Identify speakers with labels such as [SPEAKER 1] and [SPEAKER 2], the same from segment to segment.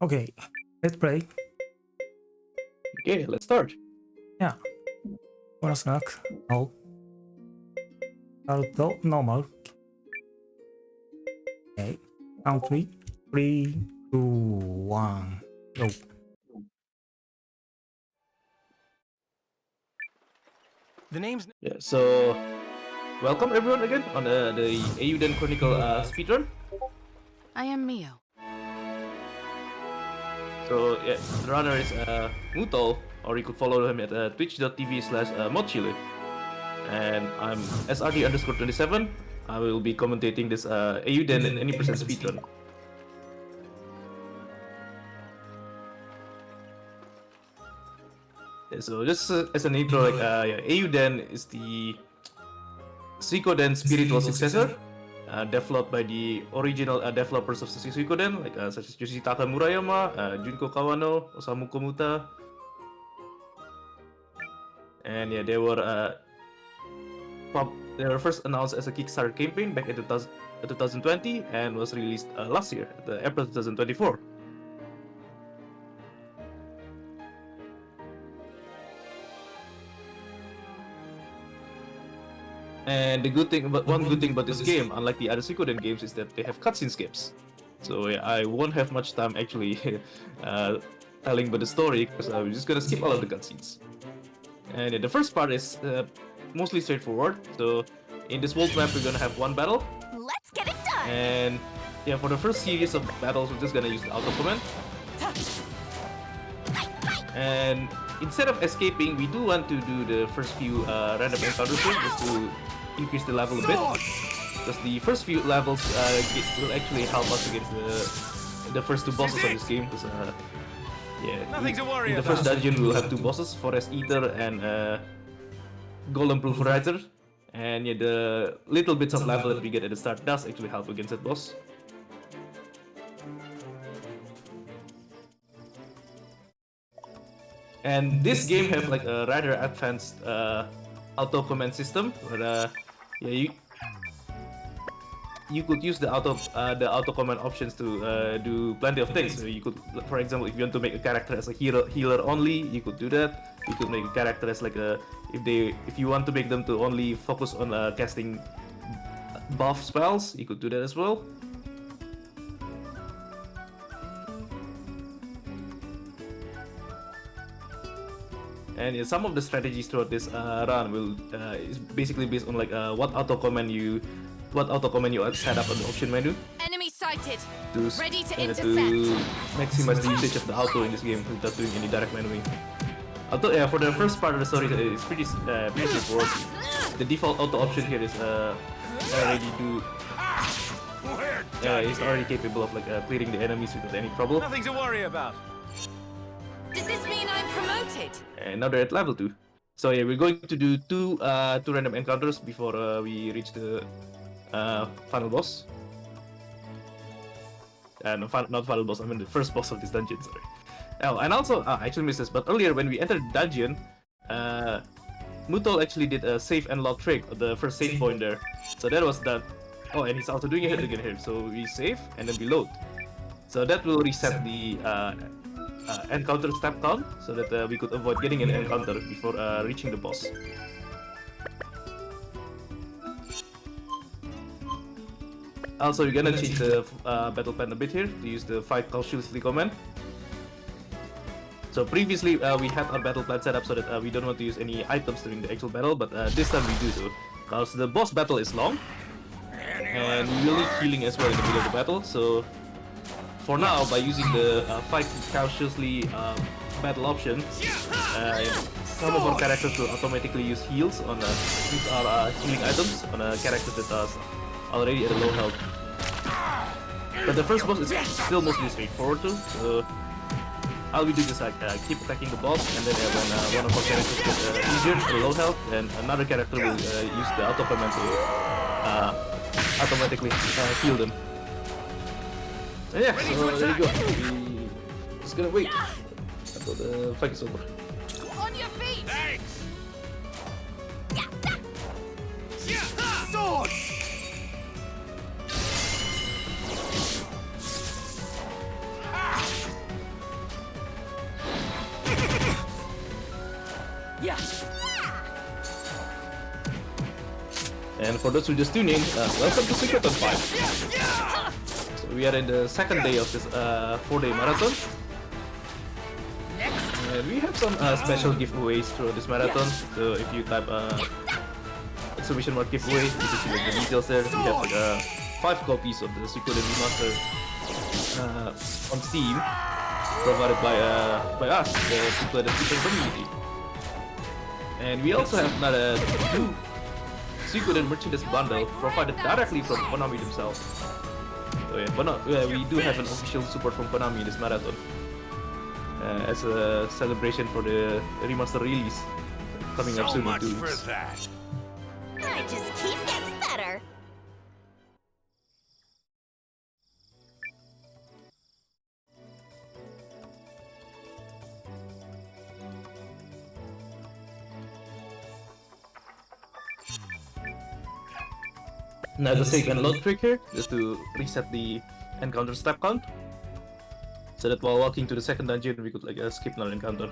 [SPEAKER 1] Okay, let's play.
[SPEAKER 2] Okay, let's start.
[SPEAKER 1] Yeah. Wanna snack? No. Naruto, normal. Okay. Count 3. 3, 2, 1. Go.
[SPEAKER 3] The name's
[SPEAKER 2] Yeah, so welcome everyone again on the Eiyuden Chronicle speedrun.
[SPEAKER 4] I am Mio.
[SPEAKER 2] So yeah, the runner is Mutol, or you could follow him at twitch.tv/modchile. And I'm SRD_27. I will be commentating this Eiyuden at any percent speedrun. Yeah, so just as an intro, like Eiyuden is the Suikoden spiritual successor, developed by the original developers of Suikoden, like such as Yoshitaka Murayama, Junko Kawano, Osamu Komuta, and yeah, they were first announced as a Kickstarter campaign back in 2020 and was released last year, April 2024. And one good thing about this game, unlike the other Suikoden games, is that they have cutscene skips. So yeah, I won't have much time actually telling about the story because I'm just gonna skip all of the cutscenes. And yeah, the first part is mostly straightforward. So in this world map, we're gonna have one battle.
[SPEAKER 4] Let's get it done!
[SPEAKER 2] And yeah, for the first series of battles, we're just gonna use the auto command. And instead of escaping, we do want to do the first few random encounters here, just to increase the level a bit. Because the first few levels will actually help us against the first two bosses of this game. Because yeah,
[SPEAKER 3] Nothing to worry
[SPEAKER 2] in the first dungeon we'll have two bosses, Forest Eater and Golem Pulverizer. And yeah, the little bits of level that we get at the start does actually help against that boss. And this game have like a rather advanced auto command system where yeah, you could use the auto command options to do plenty of things. So you could, for example, if you want to make a character as a healer only, you could do that. You could make a character as like a if you want to make them to only focus on casting buff spells, you could do that as well. And yeah, some of the strategies throughout this run will is basically based on like what auto command you set up on the option menu
[SPEAKER 4] Enemy sighted!
[SPEAKER 2] to
[SPEAKER 4] Ready to
[SPEAKER 2] to
[SPEAKER 4] intercept!
[SPEAKER 2] maximize the usage of the auto in this game without doing any direct menuing. Although yeah, for the first part of the story, it's pretty straightforward. The default auto option here is it's already capable of like clearing the enemies without any trouble.
[SPEAKER 3] nothing to worry about.
[SPEAKER 4] Does this mean I'm promoted?
[SPEAKER 2] And now they're at level 2. So yeah, we're going to do two random encounters before we reach the final boss. No, not final boss, I mean the first boss of this dungeon, sorry. Oh, and also, I actually missed this, but earlier when we entered the dungeon, Mutol actually did a save and load trick, the first save point there. So that was done. Oh, and he's also doing it again here. So we save and then we load. So that will reset the encounter step count so that we could avoid getting an encounter before reaching the boss. Also, we're gonna change the battle plan a bit here to use the fight cautiously command. So previously we had our battle plan set up so that we don't want to use any items during the actual battle, but this time we do so. Because the boss battle is long, and we will need healing as well in the middle of the battle, so for now, by using the fight cautiously battle option, some of our characters will automatically use heals on use our healing items on characters that are already at a low health. But the first boss is still mostly straightforward too, so all we do is like keep attacking the boss, and then when one of our characters gets injured or low health, then another character will use the auto command to automatically heal them. Yeah, so there you go. We just gonna wait until the fight is over.
[SPEAKER 4] On your feet!
[SPEAKER 3] Thanks. Sword.
[SPEAKER 4] Yeah.
[SPEAKER 2] And for those who just tune in, welcome to Suikothon V. So we are in the second day of this 4-day marathon. And we have some special giveaways through this marathon. So if you type exclamation mark giveaway, you can see like, the details there. We have like 5 copies of the Suikoden Remaster on Steam, provided by us, the people at the Suikoden community. And we also have another 2 Suikoden merchandise bundle provided directly from Konami themselves. So yeah, we do have an official support from Konami in this marathon. As a celebration for the remaster release coming up
[SPEAKER 3] So
[SPEAKER 2] soon in
[SPEAKER 3] much
[SPEAKER 2] 2
[SPEAKER 3] for
[SPEAKER 2] weeks.
[SPEAKER 3] that.
[SPEAKER 5] I just keep getting better.
[SPEAKER 2] Now the second load trick here is to reset the encounter step count, so that while walking to the second dungeon we could like skip another encounter.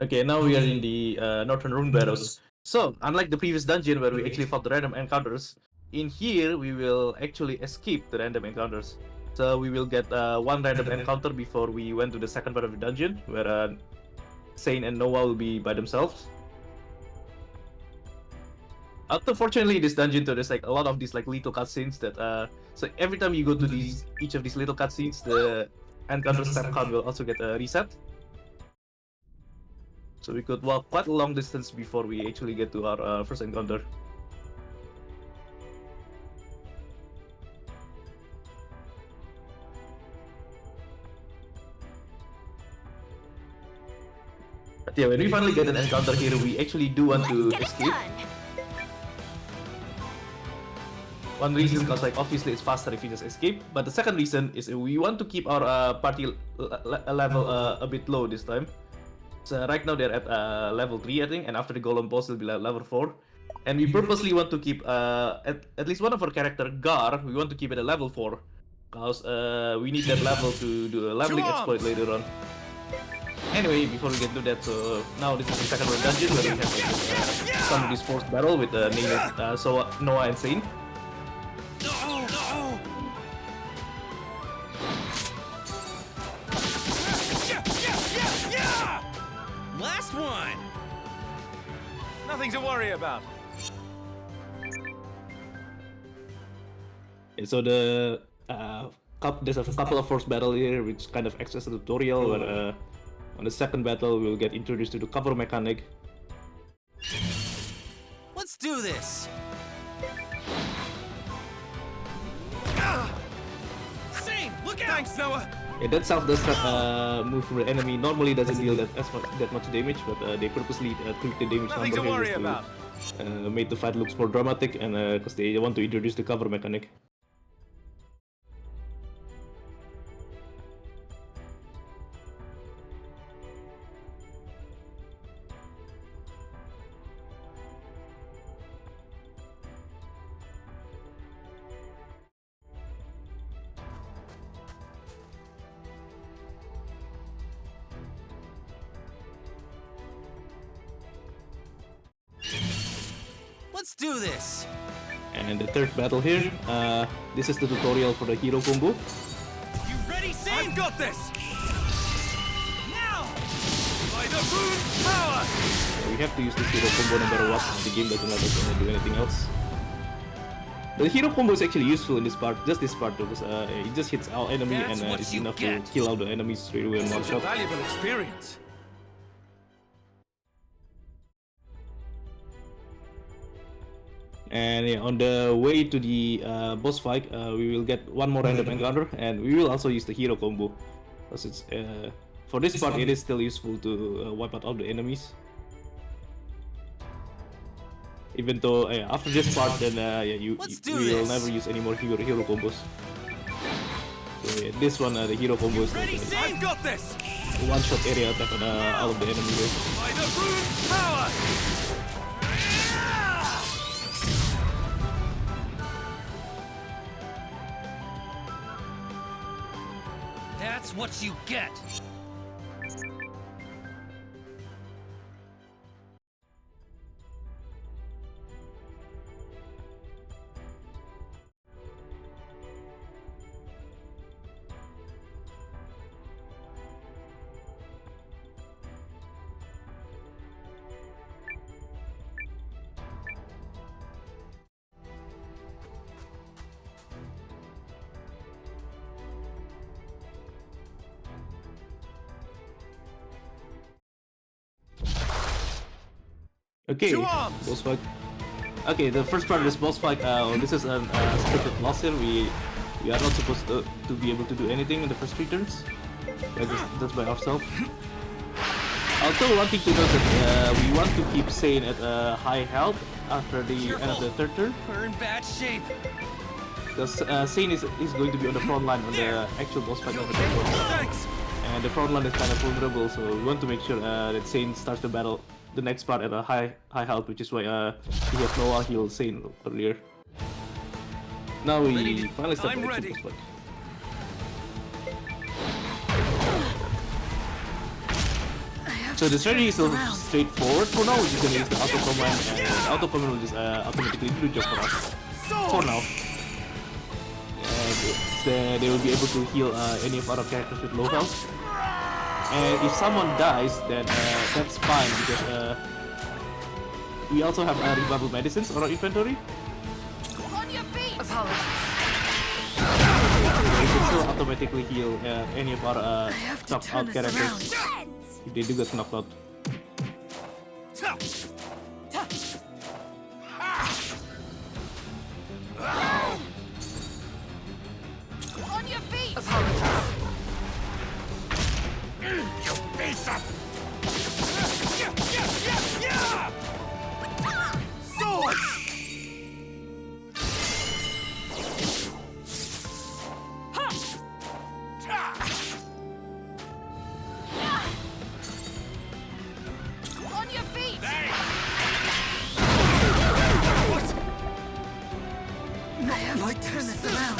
[SPEAKER 2] Okay, now we are in the Northern Rune Barrows. So, unlike the previous dungeon where we actually fought the random encounters, in here we will actually escape the random encounters. So we will get one random encounter before we went to the second part of the dungeon, where Saign and Noah will be by themselves. Unfortunately, in this dungeon, too, there's like a lot of these like little cutscenes that so every time you go to each of these little cutscenes, the encounter step count will also get reset. So we could walk quite a long distance before we actually get to our first encounter. But yeah, when we finally get an encounter here, we actually do want to
[SPEAKER 5] Let's get it
[SPEAKER 2] escape.
[SPEAKER 5] done.
[SPEAKER 2] One reason, because like obviously it's faster if you just escape. But the second reason is we want to keep our party level a bit low this time. So right now they're at level 3, I think, and after the golem boss will be level 4. And we purposely want to keep at least one of our character, Gar, we want to keep it at level 4, because we need that level to do a leveling exploit later on. Anyway, before we get to that, so now this is the second dungeon where we have some of this forced battle with the name Noah and Saign.
[SPEAKER 3] Last one. Nothing to worry about.
[SPEAKER 2] Okay, so there's a couple of forced battle here, which kind of acts as a tutorial. Where on the second battle, we'll get introduced to the cover mechanic.
[SPEAKER 3] Let's do this. Saign, look out! Thanks, Noah.
[SPEAKER 2] Yeah, that self-death move from the enemy normally doesn't deal that much damage, but they purposely tweak the damage
[SPEAKER 3] Nothing
[SPEAKER 2] number
[SPEAKER 3] to worry
[SPEAKER 2] here
[SPEAKER 3] about.
[SPEAKER 2] to make the fight looks more dramatic, and because they want to introduce the cover mechanic.
[SPEAKER 3] Let's do this.
[SPEAKER 2] And the third battle here, this is the tutorial for the hero combo.
[SPEAKER 3] You ready, Saign? I've got this. Now, by the Rune power.
[SPEAKER 2] We have to use this hero combo no matter what. The game doesn't let us do anything else. The hero combo is actually useful in this part, just this part, because it just hits our enemy
[SPEAKER 3] That's
[SPEAKER 2] and
[SPEAKER 3] what
[SPEAKER 2] it's
[SPEAKER 3] you
[SPEAKER 2] enough
[SPEAKER 3] get.
[SPEAKER 2] to kill out the enemies straight away in one
[SPEAKER 3] Such a
[SPEAKER 2] shot.
[SPEAKER 3] valuable experience.
[SPEAKER 2] And yeah, on the way to the boss fight, we will get one more random encounter, and we will also use the hero combo, because it's for this part it is still useful to wipe out all the enemies. Even though after this part, then we will never use any more hero combos. So yeah, this one, the hero combo is
[SPEAKER 3] Ready,
[SPEAKER 2] like
[SPEAKER 3] Saign got this!
[SPEAKER 2] a one-shot area attack on all of the enemy here.
[SPEAKER 3] By the Rune power! That's what you get!
[SPEAKER 2] Okay,
[SPEAKER 3] To arms!
[SPEAKER 2] boss fight. Okay, the first part of this boss fight, this is a scripted loss here. We are not supposed to be able to do anything in the first 3 turns. Just by ourselves. Also, one thing to note is that we want to keep Saign at high health after the end of the 3rd turn.
[SPEAKER 3] We're in bad shape.
[SPEAKER 2] Because Saign is going to be on the front line on the actual boss fight of the next one.
[SPEAKER 3] Thanks!
[SPEAKER 2] And the front line is kind of vulnerable, so we want to make sure that Saign starts the battle, the next part at a high health, which is why we have Noah heal Saign earlier. Now we finally start the actual boss fight. So the strategy is so straightforward for now. We're just gonna use the auto command, and the auto command will just automatically do the job for us. For now. And they will be able to heal any of our characters with low health. And if someone dies, then that's fine because we also have revival medicines on our inventory.
[SPEAKER 4] On your feet! Apologies.
[SPEAKER 2] We can still automatically heal any of our knocked out characters if they do get knocked out.
[SPEAKER 4] On your feet! Apologies. On your feet! I have to turn this around.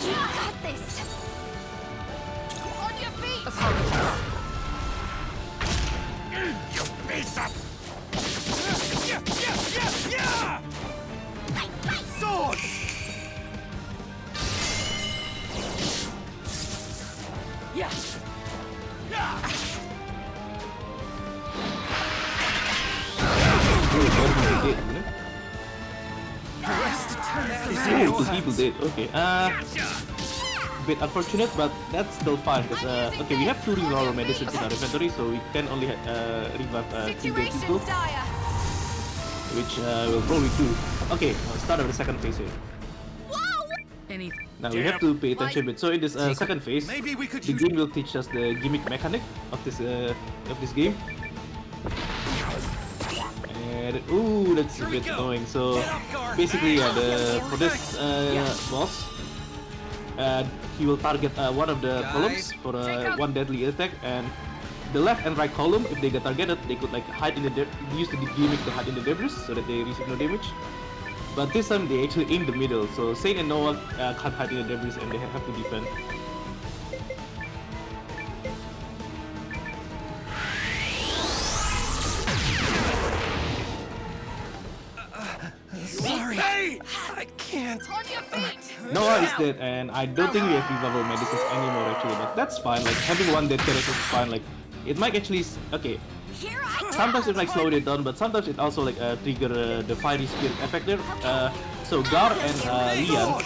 [SPEAKER 5] You got this!
[SPEAKER 4] On your feet! Apologies.
[SPEAKER 2] Two people did. Okay. Bit unfortunate, but that's still fine because okay, we have 2 revival medicines in our inventory, so we can only revive 2 people,
[SPEAKER 4] Situation dire.
[SPEAKER 2] which we'll probably do. Okay, start of the second phase here. Now we have to pay attention a bit. So in this second phase,
[SPEAKER 3] Maybe we could
[SPEAKER 2] the
[SPEAKER 3] use
[SPEAKER 2] game will teach us the gimmick mechanic of this game. And ooh, that's a bit annoying. So basically, for this boss, he will target one of the columns for one deadly attack, and the left and right column, if they get targeted, they could like hide in the use the gimmick to hide in the debris so that they receive no damage. But this time they actually aim the middle, so Saign and Noah can't hide in the debris and they have to defend.
[SPEAKER 3] Sorry! I can't!
[SPEAKER 4] On your feet!
[SPEAKER 2] Noah is dead, and I don't think we have revival medicines anymore actually, but that's fine. Like having one dead character is fine. Like it might actually
[SPEAKER 5] Here I
[SPEAKER 2] sometimes it might slow it down, but sometimes it also like trigger the fiery spirit effect there. So Gar and Lian,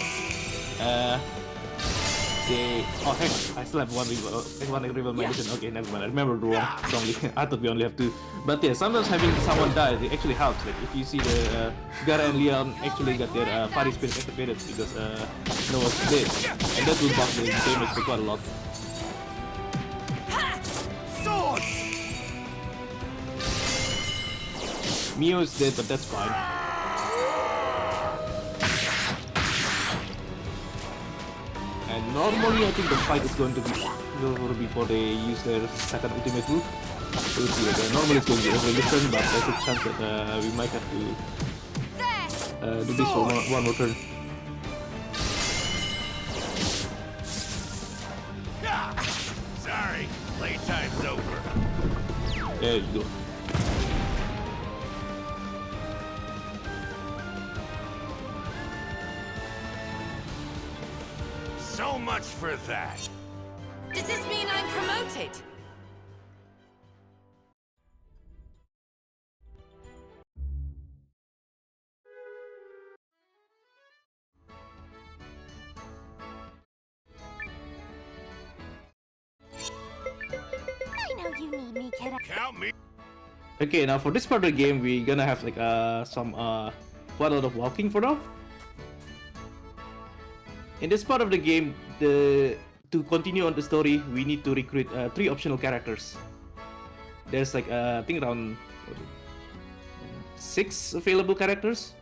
[SPEAKER 2] they hang on, I still have one revival medicine. Okay, never mind. I remember wrongly. I thought we only have 2. But yeah, sometimes having someone die, it actually helps. Like if you see the Gar and Lian actually got their fiery spirit activated because Noah's dead, and that will buff the damage by quite a lot.
[SPEAKER 3] Swords!
[SPEAKER 2] Mio is dead, but that's fine. And normally I think the fight is going to be over before they use their second ultimate move. We'll see. Normally it's going to be over this turn, but there's a chance that we might have to do this for one more turn.
[SPEAKER 3] Sorry, playtime's over.
[SPEAKER 2] There you go.
[SPEAKER 3] So much for that.
[SPEAKER 4] Does this mean I'm promoted?
[SPEAKER 5] I know you need me, kiddo.
[SPEAKER 3] Count me.
[SPEAKER 2] Okay, now for this part of the game, we're gonna have like some quite a lot of walking for now. In this part of the game, to continue on the story, we need to recruit 3 optional characters. There's like I think around 6 available characters,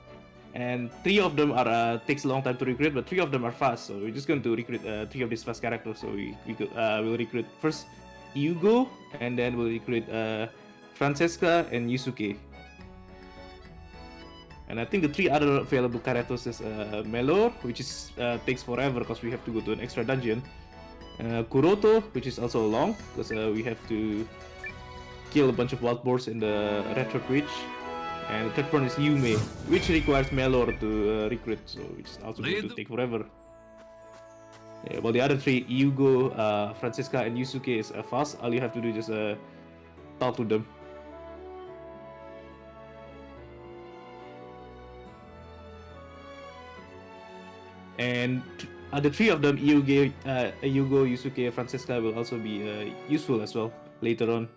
[SPEAKER 2] and 3 of them are takes a long time to recruit, but 3 of them are fast. So we're just going to recruit 3 of these fast characters. So we'll recruit first Hugo, and then we'll recruit Francesca and Yusuke. And I think the 3 other available characters is Melor, which is takes forever because we have to go to an extra dungeon. Kuroto, which is also long because we have to kill a bunch of wild boars in the Retro Bridge. And the third one is Yume, which requires Melor to recruit, so which is also going to take forever. Yeah, while the other 3, Hugo, Francesca, and Yusuke is fast. All you have to do is just talk to them. And the 3 of them, Hugo, Yusuke, and Francesca, will also be useful as well later on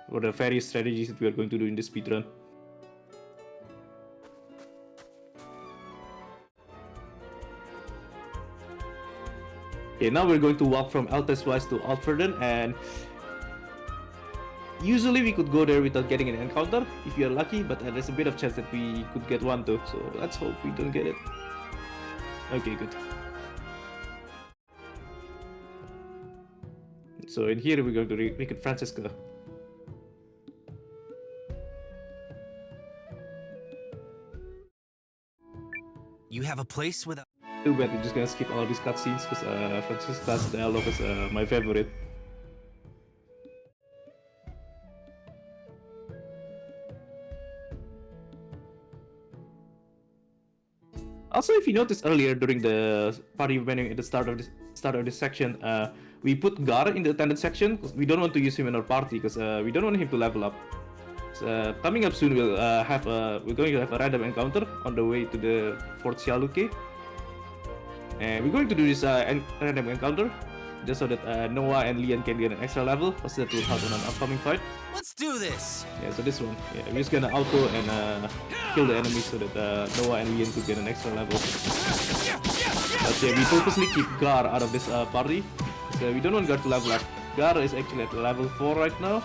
[SPEAKER 2] for the various strategies that we are going to do in the speedrun. Okay, now we're going to walk from Alteswise to Altverden, and usually we could go there without getting an encounter if you're lucky, but there's a bit of chance that we could get one too, so let's hope we don't get it. Okay, good. So in here we're going to recruit Francesca.
[SPEAKER 3] You have a place with a...
[SPEAKER 2] Too bad we're just gonna skip all these cutscenes because Francesca's dialogue is my favorite. Also, if you noticed earlier during the party menu at the start of this section, we put Gar in the attendant section because we don't want to use him in our party because we don't want him to level up. So, coming up soon, we're going to have a random encounter on the way to the Fort Xiaoluke, and we're going to do this random encounter just so that Noah and Lian can get an extra level, because that will help on an upcoming fight.
[SPEAKER 3] Let's do this.
[SPEAKER 2] Yeah, so this one, yeah, we're just gonna auto and kill the enemies so that Noah and Lian could get an extra level. But yeah, we purposely keep Gar out of this party, so we don't want Gar to level up. Gar is actually at level 4 right now.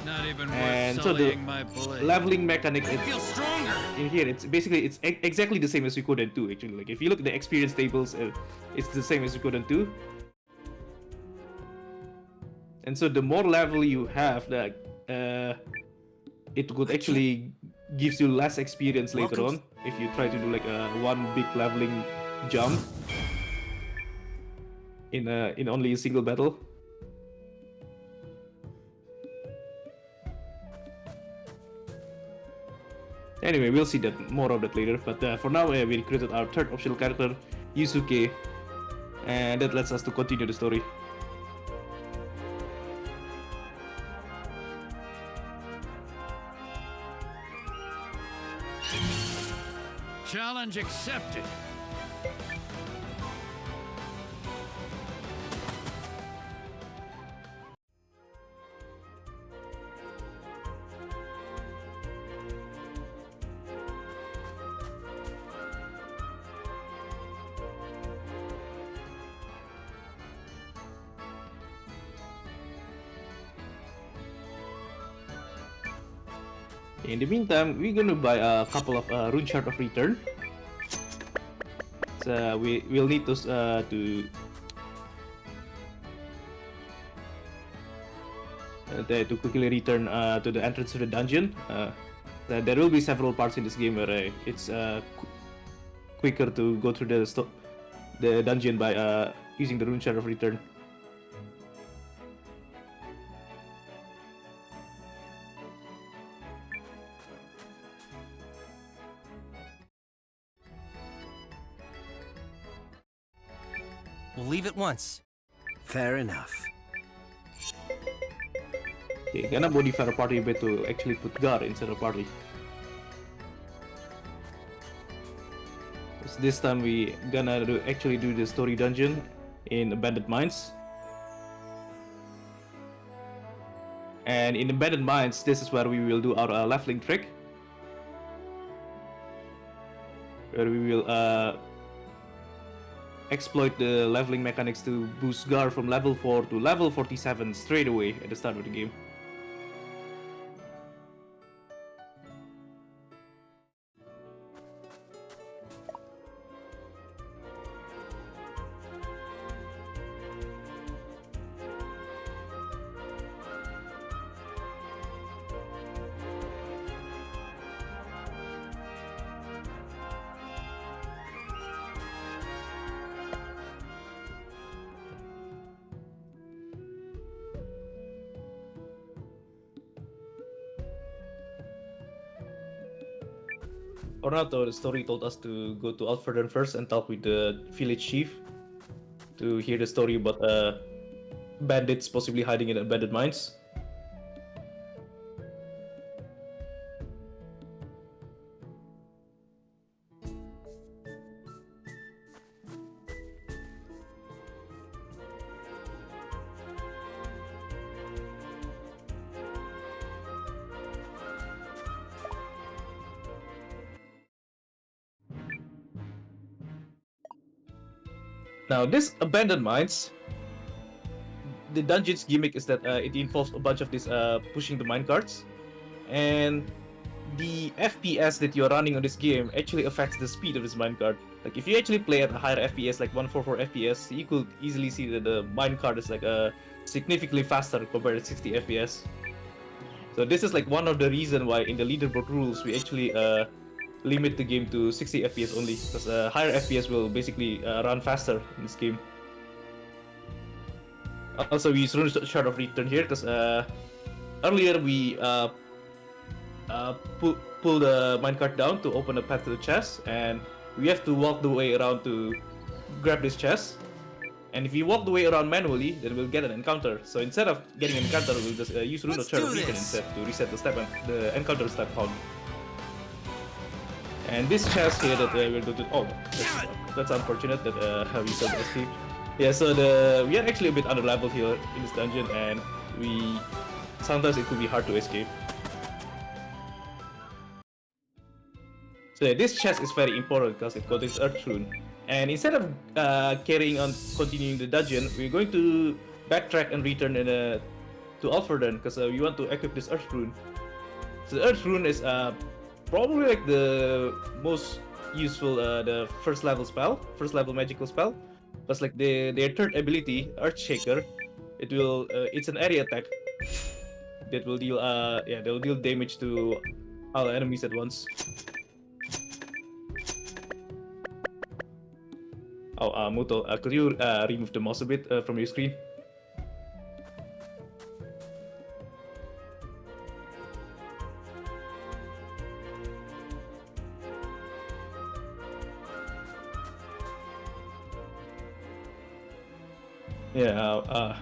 [SPEAKER 6] Not even
[SPEAKER 2] And
[SPEAKER 6] worth
[SPEAKER 2] so the
[SPEAKER 6] sullying my blade.
[SPEAKER 2] leveling mechanic
[SPEAKER 3] I feel stronger.
[SPEAKER 2] in here, it's basically exactly the same as Suikoden 2 actually. Like if you look at the experience tables, it's the same as Suikoden 2. And so the more level you have, it could actually gives you less experience later on if you try to do like one big leveling jump in only a single battle. Anyway, we'll see that more of that later. But for now, we recruited our third optional character, Yusuke, and that lets us to continue the story.
[SPEAKER 6] Challenge accepted.
[SPEAKER 2] In the meantime, we're gonna buy a couple of rune shard of return. So we'll need those to quickly return to the entrance to the dungeon. There will be several parts in this game where it's quicker to go through the dungeon by using the rune shard of return.
[SPEAKER 3] We'll leave at once.
[SPEAKER 7] Fair enough.
[SPEAKER 2] Okay, gonna modify a party a bit to actually put guard inside the party. So this time we gonna actually do the story dungeon in Abandoned Mines. And in Abandoned Mines, this is where we will do our leveling trick. Where we will exploit the leveling mechanics to boost Gar from level 4 to level 47 straight away at the start of the game. Ornato, the story told us to go to Alfredon first and talk with the village chief to hear the story about bandits possibly hiding in abandoned mines. Now, this abandoned mines, the dungeon's gimmick is that it involves a bunch of this pushing the minecarts, and the FPS that you're running on this game actually affects the speed of this minecart. Like, if you actually play at a higher FPS, like 144 FPS, you could easily see that the minecart is like significantly faster compared to 60 FPS. So this is like one of the reasons why in the leaderboard rules we actually limit the game to 60 FPS only, because higher FPS will basically run faster in this game. Also, we use Rune Shard of Return here because earlier we pull the minecart down to open a path to the chest, and we have to walk the way around to grab this chest. And if you walk the way around manually, then we'll get an encounter. So instead of getting an encounter, we'll just use Rune Shard of Return instead to reset the encounter step count. And this chest here that we'll go to. Oh, that's unfortunate that we failed to escape. Yeah, so we are actually a bit under leveled here in this dungeon, and sometimes it could be hard to escape. So yeah, this chest is very important because it contains Earth Rune. And instead of carrying on continuing the dungeon, we're going to backtrack and return to Alfredon because we want to equip this Earth Rune. So the Earth Rune is probably like the most useful, the first level magical spell. Plus, like their third ability, Earthshaker, it's an area attack that will deal they'll deal damage to all enemies at once. Oh, Mutol, could you remove the mouse a bit from your screen? Yeah,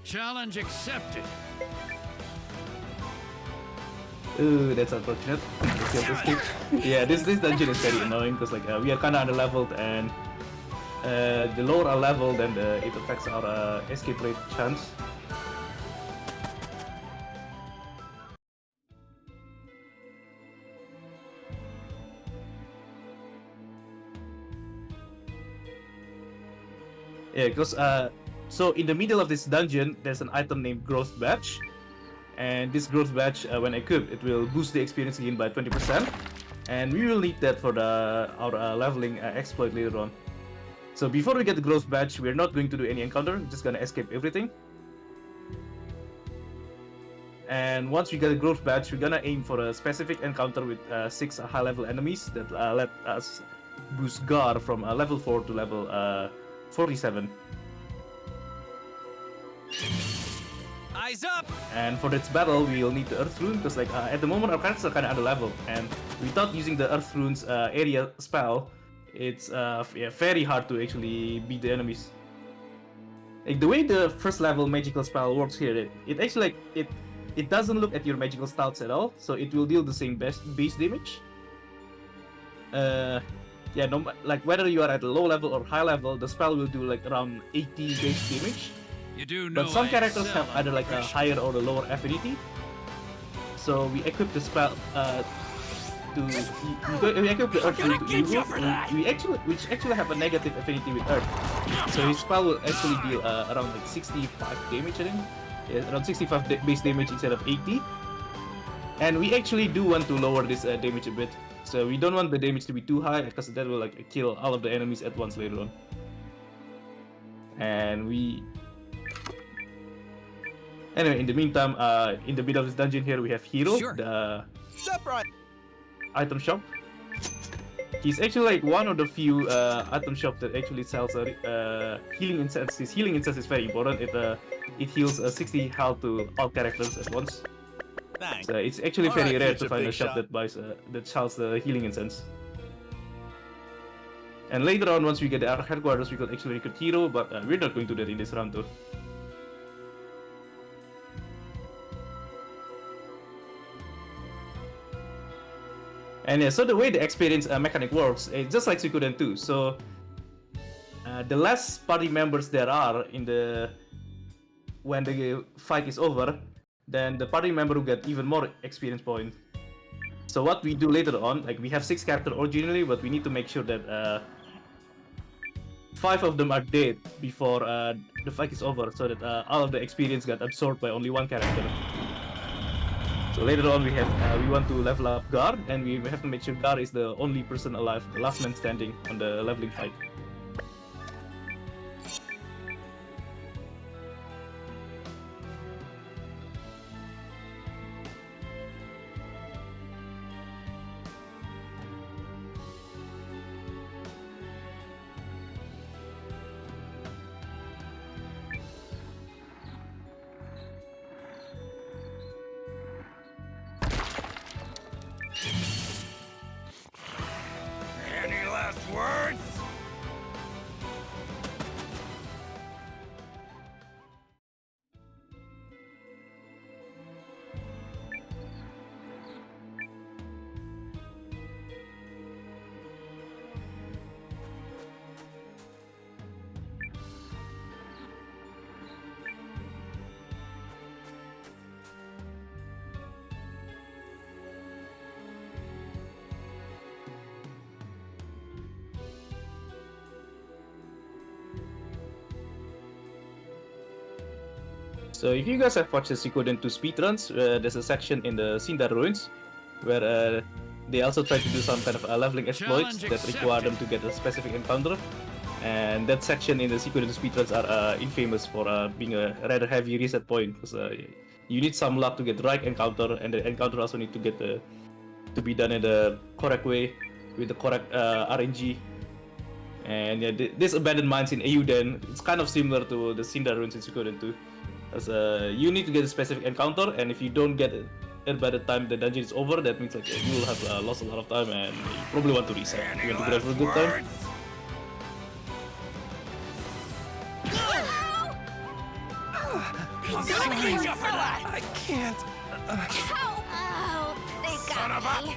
[SPEAKER 6] Challenge accepted.
[SPEAKER 2] Ooh, that's unfortunate. Yeah, this dungeon is very annoying because like we are kind of under leveled, and the lower our level, then it affects our escape rate chance. Yeah, because so in the middle of this dungeon, there's an item named Growth Badge, and this Growth Badge, when equipped, it will boost the experience gain by 20%, and we will need that for our leveling exploit later on. So before we get the Growth Badge, we're not going to do any encounter. We're just gonna escape everything. And once we get a Growth Badge, we're gonna aim for a specific encounter with 6 high-level enemies that let us boost Gar from level 4 to level 47.
[SPEAKER 3] Eyes up!
[SPEAKER 2] And for this battle, we'll need the Earth Rune, because like at the moment our characters are kind of under level, and without using the Earth Rune's area spell, it's very hard to actually beat the enemies. Like the way the first level magical spell works here, it actually like it doesn't look at your magical stats at all, so it will deal the same base damage. Yeah, no, like whether you are at a low level or high level, the spell will do like around 80 base damage.
[SPEAKER 6] You do know
[SPEAKER 2] But some
[SPEAKER 6] I
[SPEAKER 2] characters
[SPEAKER 6] excel
[SPEAKER 2] have either like a
[SPEAKER 6] under pressure.
[SPEAKER 2] higher or a lower affinity. So we equip the spell we equip the Earth Rune to Eeyuden, which actually have a negative affinity with Earth. So his spell will actually deal around like 65 damage, I think. Yeah, around 65 base damage instead of 80. And we actually do want to lower this damage a bit. So we don't want the damage to be too high, because that will like kill all of the enemies at once later on. And anyway, in the meantime, in the middle of this dungeon here, we have Hero,
[SPEAKER 3] Sure.
[SPEAKER 2] the
[SPEAKER 3] Step right.
[SPEAKER 2] item shop. He's actually like one of the few item shops that actually sells healing incense. His healing incense is very important. It heals 60 health to all characters at once.
[SPEAKER 3] Thanks.
[SPEAKER 2] So it's actually
[SPEAKER 3] All
[SPEAKER 2] very
[SPEAKER 3] right,
[SPEAKER 2] rare to
[SPEAKER 3] future
[SPEAKER 2] find a
[SPEAKER 3] big
[SPEAKER 2] shop
[SPEAKER 3] shot.
[SPEAKER 2] that buys that sells the healing incense. And later on, once we get our headquarters, we could actually recruit Hero, but we're not going to do that in this round though. And yeah, so the way the experience mechanic works, it's just like Suikoden 2. So the less party members there are when the fight is over, then the party member will get even more experience points. So what we do later on, like we have 6 characters originally, but we need to make sure that 5 of them are dead before the fight is over, so that all of the experience got absorbed by only 1 character. So later on, we want to level up Gar, and we have to make sure Gar is the only person alive, the last man standing on the leveling fight.
[SPEAKER 3] Any last words?
[SPEAKER 2] So if you guys have watched the Suikoden 2 speedruns, there's a section in the Sindar Ruins where they also try to do some kind of leveling exploits
[SPEAKER 6] Challenge
[SPEAKER 2] that require them to get a specific encounter. And that section in the Suikoden 2 speedruns are infamous for being a rather heavy reset point, because you need some luck to get the right encounter, and the encounter also need to get to be done in the correct way with the correct RNG. And yeah, this abandoned mines in Eiyuden, it's kind of similar to the Sindar Ruins in Suikoden 2. As you need to get a specific encounter, and if you don't get it by the time the dungeon is over, that means like you will have lost a lot of time, and you probably want to reset. You want to grab for a good time.
[SPEAKER 3] I'm gonna get you for that! I can't.
[SPEAKER 5] Oh, they
[SPEAKER 3] Son of
[SPEAKER 5] got
[SPEAKER 3] a-
[SPEAKER 5] me.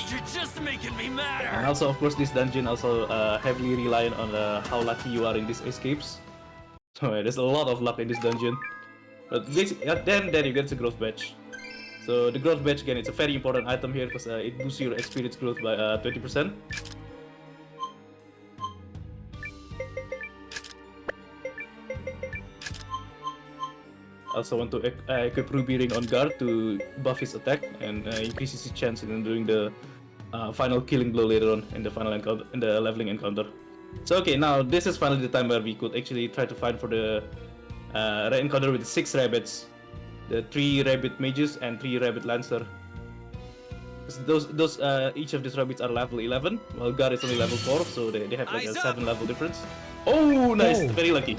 [SPEAKER 3] You're just making me madder!
[SPEAKER 2] And also, of course, this dungeon also heavily reliant on how lucky you are in these escapes. So there's a lot of luck in this dungeon. But basically, then you get the growth badge. So the growth badge, again, it's a very important item here because it boosts your experience growth by 20%. Also want to equip Ruby Ring on guard to buff his attack and increases his chance in doing the final killing blow later on in the final encounter, in the leveling encounter. So okay, now this is finally the time where we could actually try to fight for the encounter with 6 rabbits, the 3 rabbit mages and 3 rabbit lancer. Those each of these rabbits are level 11, while guard is only level 4, so they have like a 7 level difference. Oh, nice!
[SPEAKER 1] Oh.
[SPEAKER 2] Very lucky.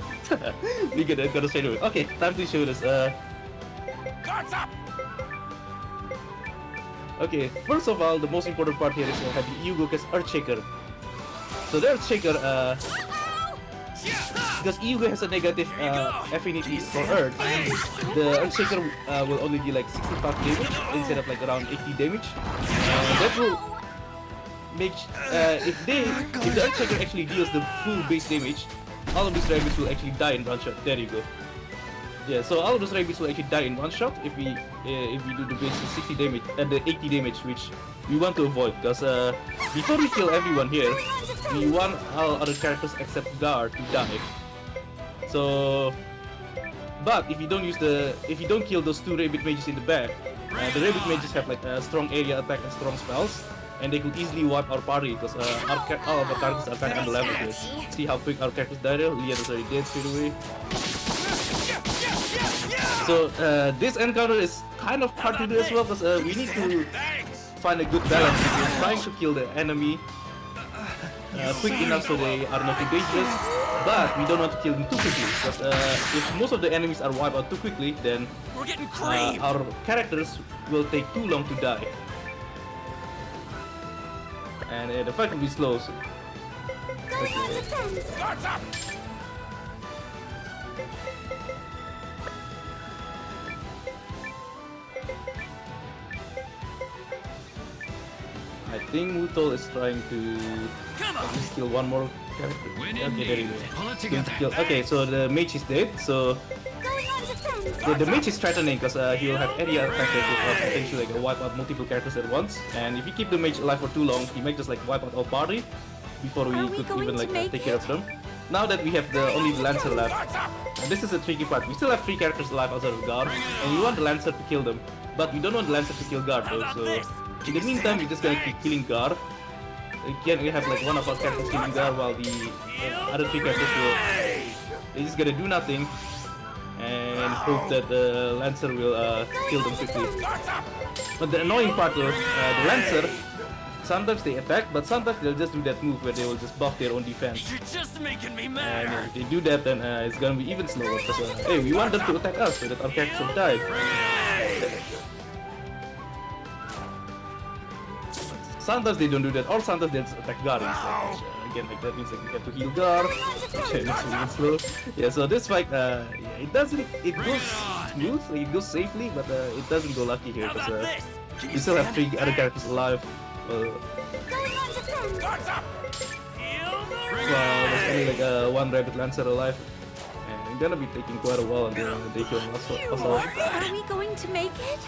[SPEAKER 2] We get it. Gotta straight away. Okay, time to show this.
[SPEAKER 3] Guards up!
[SPEAKER 2] Okay, first of all, the most important part here is to have Eiyuden as Earthshaker. So the Earthshaker, because Eiyuden has a negative affinity for Earth, the Earthshaker will only do like 65 damage instead of like around 80 damage. That will make if the Earthshaker actually deals the full base damage, all of these rabbits will actually die in one shot. There you go. Yeah, so all of those rabbits will actually die in one shot if we do the base 60 damage and the 80 damage, which we want to avoid. Because before we kill everyone here, we want all other characters except guard to die. So, but if you don't kill those 2 rabbit mages in the back, the rabbit mages have like a strong area attack and strong spells, and they could easily wipe our party because all of our characters are kind of under level here. See how quick our characters die there? Leon is already dead straight away. So this encounter is kind of hard to do as well because we need to find a good balance between trying to kill the enemy quick enough so they are not too dangerous, but we don't want to kill them too quickly because if most of the enemies are wiped out too quickly, then our characters will take too long to die. And the fight will be slow. So. Okay.
[SPEAKER 3] Guards up!
[SPEAKER 2] I think Mutol is trying to at least kill one more character. Okay, there you go. Okay, so the mage is dead. So the mage is threatening because he will have area attack that will potentially like wipe out multiple characters at once. And if you keep the mage alive for too long, he might just like wipe out our party before we could even like take care of them. Now that we have only the lancer left, this is a tricky part. We still have 3 characters alive outside of guard, and we want the lancer to kill them, but we don't want the lancer to kill guard though. So in the meantime, we're just gonna keep killing guard. Again, we have like one of our characters killing guard while the other 3 characters they're just gonna do nothing and hope that the lancer will kill them quickly. But the annoying part though, the lancer, sometimes they attack, but sometimes they'll just do that move where they will just buff their own defense.
[SPEAKER 3] You're just making me mad.
[SPEAKER 2] And if they do that, then it's gonna be even slower. Because hey, we want them to attack us so that our characters will die. Sometimes they don't do that, or sometimes they just attack guard instead. Which, again, like that means like we have to heal guard, which is really slow. Yeah, so this fight, yeah, it goes smooth, like, it goes safely, but it doesn't go lucky here because we still have 3 other characters alive.
[SPEAKER 3] Guards up!
[SPEAKER 2] There's only like 1 rabbit lancer alive, and it's gonna be taking quite a while until they kill him also.
[SPEAKER 5] Are we going to make it?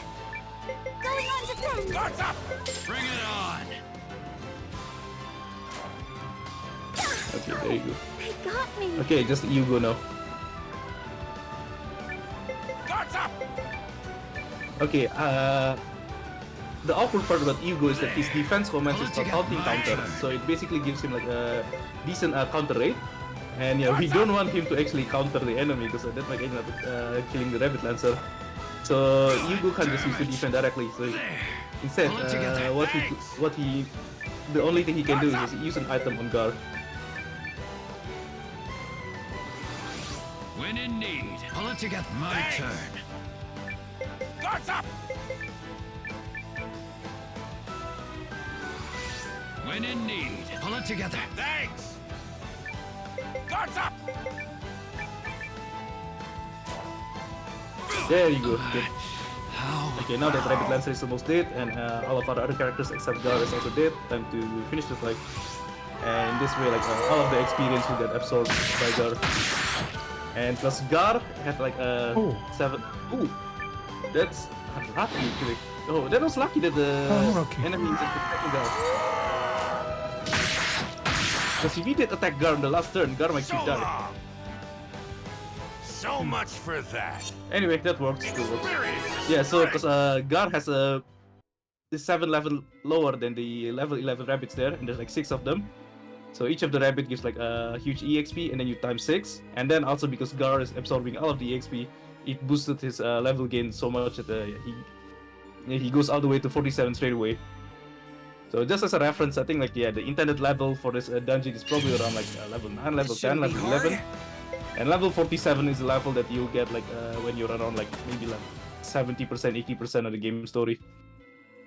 [SPEAKER 5] Going on defense!
[SPEAKER 3] Guards up!
[SPEAKER 6] Bring it on!
[SPEAKER 2] Okay, there you go.
[SPEAKER 5] They got me!
[SPEAKER 2] Okay, just you go now.
[SPEAKER 3] Guards up!
[SPEAKER 2] Okay, the awkward part about Eiyuden is that his defense commands is called halting counter, so it basically gives him like a decent counter rate. And yeah, we don't want him to actually counter the enemy because that might end up killing the rabbit lancer. So Eiyuden can just use the defense directly. So instead, the only thing he can do is just use an item on guard.
[SPEAKER 6] When in need, pull it together. My turn.
[SPEAKER 3] Guards up!
[SPEAKER 6] When in need, pull it together.
[SPEAKER 3] Thanks! Guards up!
[SPEAKER 2] There you go. Good.
[SPEAKER 6] How?
[SPEAKER 2] Okay, now that Rabbit Lancer is almost dead and all of our other characters except Gar is also dead, time to finish the fight. And this way, like all of the experience will get absorbed by Gar. And plus Gar have like 7. Ooh, that's Lucky actually. Oh, that was lucky that the
[SPEAKER 1] Okay.
[SPEAKER 2] enemy is attacking Gar. Because if he did attack Gar in the last turn, Gar might
[SPEAKER 3] So
[SPEAKER 2] actually die.
[SPEAKER 3] long. So much for that.
[SPEAKER 2] Anyway, that works. Still works.
[SPEAKER 3] Experience.
[SPEAKER 2] Yeah, so because Gar has a 7 level lower than the level 11 rabbits there, and there's like 6 of them. So each of the rabbit gives like a huge EXP, and then you times 6. And then also because Gar is absorbing all of the EXP, it boosted his level gain so much that he goes all the way to 47 straight away. So just as a reference, I think like the intended level for this dungeon is probably around like level 9, level 10, level 11. And level 47 is the level that you'll get like when you're around like maybe like 70%, 80% of the game story.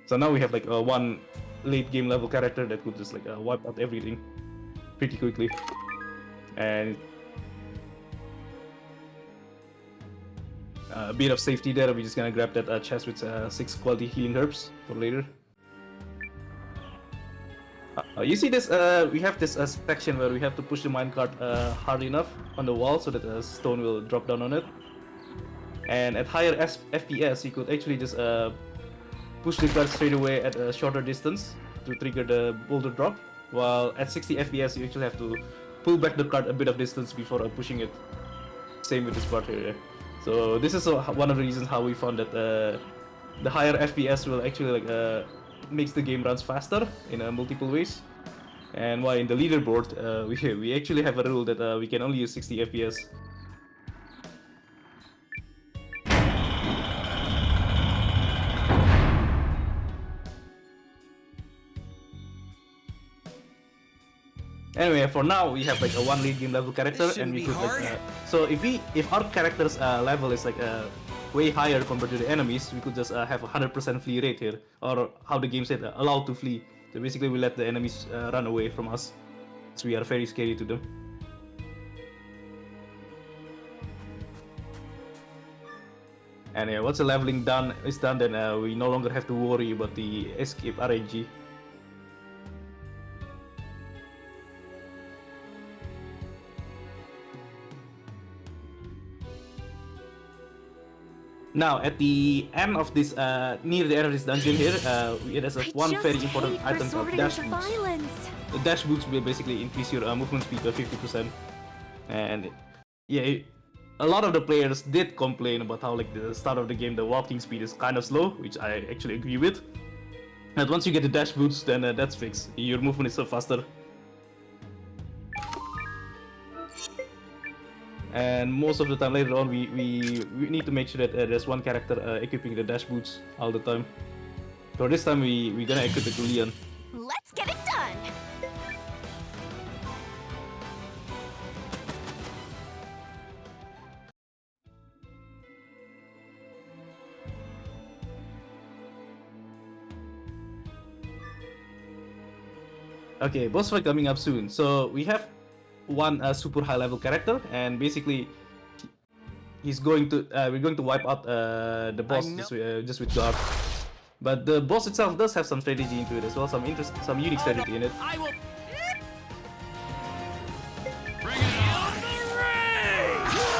[SPEAKER 2] So now we have like one late game level character that could just like wipe out everything pretty quickly. And a bit of safety there, we're just gonna grab that chest with 6 quality healing herbs for later. You see this, we have this section where we have to push the minecart hard enough on the wall so that a stone will drop down on it. And at higher FPS, you could actually just push the cart straight away at a shorter distance to trigger the boulder drop. While at 60 FPS, you actually have to pull back the cart a bit of distance before pushing it. Same with this part here. So this is one of the reasons how we found that the higher FPS will actually like makes the game runs faster in multiple ways. And why in the leaderboard we actually have a rule that we can only use 60 FPS. Anyway, for now we have like a 1 late game level character,
[SPEAKER 3] This
[SPEAKER 2] and we
[SPEAKER 3] shouldn't
[SPEAKER 2] could
[SPEAKER 3] be
[SPEAKER 2] like so if our character's level is like way higher compared to the enemies, we could just have 100% flee rate here, or how the game said, allowed to flee. So basically we let the enemies run away from us, so we are very scary to them. And yeah, once the leveling is done, then we no longer have to worry about the escape RNG. Now, at the end of this, near the end of this dungeon here, there's one very important item called dash boots. The dash boots will basically increase your movement speed by 50%. And yeah, a lot of the players did complain about how like the start of the game, the walking speed is kind of slow, which I actually agree with. But once you get the dash boots, then that's fixed. Your movement is so faster. And most of the time later on, we need to make sure that there's one character equipping the dash boots all the time. So this time we're gonna equip it to Leon.
[SPEAKER 5] Let's get it done.
[SPEAKER 2] Okay, boss fight coming up soon. So we have one super high level character, and basically he's going to we're going to wipe out the boss just with guard. But the boss itself does have some strategy into it as well, some unique strategy in it.
[SPEAKER 3] I will.
[SPEAKER 6] Bring it on!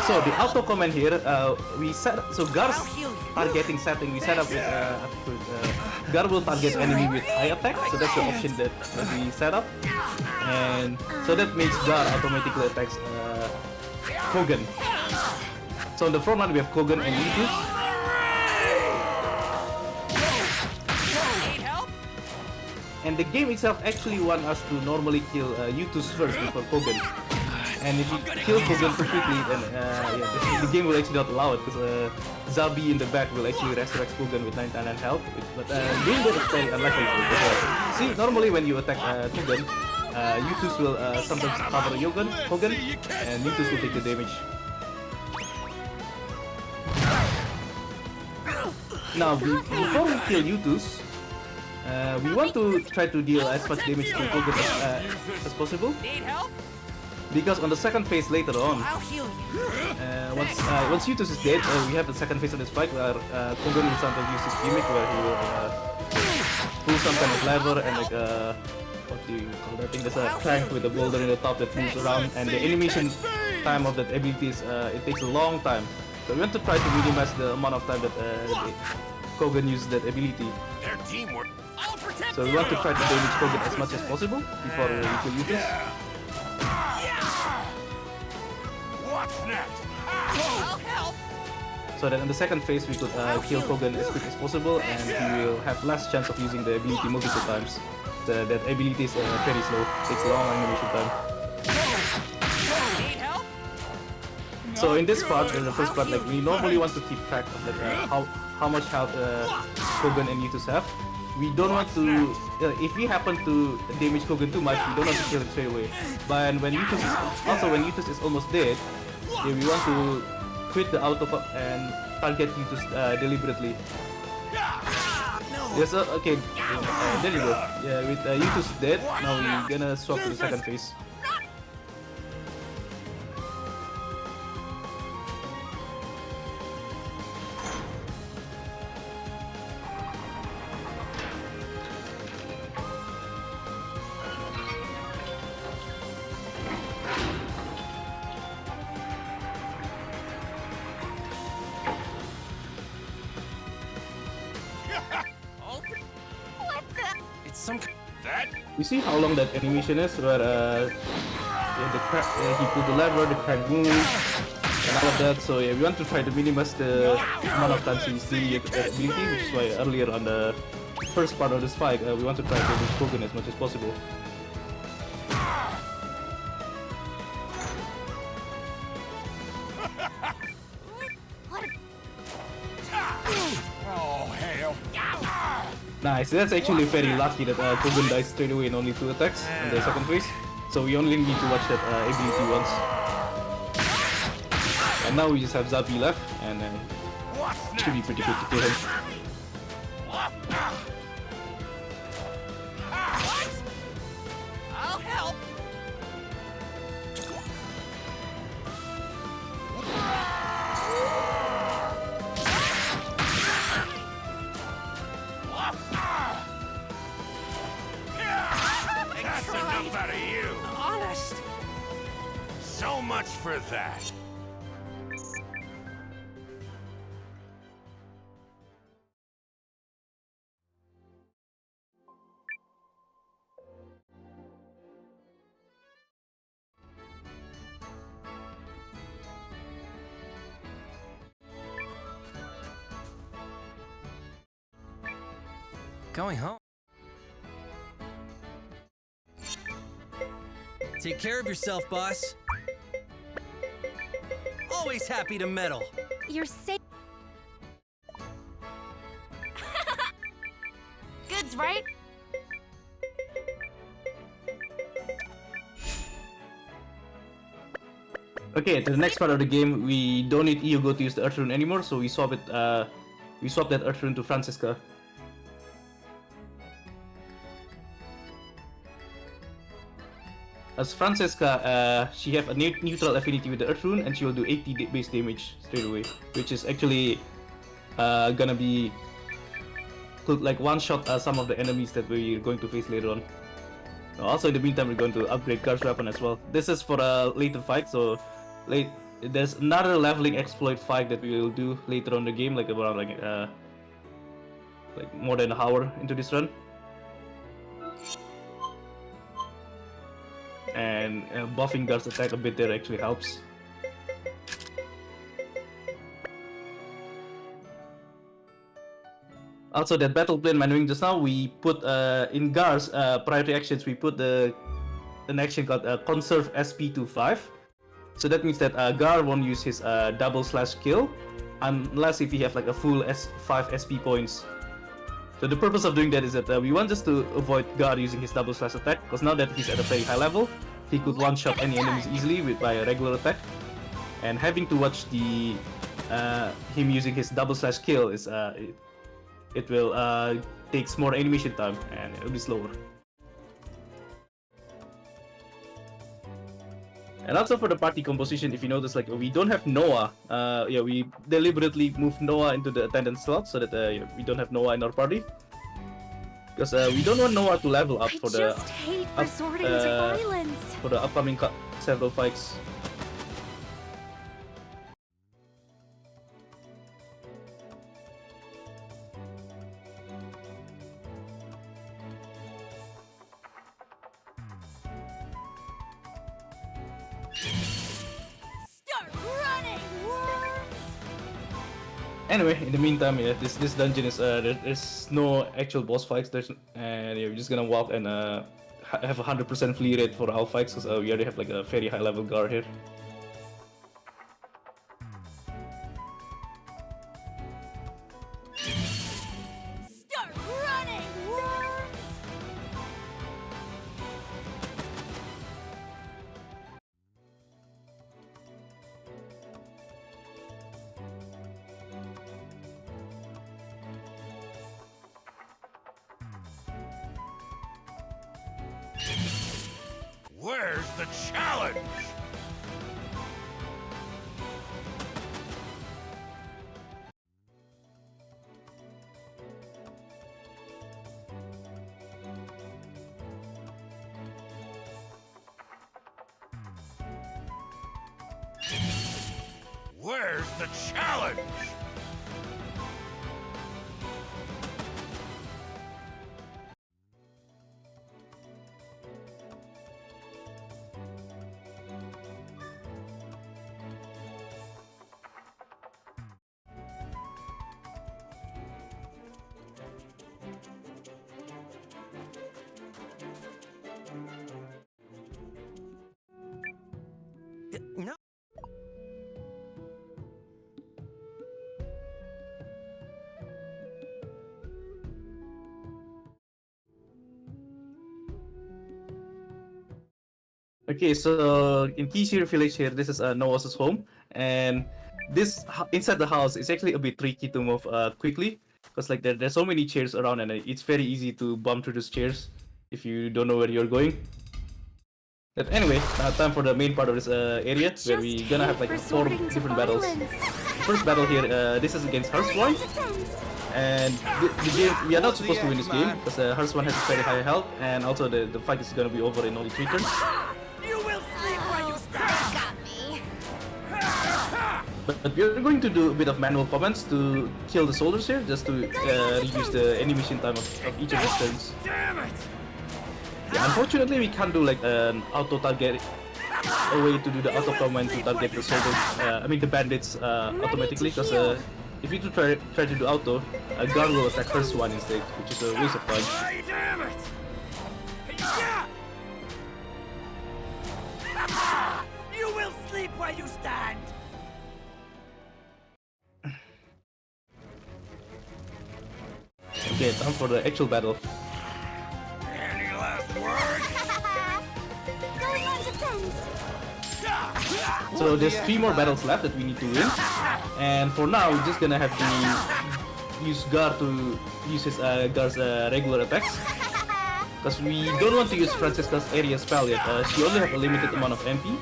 [SPEAKER 2] So the auto command here, we set so Gar's targeting setting we set up with Gar will target enemy with high attack, so that's the option that we set up, and so that makes Gar automatically attacks Kogan. So on the front line we have Kogan and Eiyuden.
[SPEAKER 3] Need help?
[SPEAKER 2] And the game itself actually wants us to normally kill Eiyuden first before Kogan. And if you kill Kogan too quickly, then the game will actually not allow it, because Zabi in the back will actually resurrect Kogan with 99 health. But doing that is very unlikely. See, normally when you attack Kogan, Eiyuden will sometimes cover Kogan, and Eiyuden will take the damage. Now, before we kill Eiyuden, we want to try to deal as much damage to Kogan as possible.
[SPEAKER 3] Need help?
[SPEAKER 2] Because on the second phase later on,
[SPEAKER 3] I'll heal you.
[SPEAKER 2] once Eiyuden is dead, we have the second phase of this fight where Kogan will sometimes use his gimmick, where he will pull some kind of lever and like what do you call that thing? There's a crank with a boulder in the top that moves around, and the animation time of that ability is it takes a long time. So we want to try to minimize the amount of time that Kogan uses that ability.
[SPEAKER 3] Their teamwork. I'll protect
[SPEAKER 2] So we want to try to damage Kogan as much as possible before we kill Yutis.
[SPEAKER 3] What's next?
[SPEAKER 4] I'll help.
[SPEAKER 2] So that in the second phase we could kill Kogan as quick as possible, and he will have less chance of using the ability multiple times. That ability is very slow, takes a long animation time.
[SPEAKER 4] Need help?
[SPEAKER 2] So in this part, in the first part, like we normally want to keep track of like how much health Kogan and Yutis have. We don't want to, if we happen to damage Kogan too much, we don't want to kill him straight away. But when Yutis is almost dead, yeah, we want to quit the auto and target Yutis deliberately. Yes, okay, there you go. Yeah, with Yutis dead, now we're gonna swap to the second phase.
[SPEAKER 3] It's some that.
[SPEAKER 2] You see how long that animation is, where he pulled the lever, the crack moves, and all of that. So yeah, we want to try to minimize the amount of times he's doing that ability, which is why earlier on the first part of this fight, we want to try to damage Kogan as much as possible.
[SPEAKER 3] Oh hell!
[SPEAKER 2] Nice, that's actually very lucky that Kogan dies straight away in only 2 attacks in the second phase. So we only need to watch that ability once. And now we just have Zabi left, and it should be pretty good to kill him.
[SPEAKER 4] I'll help.
[SPEAKER 3] That's enough out of you.
[SPEAKER 4] Honest.
[SPEAKER 3] So much for that.
[SPEAKER 7] Going home. Take care of yourself, boss. Always happy to meddle.
[SPEAKER 5] You're safe.
[SPEAKER 4] Goods, right?
[SPEAKER 2] Okay, to the next part of the game, we don't need Iogo to use the Earth Rune anymore, so we swap it. We swap that Earth Rune to Francisca. As Francisca, she have a neutral affinity with the Earth Rune, and she will do 80 base damage straight away, which is actually gonna be could like one-shot some of the enemies that we're going to face later on. Also, in the meantime, we're going to upgrade Gar's weapon as well. This is for a later fight, so there's another leveling exploit fight that we will do later on in the game, like around like more than an hour into this run. And buffing Gar's attack a bit there actually helps. Also, that battle plan manuing just now, we put in Gar's priority actions, we put an action called conserve SP to 5. So that means that Gar won't use his double slash kill unless if he have like a full 5 SP points. So the purpose of doing that is that we want just to avoid Gar using his double slash attack, because now that he's at a very high level, he could one-shot any enemies easily by a regular attack. And having to watch the him using his double slash kill is it will takes more animation time and it will be slower. And also for the party composition, if you notice, like we don't have Noah. Yeah, we deliberately moved Noah into the attendant slot so that we don't have Noah in our party, because we don't want Noah to level up for the
[SPEAKER 5] just hate resorting to violence.
[SPEAKER 2] for the upcoming several fights.
[SPEAKER 5] Start running, worms!
[SPEAKER 2] Anyway, in the meantime, yeah, this dungeon is there's no actual boss fights. And yeah, we're just gonna walk and have 100% flee rate for all fights because we already have like a very high level guard here.
[SPEAKER 5] Start running, worms!
[SPEAKER 3] Where's the challenge? Where's the challenge?
[SPEAKER 7] No.
[SPEAKER 2] Okay, so in Kishir village here, this is Noah's home, and inside the house is actually a bit tricky to move quickly because like there's so many chairs around, and it's very easy to bump through those chairs if you don't know where you're going. But anyway, time for the main part of this area where we're gonna have like 4 different battles. First battle here, this is against Hearthstone, and the game we are not supposed to win this game because Hearthstone has very high health, and also the fight is gonna be over in only 3 turns.
[SPEAKER 3] You will sleep where you stand!
[SPEAKER 5] Got me.
[SPEAKER 2] But we're going to do a bit of manual commands to kill the soldiers here, just to reduce the animation time of each of the turns.
[SPEAKER 3] Damn it!
[SPEAKER 2] Yeah, unfortunately, we can't do like an auto target, a way to do the auto command to target the soldiers. I mean the bandits automatically, because if you try to do auto, a guard will attack first one instead, which is a waste of time.
[SPEAKER 3] Ay, damn it! Yeah! You will sleep where you stand!
[SPEAKER 2] Okay, time for the actual battle.
[SPEAKER 3] Any last words?
[SPEAKER 5] Going on defense!
[SPEAKER 2] So there's 3 more battles left that we need to win, and for now we're just gonna have to use guard to use his guard's regular attacks, because we don't want to use Francisca's area spell yet. She only have a limited amount of MP,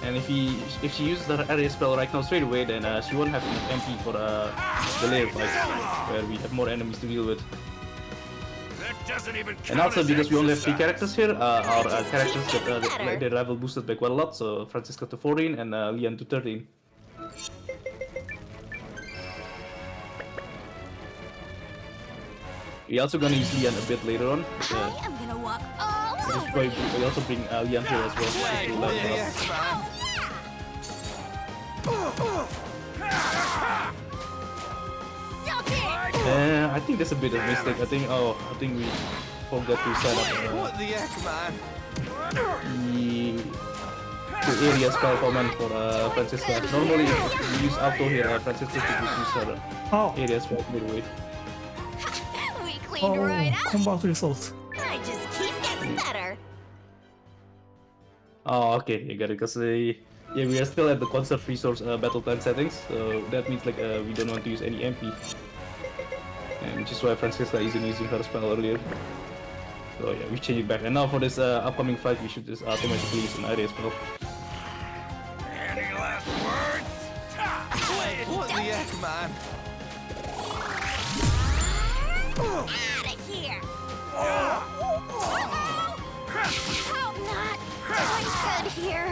[SPEAKER 2] and if she uses her area spell right now straight away, then she won't have enough MP for the layer fights where we have more enemies to deal with.
[SPEAKER 3] That doesn't even count.
[SPEAKER 2] And also
[SPEAKER 3] as
[SPEAKER 2] because we only have 3
[SPEAKER 3] exercise.
[SPEAKER 2] characters here, our characters get their level boosted by quite a lot. So Francisca to 14 and Lian to 13. We're also gonna use Lian a bit later on.
[SPEAKER 5] I am gonna walk all
[SPEAKER 2] Just
[SPEAKER 5] over
[SPEAKER 2] probably
[SPEAKER 5] you.
[SPEAKER 2] we also bring Lian here as well. Just to level up.
[SPEAKER 5] Stop it!
[SPEAKER 2] I think that's a bit of a mistake. I think we forgot to set up
[SPEAKER 7] the heck, man?
[SPEAKER 2] the area spell command for Francisca. Normally if we use auto here, Francisca should just use her
[SPEAKER 1] Oh,
[SPEAKER 2] area spell midway.
[SPEAKER 5] We cleaned right up.
[SPEAKER 1] combat results.
[SPEAKER 5] I just keep getting better.
[SPEAKER 2] Oh, okay, you got it. Because yeah, we are still at the conserve resource battle plan settings, so that means like we don't want to use any MP, and which is why Francisca isn't using her spell earlier. So yeah, we change it back. And now for this upcoming fight, we should just automatically use an area spell.
[SPEAKER 3] Any last words?
[SPEAKER 7] What the heck, man?
[SPEAKER 5] Out of here! Hope not. Doing good here.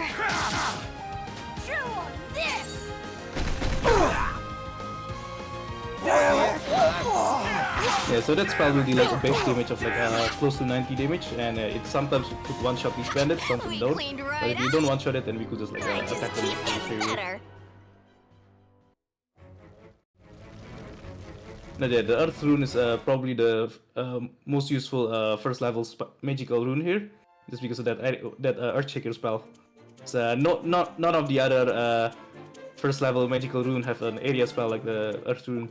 [SPEAKER 5] Chew on this!
[SPEAKER 7] What the heck, man?
[SPEAKER 2] Yeah, so that spell will do like a base damage of like close to 90 damage, and it sometimes could one-shot these bandits, sometimes
[SPEAKER 4] We
[SPEAKER 2] don't.
[SPEAKER 4] cleaned
[SPEAKER 2] But
[SPEAKER 4] right
[SPEAKER 2] if you don't one-shot it, then we could just like
[SPEAKER 4] I
[SPEAKER 2] attack
[SPEAKER 4] just
[SPEAKER 2] them.
[SPEAKER 4] keep getting better.
[SPEAKER 2] No, yeah, the Earth Rune is probably the most useful first level magical rune here, just because of that Earthshaker spell. So none of the other first level magical rune have an area spell like the Earth Rune.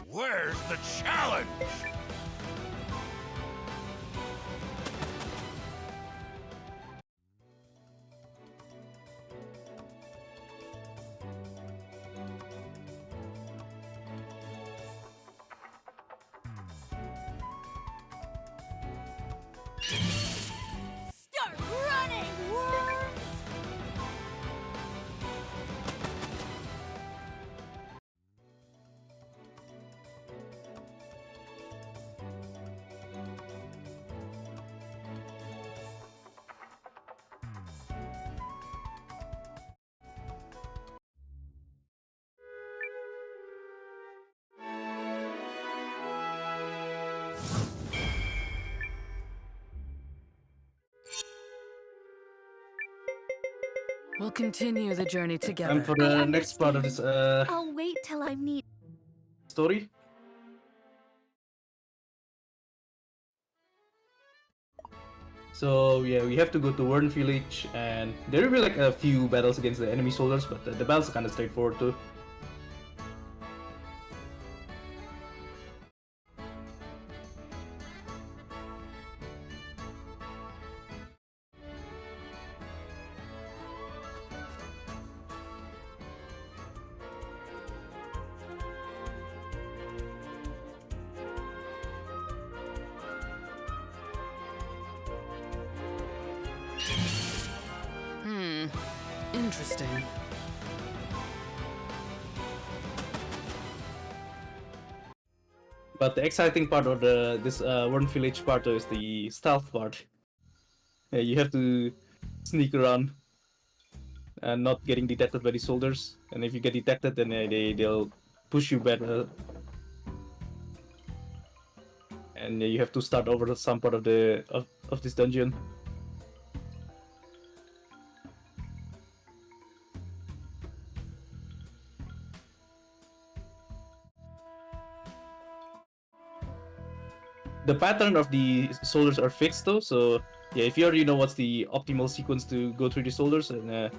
[SPEAKER 3] Where's the challenge?
[SPEAKER 5] Start running, worms!
[SPEAKER 8] We'll continue the journey together.
[SPEAKER 2] And for the next part of this
[SPEAKER 5] I'll wait till I'm needed.
[SPEAKER 2] story. So yeah, we have to go to Wern Village, and there will be like a few battles against the enemy soldiers, but the battles are kind of straightforward too.
[SPEAKER 8] Interesting.
[SPEAKER 2] But the exciting part of this Wern Village part is the stealth part. Yeah, you have to sneak around and not getting detected by the soldiers. And if you get detected, then they'll push you back. And you have to start over some part of this dungeon. The pattern of the soldiers are fixed though, so yeah, if you already know what's the optimal sequence to go through the soldiers, and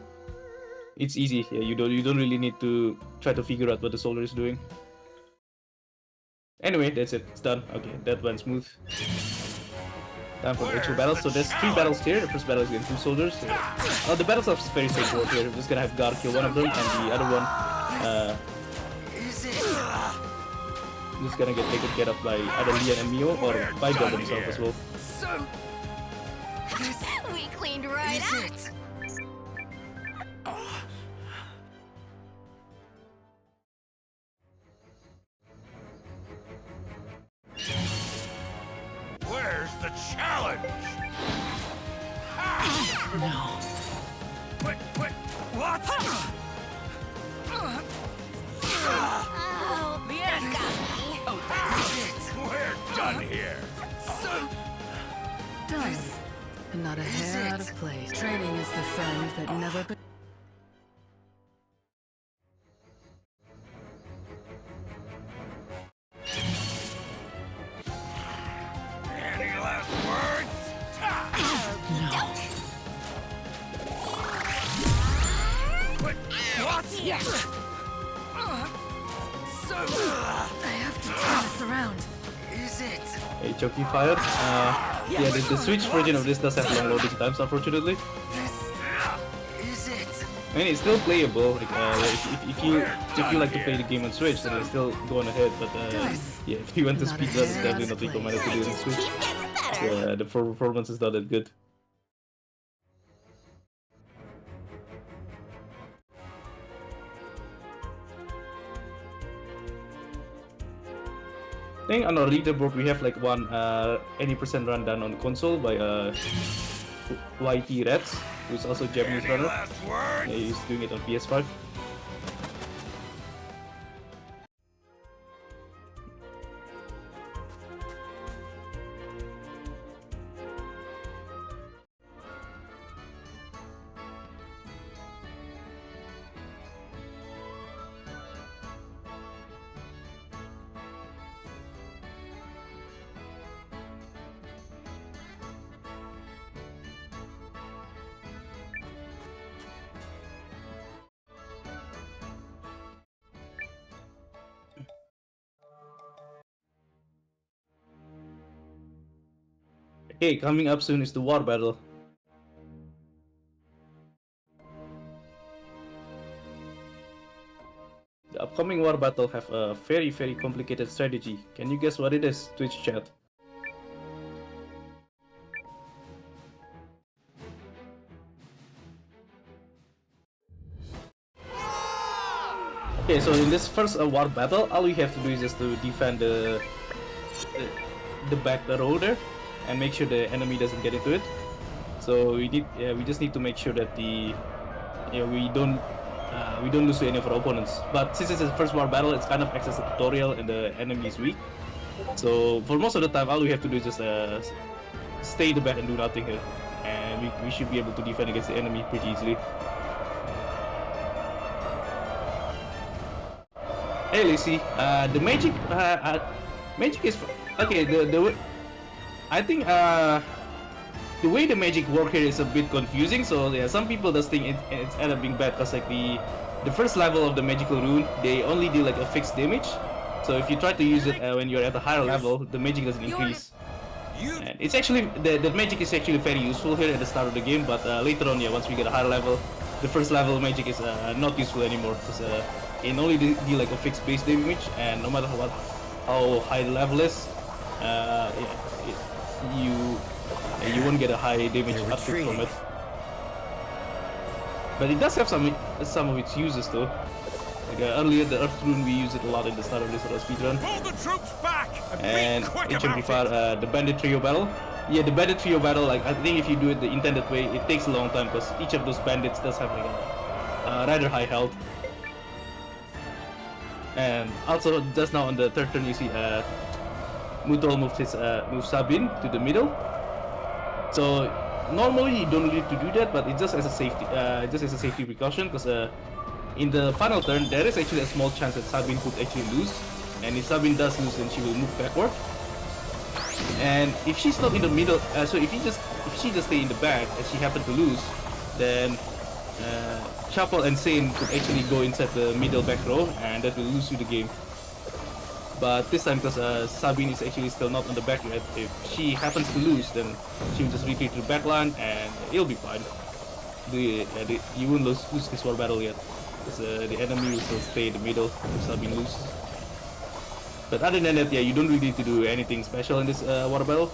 [SPEAKER 2] it's easy. Yeah, you don't really need to try to figure out what the soldier is doing. Anyway, that's it. It's done. Okay, that went smooth. Time for the actual battles. So there's 3 battles here. The first battle is against 2 soldiers. The battles are very straightforward here. We're just gonna have Gar kill one of them, and the other one just gonna get taken care of by either Lian and Mio, or by God himself as well.
[SPEAKER 7] So,
[SPEAKER 4] We cleaned right out.
[SPEAKER 3] Where's the challenge?
[SPEAKER 8] No.
[SPEAKER 3] What? What?
[SPEAKER 4] Oh, that got me.
[SPEAKER 3] We're done here.
[SPEAKER 8] Done. And not a hair out of place. Training is the friend that never...
[SPEAKER 3] Any last words?
[SPEAKER 8] No.
[SPEAKER 3] What?
[SPEAKER 7] so,
[SPEAKER 8] I have to turn this around.
[SPEAKER 7] is it?
[SPEAKER 2] Hey, Choki fired. Yeah, the Switch version of this does have long loading times, unfortunately.
[SPEAKER 7] Is it?
[SPEAKER 2] I mean, it's still playable. Like, if you like to play the game on Switch, then it's still going ahead. But yeah, if you want to speed run, it's definitely not recommended to do it on Switch.
[SPEAKER 4] Keep getting better.
[SPEAKER 2] Yeah, the performance is not that good. I think on our leaderboard we have like one 80% run done on the console by YT Reds, who's also a Japanese runner. Yeah, he's doing it on PS5. Okay, coming up soon is the war battle. The upcoming war battle have a very complicated strategy. Can you guess what it is, Twitch chat? Okay, so in this first war battle, all we have to do is just to defend the back row there, and make sure the enemy doesn't get into it. So we just need to make sure that we don't lose to any of our opponents. But since it's the first war battle, it's kind of acts as a tutorial and the enemy is weak. So for most of the time, all we have to do is just stay in the back and do nothing here, and we should be able to defend against the enemy pretty easily. Hey Lacey, the magic is okay. I think the way the magic work here is a bit confusing. So yeah, some people just think it's end up being bad because like the first level of the magical rune, they only deal like a fixed damage. So if you try to use it when you're at a higher level, the magic doesn't increase. And it's actually the magic is actually very useful here at the start of the game, but later on, yeah, once we get a higher level, the first level magic is not useful anymore because it only deal like a fixed base damage, and no matter how high the level is, you won't get a high damage output from it. But it does have some of its uses though. Like earlier, the Earth Rune, we use it a lot in the start of this speedrun.
[SPEAKER 3] Pull the troops back
[SPEAKER 2] And exemplify the Bandit trio battle. Yeah, the Bandit trio battle, like I think if you do it the intended way, it takes a long time because each of those bandits does have like a rather high health. And also, just now on the third turn, you see Mutol moves Sabin to the middle. So normally you don't need to do that, but it's just as a safety precaution because in the final turn there is actually a small chance that Sabin could actually lose, and if Sabin does lose, then she will move backward. And if she's not in the middle, so if she just stay in the back and she happened to lose, then Chapel and Saign could actually go inside the middle back row, and that will lose you the game. But this time, because Sabin is actually still not on the back yet, if she happens to lose, then she will just retreat to the back line and it'll be fine. You won't lose this war battle yet, because the enemy will still stay in the middle if Sabin loses. But other than that, yeah, you don't really need to do anything special in this war battle.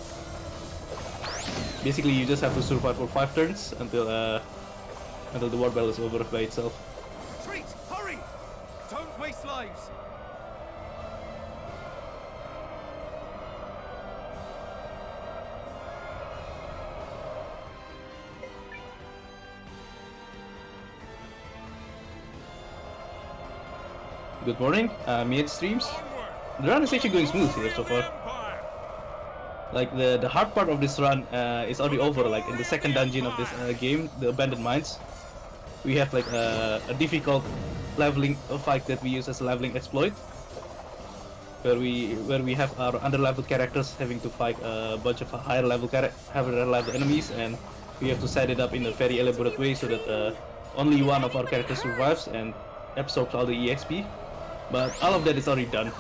[SPEAKER 2] Basically, you just have to survive for 5 turns until the war battle is over by itself.
[SPEAKER 3] Retreat! Hurry! Don't waste lives!
[SPEAKER 2] Good morning, Mid streams. The run is actually going smooth here so far. Like the hard part of this run is already over. Like in the second dungeon of this game, the abandoned mines, we have like a difficult leveling fight that we use as a leveling exploit, where we have our under-leveled characters having to fight a bunch of higher level enemies, and we have to set it up in a very elaborate way so that only one of our characters survives and absorbs all the EXP. But all of that is already done.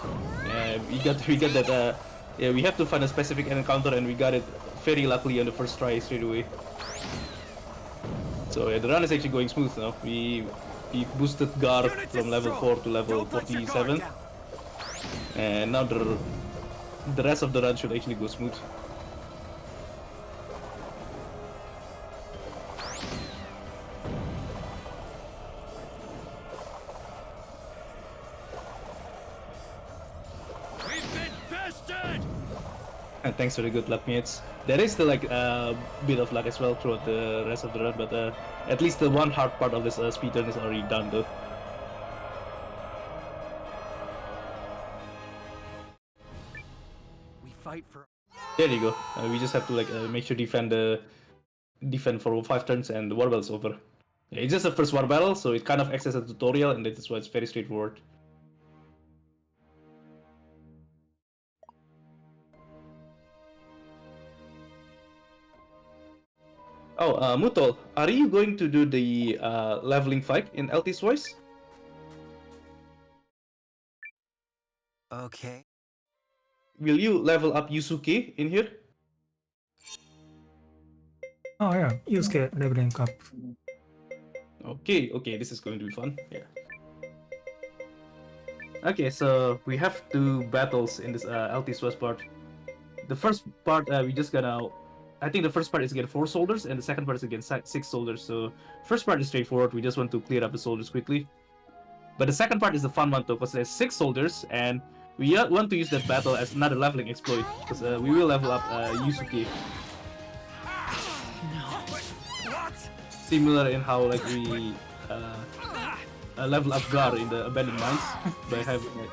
[SPEAKER 2] We got that. Yeah, we have to find a specific encounter, and we got it very luckily on the first try straight away. So yeah, the run is actually going smooth now. We boosted Gar from level 4 to level 47, and now the rest of the run should actually go smooth. And thanks for the good luck, mates. There is still like a bit of luck as well throughout the rest of the run, but at least the one hard part of this speedrun is already done though.
[SPEAKER 3] We fight for.
[SPEAKER 2] There you go. We just have to like make sure defend for 5 turns and the war battle's over. Yeah, it's just the first war battle, so it kind of acts as a tutorial, and that's why it's very straightforward. Oh, Mutol, are you going to do the leveling fight in LT's voice?
[SPEAKER 7] Okay.
[SPEAKER 2] Will you level up Yusuke in here?
[SPEAKER 1] Oh yeah, Yusuke leveling up.
[SPEAKER 2] Okay, this is going to be fun. Yeah. Okay, so we have 2 battles in this LT's voice part. The first part, we just gonna. I think the first part is against 4 soldiers, and the second part is against 6 soldiers. So first part is straightforward. We just want to clear up the soldiers quickly. But the second part is the fun one though, because there's 6 soldiers, and we want to use that battle as another leveling exploit, because we will level up Yusuke. Similar in how like we level up Gar in the abandoned mines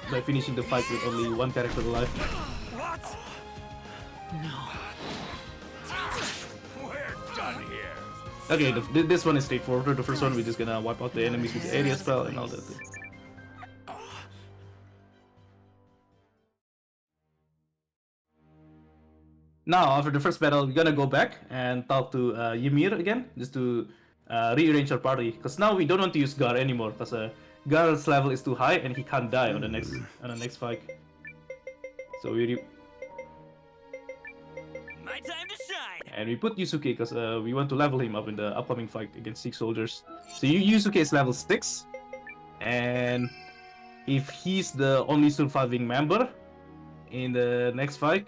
[SPEAKER 2] by finishing the fight with only 1 character alive. Okay, this one is straightforward. The first one, we're just gonna wipe out the enemies with the area spell and all that. Now, after the first battle, we're gonna go back and talk to Ymir again, just to rearrange our party. Because now we don't want to use Gar anymore, because Gar's level is too high and he can't die on the next fight. So
[SPEAKER 3] My time to shine.
[SPEAKER 2] and we put Yusuke because we want to level him up in the upcoming fight against 6 soldiers. So Yusuke is level 6, and if he's the only surviving member in the next fight,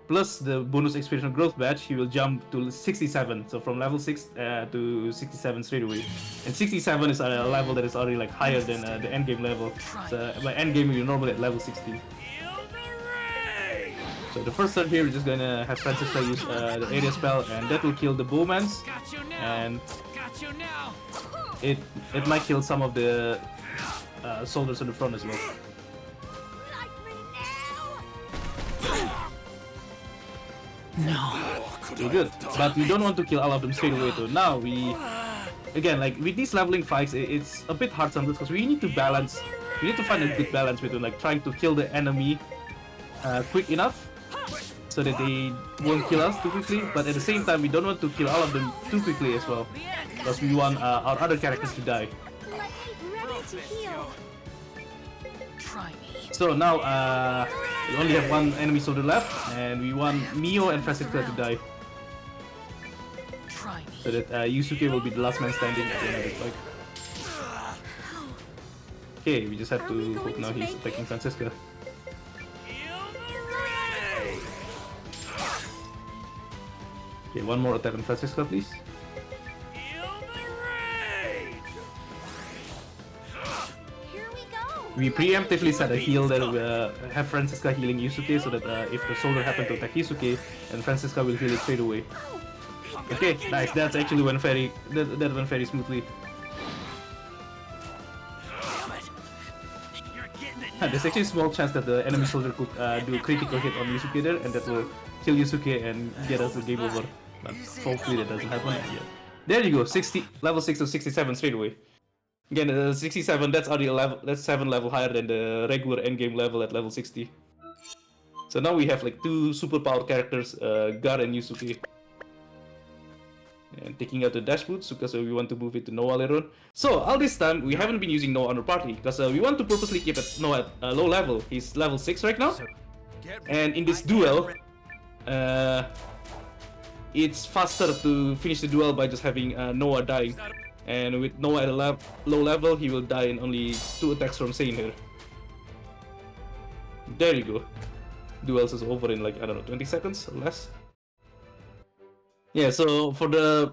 [SPEAKER 2] plus the bonus experience growth badge, he will jump to 67. So from level 6 to 67 straight away. And 67 is a level that is already like higher than the endgame level. So by endgame, you're normally at level 60. So the first turn here, we're just gonna have Francisca use the area spell, and that will kill the bowmans, and it might kill some of the soldiers on the front as well. So good, but we don't want to kill all of them straight away though. Now again, like with these leveling fights, it's a bit hard sometimes because we need to balance. We need to find a good balance between like trying to kill the enemy quick enough so that they won't kill us too quickly, but at the same time we don't want to kill all of them too quickly as well, because we want our other characters to die. So now we only have 1 enemy soldier left, and we want Mio and Francisca to die, so that Yusuke will be the last man standing at the end of the fight. Okay, we just have to hope now he's attacking Francisca. Okay, 1 more attack on Francisca, please. We preemptively set a heal that will have Francisca healing Yusuke, so that if the soldier happen to attack Yusuke, then Francisca will heal it straight away. Okay, nice. That's actually went very smoothly. There's actually a small chance that the enemy soldier could do a critical hit on Yusuke there, and that will kill Yusuke and get us the game over. But hopefully that doesn't happen. Yeah. There you go, level 6 to 67 straight away. Again, 67, that's already that's 7 level higher than the regular endgame level at level 60. So now we have like 2 superpowered characters, Gar and Yusuke. And taking out the dash boots because we want to move it to Noah later on. So all this time we haven't been using Noah on our party because we want to purposely keep Noah at a low level. He's level 6 right now, and in this duel, it's faster to finish the duel by just having Noah dying. And with Noah at a low level, he will die in only 2 attacks from Saign here. There you go. Duels is over in like, I don't know, 20 seconds or less. Yeah, so for the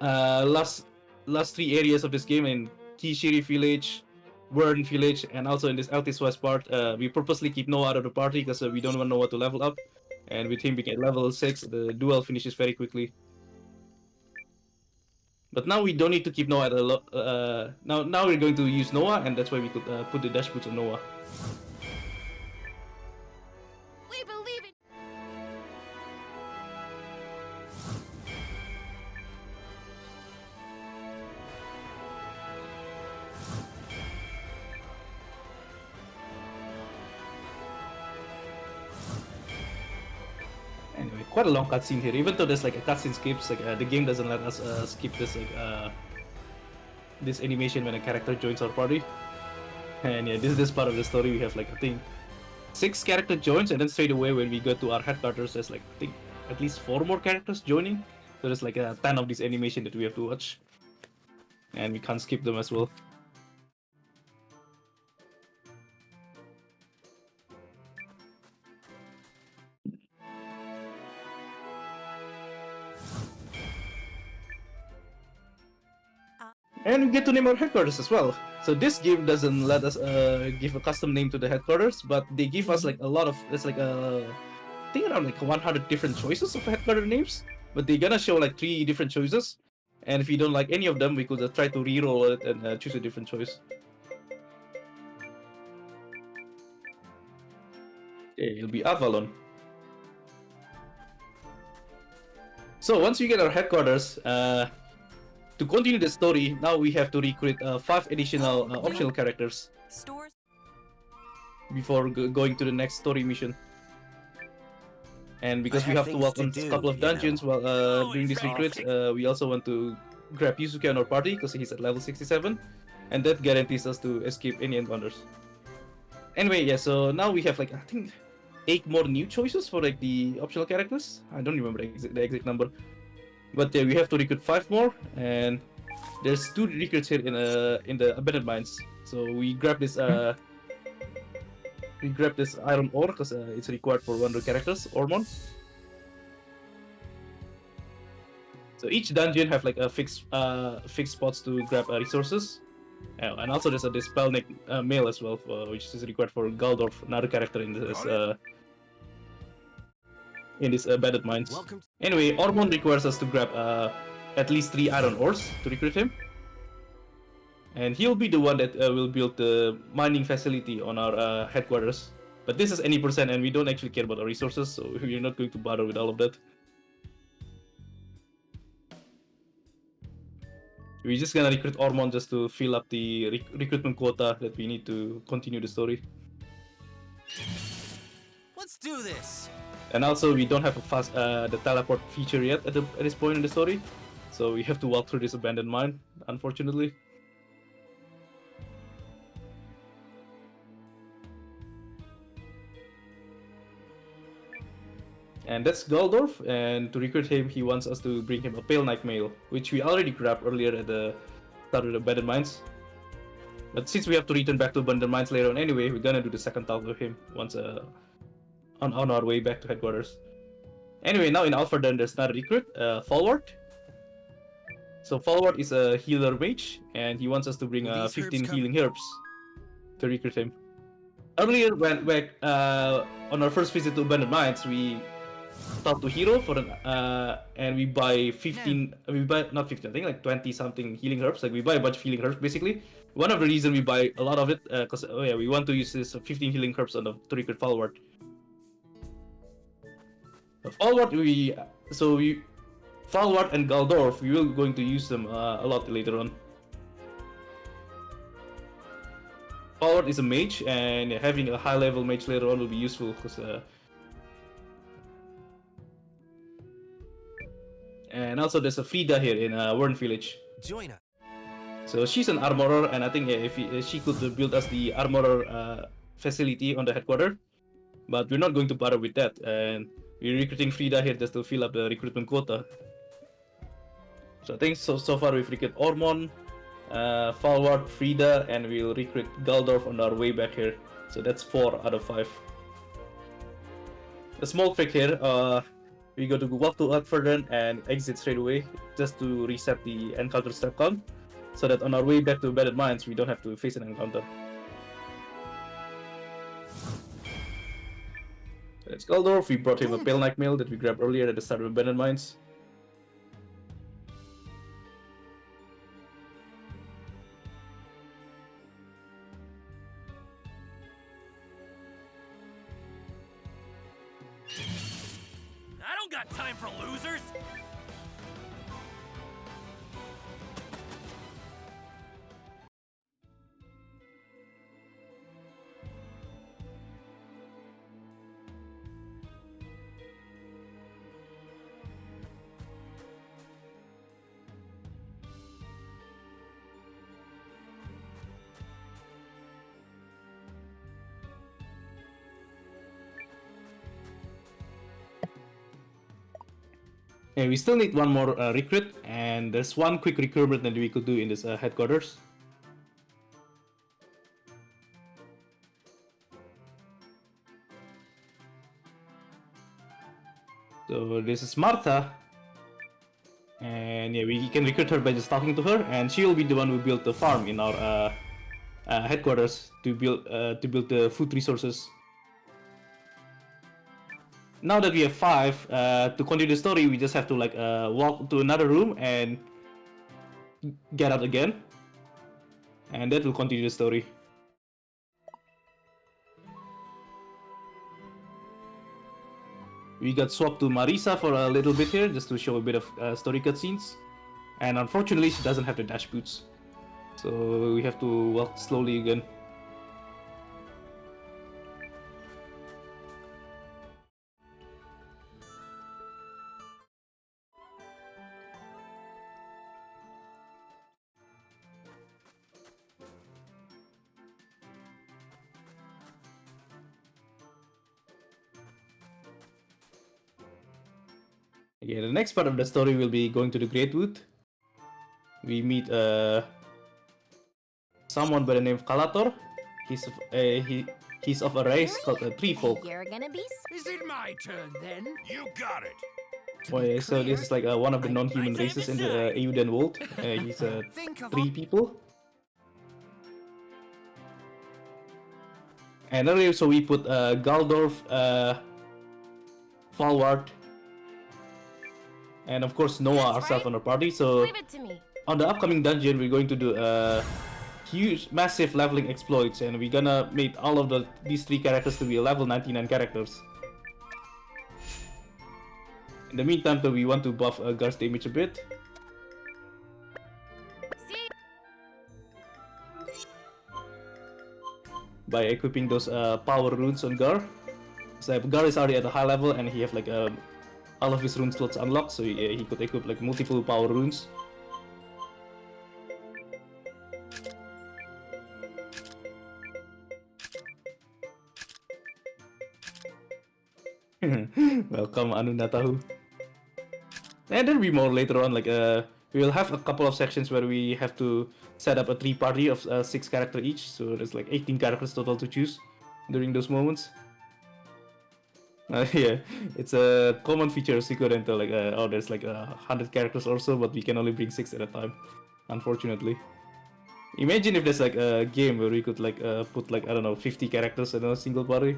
[SPEAKER 2] last 3 areas of this game, in Kishiri Village, Wern Village, and also in this Altis West part, we purposely keep Noah out of the party because we don't want Noah to level up. And with him being at level 6, the duel finishes very quickly. But now we don't need to keep Noah at a lot. Now we're going to use Noah, and that's why we could put the dash boots on Noah.
[SPEAKER 5] We believe in
[SPEAKER 2] Anyway, quite a long cutscene here. Even though there's like a cutscene skips, like the game doesn't let us skip this this animation when a character joins our party. And yeah, this part of the story we have like I think 6 character joins, and then straight away when we go to our headquarters, there's like I think at least 4 more characters joining. So there's like a ton of this animation that we have to watch, and we can't skip them as well. And we get to name our headquarters as well. So this game doesn't let us give a custom name to the headquarters, but they give us like a lot of, it's like I think around like 100 different choices of headquarter names. But they're gonna show like 3 different choices, and if you don't like any of them, we could try to re-roll it and choose a different choice. Okay, it'll be Avalon. So once we get our headquarters, to continue the story, now we have to recruit 5 additional optional characters
[SPEAKER 5] stores.
[SPEAKER 2] before going to the next story mission. And because we have to walk on a couple of dungeons while doing these recruits, we also want to grab Yusuke on our party because he's at level 67, and that guarantees us to escape any encounters. Anyway, yeah, so now we have like I think 8 more new choices for like the optional characters. I don't remember the exact number. But yeah, we have to recruit 5 more, and there's 2 recruits here in the abandoned mines. So we grab this iron ore because it's required for one of the characters, Ormon. So each dungeon have like a fixed spots to grab resources, and also there's a Dispelnic mail as well, which is required for Galdorf, another character in this abandoned mines. Anyway, Ormon requires us to grab at least 3 iron ores to recruit him. And he'll be the one that will build the mining facility on our headquarters. But this is any percent, and we don't actually care about our resources, so we're not going to bother with all of that. We're just gonna recruit Ormon just to fill up the recruitment quota that we need to continue the story.
[SPEAKER 3] Let's do this.
[SPEAKER 2] And also, we don't have the teleport feature yet at this point in the story, so we have to walk through this abandoned mine, unfortunately. And that's Galdorf, and to recruit him, he wants us to bring him a Pale Knight mail, which we already grabbed earlier at the start of the abandoned mines. But since we have to return back to abandoned mines later on anyway, we're gonna do the second talk with him once on our way back to headquarters. Anyway, now in Alphardan, there's another recruit, Falward. So Falward is a healer mage, and he wants us to bring 15 healing herbs to recruit him. Earlier, when on our first visit to abandoned mines, we talk to Hero for and we buy 15. We buy not 15. I think like 20 something healing herbs. Like we buy a bunch of healing herbs basically. One of the reasons we buy a lot of it because we want to use this 15 healing herbs to recruit Falward. Falward Falward and Galdorf, we will going to use them a lot later on. Falward is a mage, and having a high level mage later on will be useful because and also there's a Frida here in Wern village.
[SPEAKER 3] Join us.
[SPEAKER 2] So she's an armorer, and I think if she could build us the armorer facility on the headquarters, but we're not going to bother with that, and we're recruiting Frida here just to fill up the recruitment quota. So I think so far we've recruited Ormon, Falward, Frida, and we'll recruit Galdorf on our way back here. So that's 4 out of 5. A small trick here, we go to walk to Alphardan and exit straight away just to reset the encounter step count, so that on our way back to abandoned mines we don't have to face an encounter. It's Galdorf. We brought him a Pale Knight Mail that we grabbed earlier at the start of Abandoned Mines.
[SPEAKER 3] I don't got time for losers!
[SPEAKER 2] Yeah, we still need one more recruit, and there's one quick recruitment that we could do in this headquarters. So this is Martha, and yeah, we can recruit her by just talking to her, and she will be the one who built the farm in our headquarters to build the food resources. Now that we have 5, to continue the story, we just have to like walk to another room and get out again, and that will continue the story. We got swapped to Marisa for a little bit here, just to show a bit of story cutscenes, and unfortunately she doesn't have the dash boots, so we have to walk slowly again. Yeah, the next part of the story will be going to the Greatwood. We meet someone by the name of Kalator. He's of a race called Tree Folk.
[SPEAKER 4] You're gonna be
[SPEAKER 3] Is it my turn then? You got it!
[SPEAKER 2] Oh, yeah, so this is like one of the non-human races in the Eiyuden world. He's
[SPEAKER 3] Think of
[SPEAKER 2] tree people. And earlier, so we put Galdorf forward, and of course Noah ourselves on our party. So
[SPEAKER 4] Leave it to me.
[SPEAKER 2] on the upcoming dungeon, we're going to do huge, massive leveling exploits, and we're gonna make all of these 3 characters to be level 99 characters. In the meantime, though, we want to buff Gar's damage a bit.
[SPEAKER 4] See?
[SPEAKER 2] By equipping those power runes on Gar. So Gar is already at a high level, and he have like all of his rune slots unlocked, so he could equip like multiple power runes. Welcome, Anunatahu. And there'll be more later on, like we will have a couple of sections where we have to set up a 3 party of 6 characters each, so there's like 18 characters total to choose during those moments. Yeah, it's a common feature of Suikoden to like oh, there's like 100 characters or so, but we can only bring 6 at a time, unfortunately. Imagine if there's like a game where we could like put like, I don't know, 50 characters in a single party.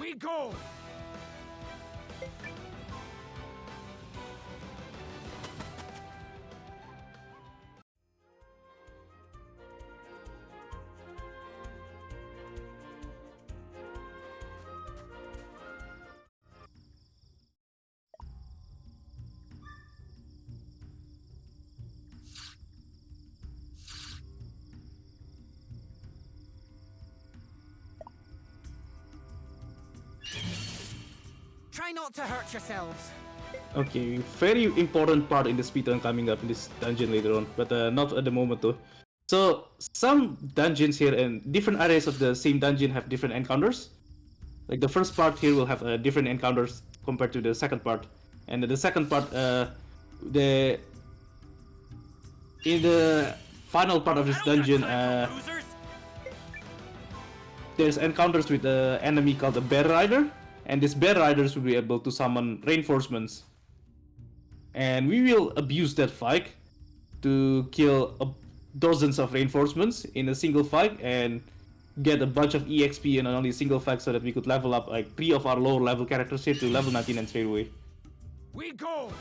[SPEAKER 3] We go! Try not to hurt yourselves.
[SPEAKER 2] Okay, very important part in the speedrun coming up in this dungeon later on, but not at the moment though. So, some dungeons here and different areas of the same dungeon have different encounters. Like the first part here will have different encounters compared to the second part. And the second part, in the final part of this dungeon, there's encounters with the enemy called the Bear Rider. and these bear riders will be able to summon reinforcements. And we will abuse that fight to kill dozens of reinforcements in a single fight and get a bunch of EXP in only a single fight so that we could level up like 3 of our lower level characters here to level 99 straight away.
[SPEAKER 3] We go!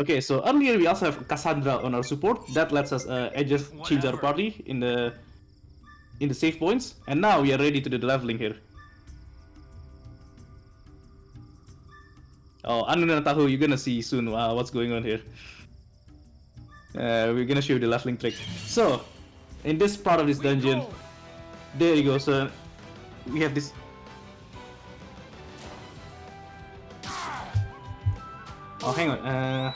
[SPEAKER 2] Okay, so earlier we also have Cassandra on our support. That lets us just change our party in the save points. And now we are ready to do the leveling here. Oh, Anuna Tahu, you're gonna see soon what's going on here. We're gonna show you the leveling trick. So, in this part of this dungeon, there you go. So, we have this. Oh, hang on. I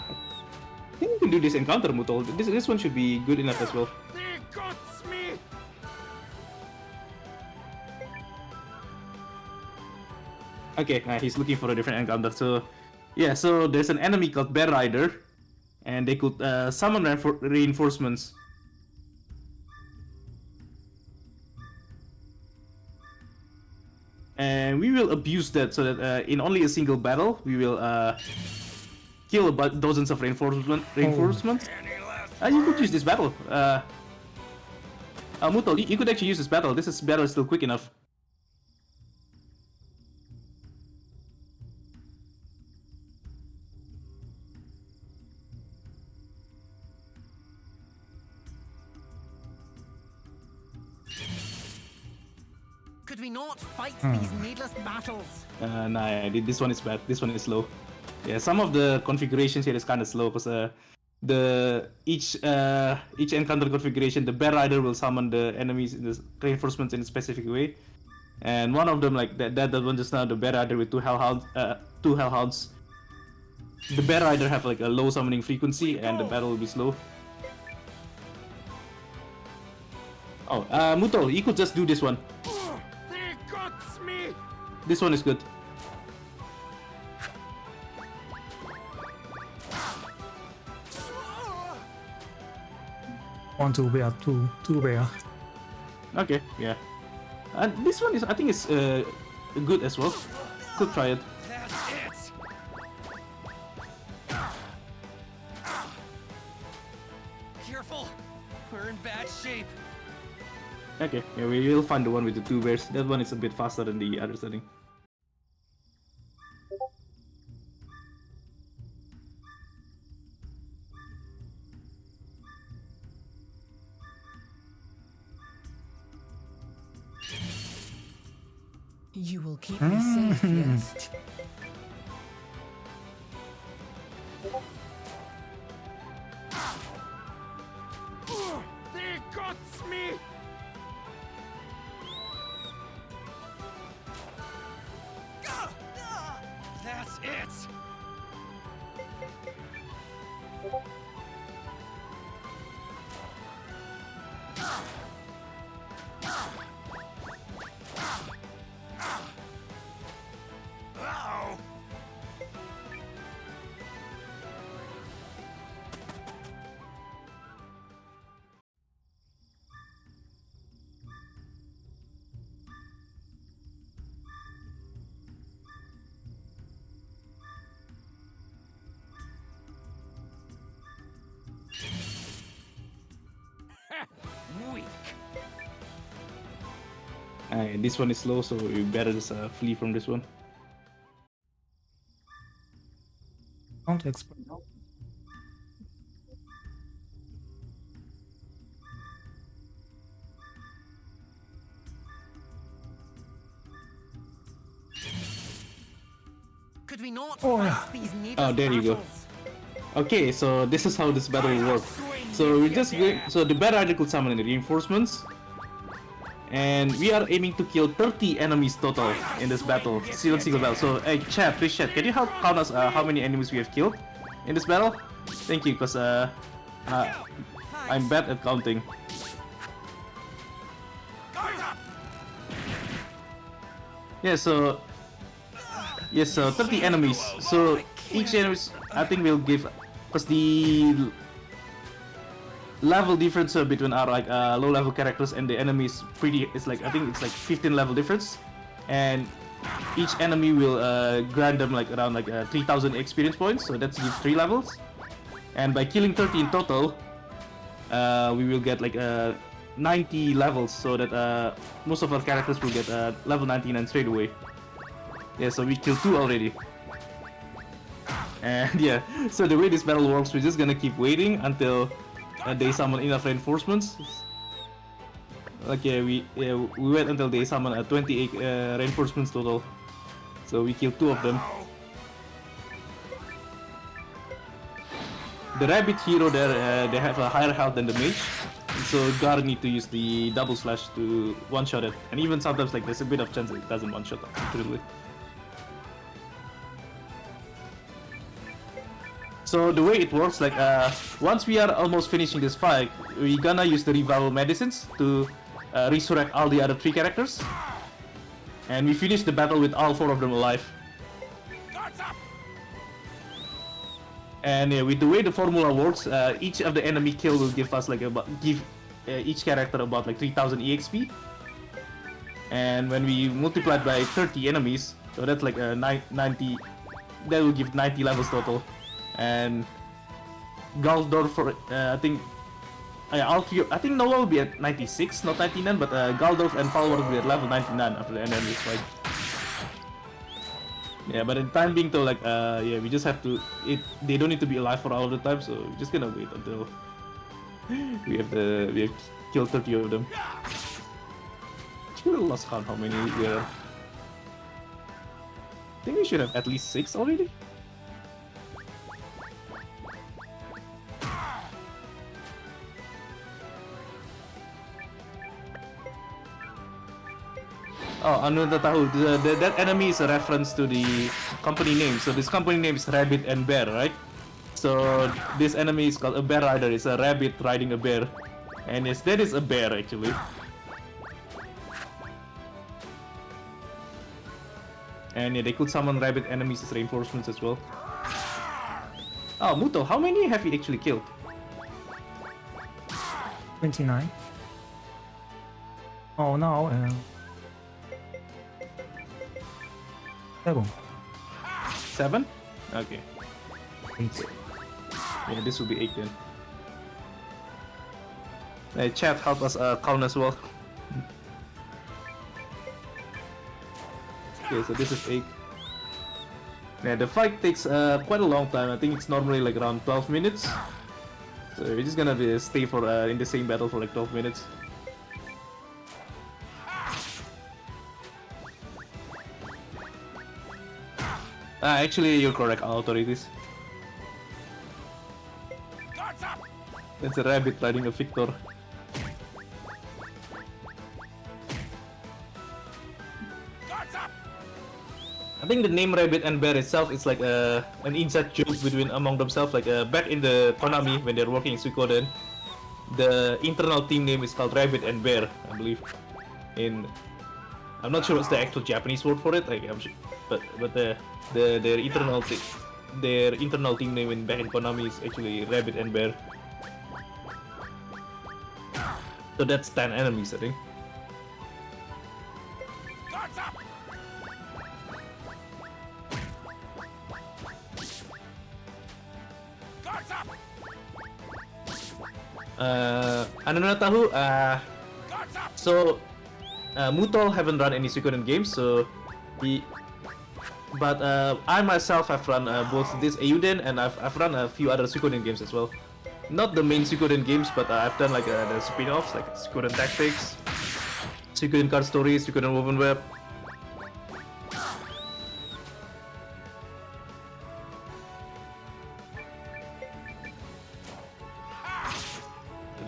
[SPEAKER 2] think we can do this encounter, Mutol. This one should be good enough as well.
[SPEAKER 3] They got me!
[SPEAKER 2] Okay, he's looking for a different encounter. So, yeah, so there's an enemy called Bear Rider, and they could summon reinforcements. And we will abuse that so that in only a single battle, we will kill about dozens of reinforcements. You could use this battle. Mutol, you could actually use this battle. This battle is still quick enough.
[SPEAKER 7] Could we not fight these needless battles?
[SPEAKER 2] Nah, this one is bad. This one is slow. Yeah, some of the configurations here is kind of slow because each encounter configuration, the Bear Rider will summon the enemies in the reinforcements in a specific way, and one of them like that one just now, the Bear Rider with two hellhounds. The Bear Rider have like a low summoning frequency, and the battle will be slow. Oh, Mutol, you could just do this one.
[SPEAKER 3] They got me!
[SPEAKER 2] This one is good.
[SPEAKER 1] One, two bear, two bear.
[SPEAKER 2] Okay, yeah. And this one is, I think, is good as well. Could try it.
[SPEAKER 3] That's it! Careful! We're in bad shape.
[SPEAKER 2] Okay, yeah, we will find the one with the 2 bears. That one is a bit faster than the other setting.
[SPEAKER 8] You will keep me safe, yes?
[SPEAKER 3] They got me! That's it! Ow! Weak.
[SPEAKER 2] This one is slow, so we better just flee from this one.
[SPEAKER 1] Don't expect.
[SPEAKER 7] Could we not
[SPEAKER 1] Oh,
[SPEAKER 7] fight
[SPEAKER 1] yeah.
[SPEAKER 7] these needless
[SPEAKER 2] Oh, there you go.
[SPEAKER 7] battles?
[SPEAKER 2] Okay, so this is how this battle will work. So we're just going. So the Bear Rider could summon the reinforcements, and we are aiming to kill 30 enemies total in this battle, single battle. So, hey, chat, please chat. Can you help count us how many enemies we have killed in this battle? Thank you, because I'm bad at counting. Yeah, so 30 enemies. So each enemy, I think, will give, because level difference between our like low level characters and the enemies pretty. It's like I think it's like 15 level difference, and each enemy will grant them like around like 3,000 experience points. So that's gives 3 levels, and by killing 30 in total, we will get like 90 levels. So that most of our characters will get level 99 straight away. Yeah, so we killed 2 already. And yeah, so the way this battle works, we're just gonna keep waiting until they summon enough reinforcements. Like we wait until they summon 28 reinforcements total. So we killed 2 of them. The rabbit hero there, they have a higher health than the mage, so Gar need to use the double slash to one-shot it. And even sometimes like there's a bit of chance it doesn't one-shot actually. So the way it works, like once we are almost finishing this fight, we're gonna use the revival medicines to resurrect all the other 3 characters, and we finish the battle with all 4 of them alive. And yeah, with the way the formula works, each of the enemy kill will give us like each character about like 3,000 EXP, and when we multiply it by 30 enemies, so that's like 90. That will give 90 levels total. And Galdor for I think Noah will be at 96, not 99, but Galdorf and Falwar will be at level 99 after the end of this fight. Yeah, but in time being though, like yeah, we just have to. They don't need to be alive for all the time, so we're just gonna wait until we have killed 30 of them. Should have lost count how many we are. I think we should have at least 6 already. Oh, anu tak tahu. That enemy is a reference to the company name. So this company name is Rabbit and Bear, right? So this enemy is called a bear rider. It's a rabbit riding a bear, and yes, that is a bear actually. And yeah, they could summon rabbit enemies as reinforcements as well. Oh, Mutol, how many have you actually killed?
[SPEAKER 1] 29. Oh no. 7.
[SPEAKER 2] 7? Okay.
[SPEAKER 1] 8.
[SPEAKER 2] Yeah, this will be 8 then. Chat help us count as well. Okay, so this is 8. Yeah, the fight takes quite a long time. I think it's normally like around 12 minutes. So we're just gonna stay for in the same battle for like 12 minutes. Actually, you're correct, authorities. That's a rabbit riding a Victor. I think the name Rabbit and Bear itself is like an inside joke among themselves. Like back in the Konami when they're working in Suikoden, the internal team name is called Rabbit and Bear, I believe. I'm not sure what's the actual Japanese word for it. Like I'm sure, but their internal team name back in Konami is actually Rabbit and Bear. So that's 10 enemies, I think. Anu nak tahu? So Mutol haven't run any Suikoden games, so but I myself have run both this Eiyuden and I've run a few other Suikoden games as well. Not the main Suikoden games, but I've done like the spin-offs like Suikoden Tactics, Suikoden Card Stories, Suikoden Woven Web.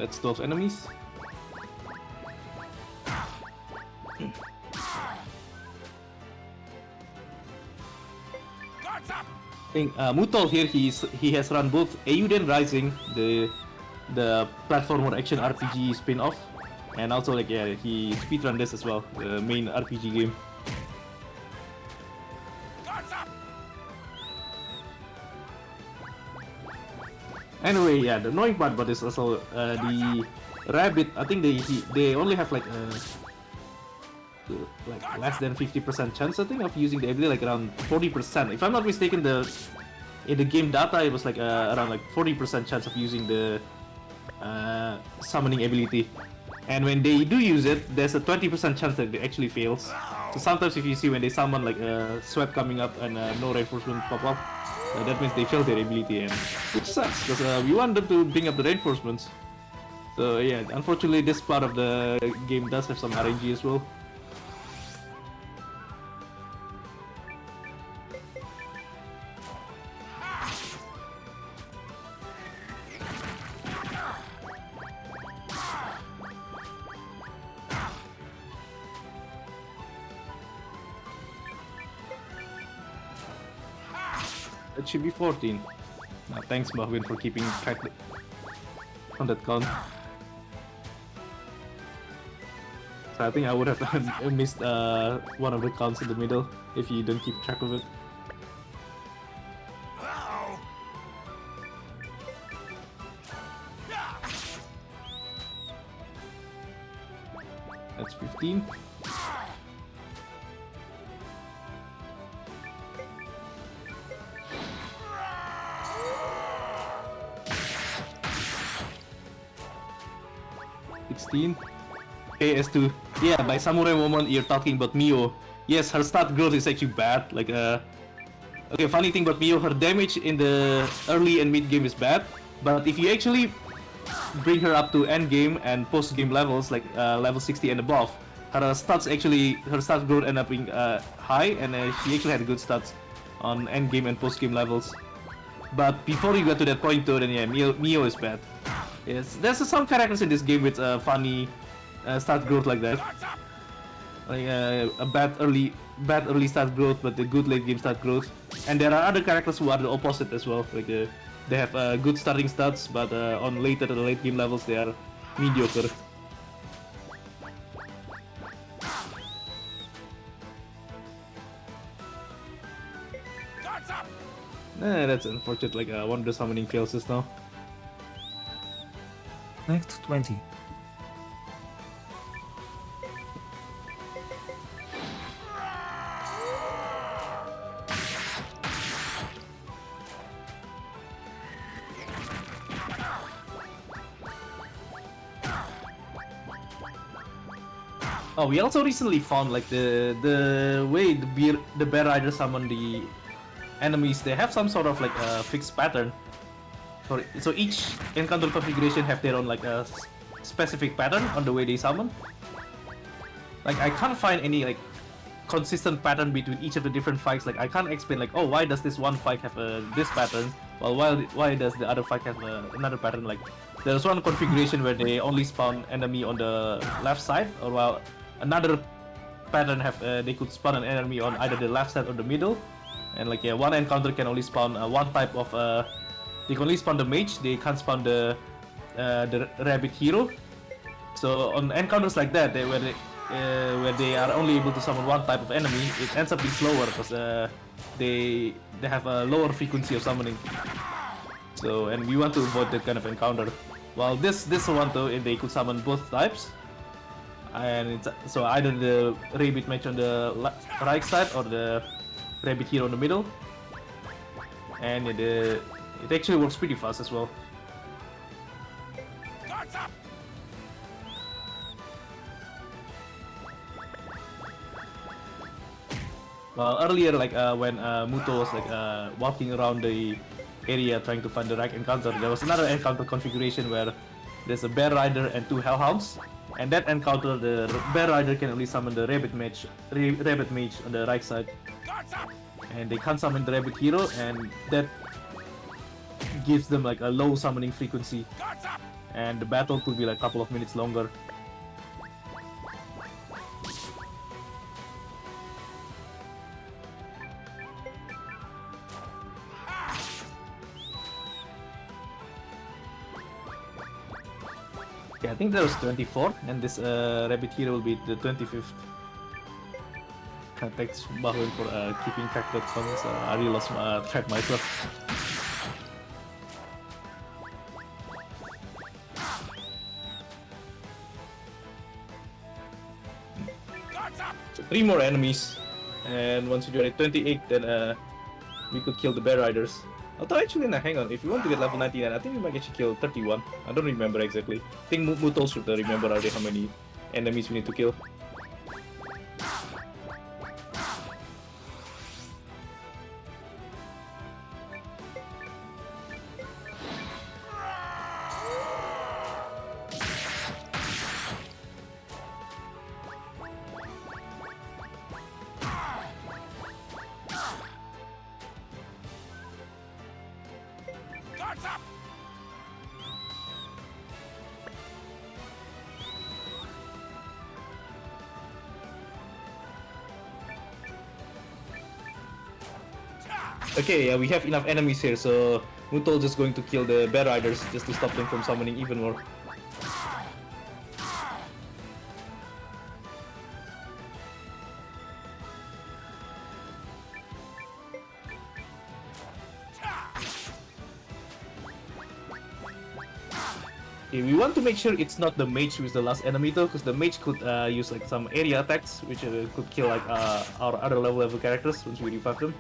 [SPEAKER 2] That's 12 enemies. I think Mutol here he has run both Eiyuden Rising, the platformer action RPG spin-off, and also like yeah he speedrun this as well, the main RPG game. Anyway, yeah, the annoying part about this also the rabbit. I think they only have like less than 50% chance, I think, of using the ability, like around 40%. If I'm not mistaken, in the game data it was like around like 40% chance of using the summoning ability. And when they do use it, there's a 20% chance that it actually fails. So sometimes if you see when they summon like sweat coming up and no reinforcement pop up, that means they failed their ability, and which sucks because we want them to bring up the reinforcements. So yeah, unfortunately this part of the game does have some RNG as well. It should be 14. Thanks, Mahwin, for keeping track on that count. So I think I would have missed one of the counts in the middle if you don't keep track of it. That's 15. Okay, as to, yeah, by samurai moment you're talking about Mio. Yes, her stat growth is actually bad. Like okay, funny thing about Mio, her damage in the early and mid game is bad, but if you actually bring her up to end game and post game levels, like level 60 and above, her stat growth end up being high, and she actually had good stats on end game and post game levels. But before you get to that point though, then yeah, Mio is bad. Yes, there's some characters in this game with funny stat growth like that, like a bad early stat growth, but the good late game stat growth. And there are other characters who are the opposite as well. Like they have good starting stats, but on later late game levels they are mediocre. That's unfortunate. Like one of the summoning fails just now.
[SPEAKER 1] Next 20.
[SPEAKER 2] Oh, we also recently found like the way the bear rider summon the enemies. They have some sort of like a fixed pattern. So each encounter configuration have their own like a specific pattern on the way they summon. Like I can't find any like consistent pattern between each of the different fights. Like I can't explain like, oh, why does this one fight have this pattern, while why does the other fight have another pattern. Like there's one configuration where they only spawn enemy on the left side, or while another pattern have they could spawn an enemy on either the left side or the middle. And like yeah, one encounter can only spawn one type of they can only spawn the mage, they can't spawn the rabbit hero. So on encounters like that, where they are only able to summon one type of enemy, it ends up being slower because they have a lower frequency of summoning. So, and we want to avoid that kind of encounter. While this one though, if they could summon both types, and it's so either the rabbit mage on the right side or the rabbit hero in the middle, and it actually works pretty fast as well. Well, earlier, like when Mutol was like walking around the area trying to find the right encounter, there was another encounter configuration where there's a bear rider and two hellhounds. And that encounter, the bear rider can only summon the rabbit mage on the right side, and they can't summon the rabbit hero, and that gives them like a low summoning frequency, and the battle could be like a couple of minutes longer. Okay, I think there was 24, and this rabbit hero will be the 25th. Thanks, Bahwin, for keeping track of that. I really lost track myself. So 3 more enemies, and once we are at 28, then we could kill the bear riders. Although actually, nah, hang on. If you want to get level 99, I think we might actually kill 31. I don't remember exactly. I think Mutol should remember already how many enemies we need to kill. Okay, yeah, we have enough enemies here, so Mutol just going to kill the bear riders just to stop them from summoning even more. Okay, we want to make sure it's not the mage who is the last enemy though, because the mage could use like some area attacks, which could kill like our other level characters once we revive them.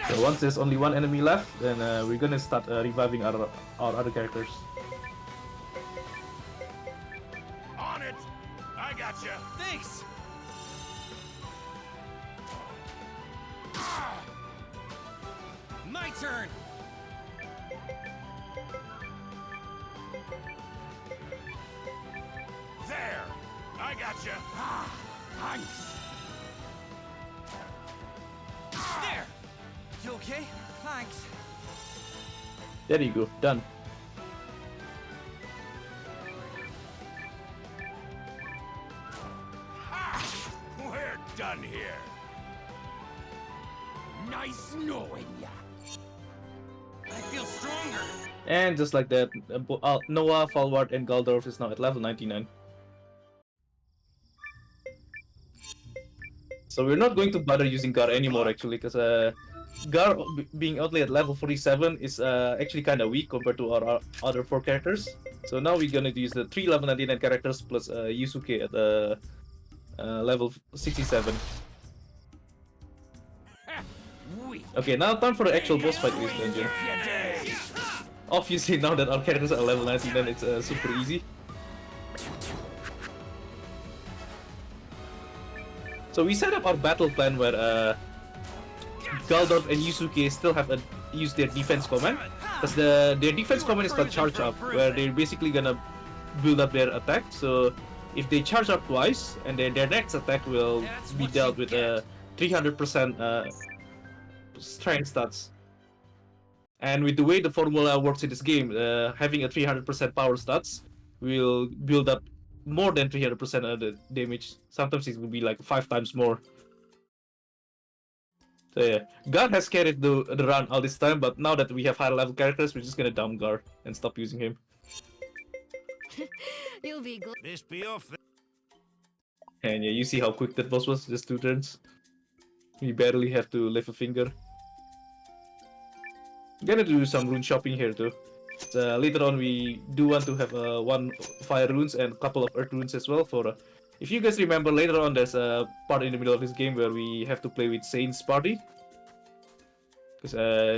[SPEAKER 2] So once there's only one enemy left, then we're gonna start reviving our other characters.
[SPEAKER 3] On it! I gotcha! Thanks! My turn! There! I gotcha! Thanks! There! You okay? Thanks.
[SPEAKER 2] There you go, done.
[SPEAKER 3] Ha! We're done here. Nice knowing ya. I feel stronger.
[SPEAKER 2] And just like that, Noah, Falward, and Galdorf is now at level 99. So we're not going to bother using Gar anymore actually, because Gar being only at level 47 is actually kind of weak compared to our other 4 characters. So now we're gonna use the 3 level 99 characters plus Yusuke at level 67. Okay, now time for the actual boss fight in this dungeon. Obviously, now that our characters are level 99, it's super easy. So we set up our battle plan where Galdorf and Yusuke still have use their defense command, because their defense command is called charge up, where they're basically gonna build up their attack. So if they charge up twice, and then their next attack will be dealt with 300% strength stats. And with the way the formula works in this game, having a 300% power stats will build up more than 300% of the damage. Sometimes it will be like 5 times more. So yeah, Gar has carried the run all this time, but now that we have higher level characters, we're just gonna dump Gar and stop using him.
[SPEAKER 4] You'll be glad.
[SPEAKER 3] This be off.
[SPEAKER 2] And yeah, you see how quick that boss was, just 2 turns. We barely have to lift a finger. Gonna do some rune shopping here too. Later on we do want to have 1 fire runes and a couple of earth runes as well for... if you guys remember, later on there's a part in the middle of this game where we have to play with Saign's party. Because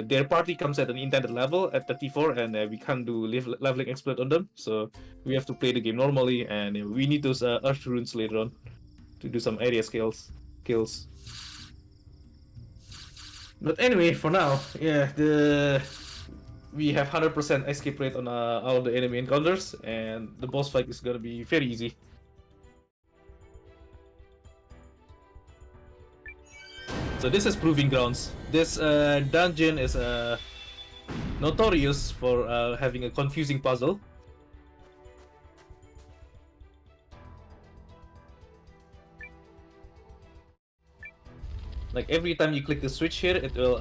[SPEAKER 2] their party comes at an intended level at 34 and we can't do leveling exploit on them. So we have to play the game normally, and we need those earth runes later on to do some area kills. But anyway, for now, yeah, we have 100% escape rate on all of the enemy encounters, and the boss fight is gonna be very easy. So this is Proving Grounds. This dungeon is notorious for having a confusing puzzle. Like every time you click the switch here, it will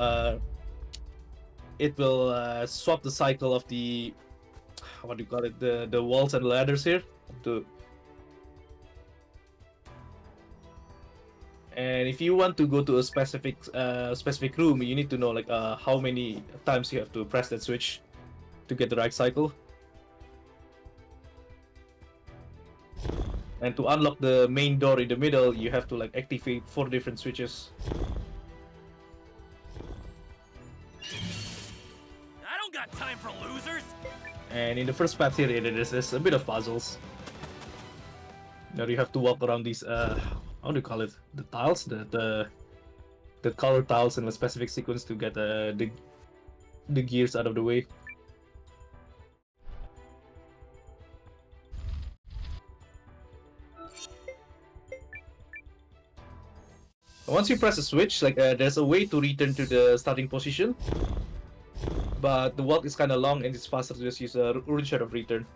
[SPEAKER 2] swap the cycle of the, what do you call it, the walls and ladders here to. And if you want to go to a specific room, you need to know like how many times you have to press that switch to get the right cycle. And to unlock the main door in the middle, you have to like activate 4 different switches.
[SPEAKER 3] I don't got time for losers.
[SPEAKER 2] And in the first path here, there's a bit of puzzles. Now you have to walk around these how do you call it? The tiles, the color tiles in a specific sequence to get the gears out of the way. Once you press a switch, like there's a way to return to the starting position, but the walk is kind of long and it's faster to just use a rune shard of return.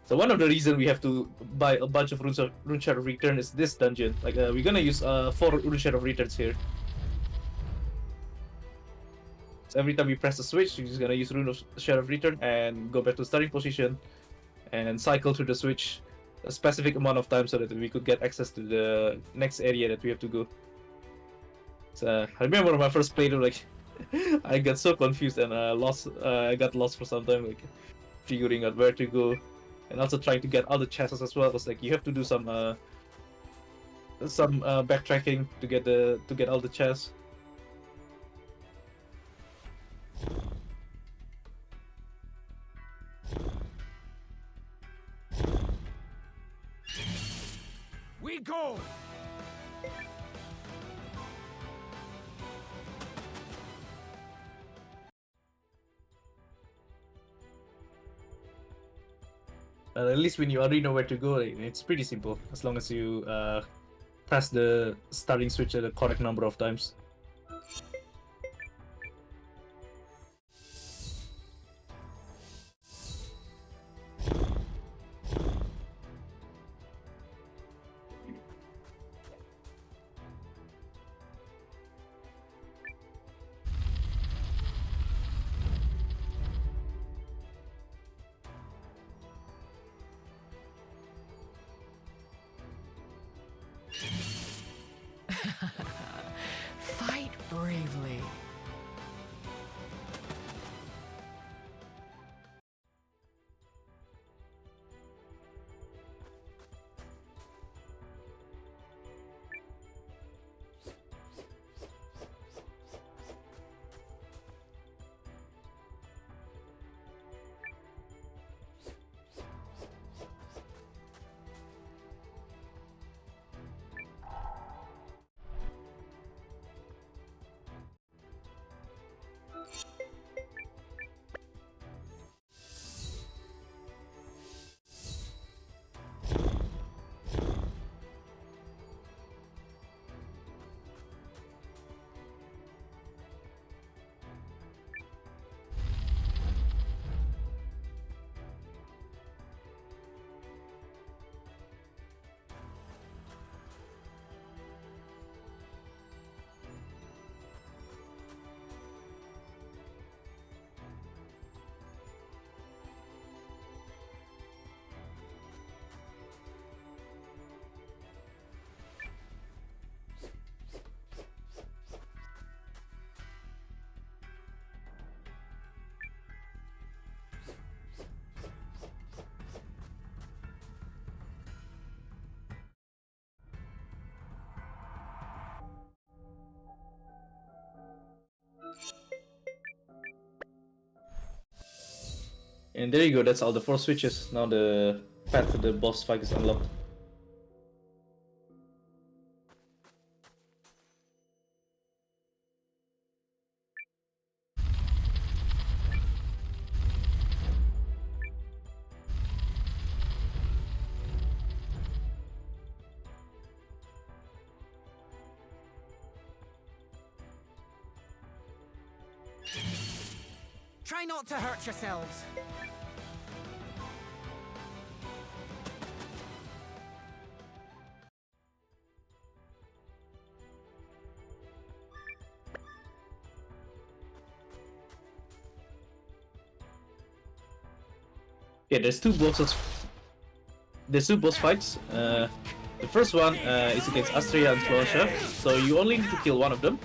[SPEAKER 2] So one of the reasons we have to buy a bunch of rune shard of return is this dungeon. Like we're gonna use 4 rune shard of returns here. So every time we press the switch, we're just gonna use rune shard of return and go back to starting position, and cycle through the switch a specific amount of time so that we could get access to the next area that we have to go. So I remember my first playthrough, like I got so confused and I got lost for some time, like figuring out where to go, and also trying to get all the chests as well. Because like you have to do some backtracking to get all the chests.
[SPEAKER 3] We go.
[SPEAKER 2] At least when you already know where to go, it's pretty simple. As long as you press the starting switch at the correct number of times.
[SPEAKER 8] Fight bravely.
[SPEAKER 2] And there you go, that's all the 4 switches. Now the path to the boss fight is unlocked.
[SPEAKER 7] Try not to hurt yourselves.
[SPEAKER 2] Yeah, there's 2 bosses. There's 2 boss fights. The first one is against Astrea and Closha, so you only need to kill one of them.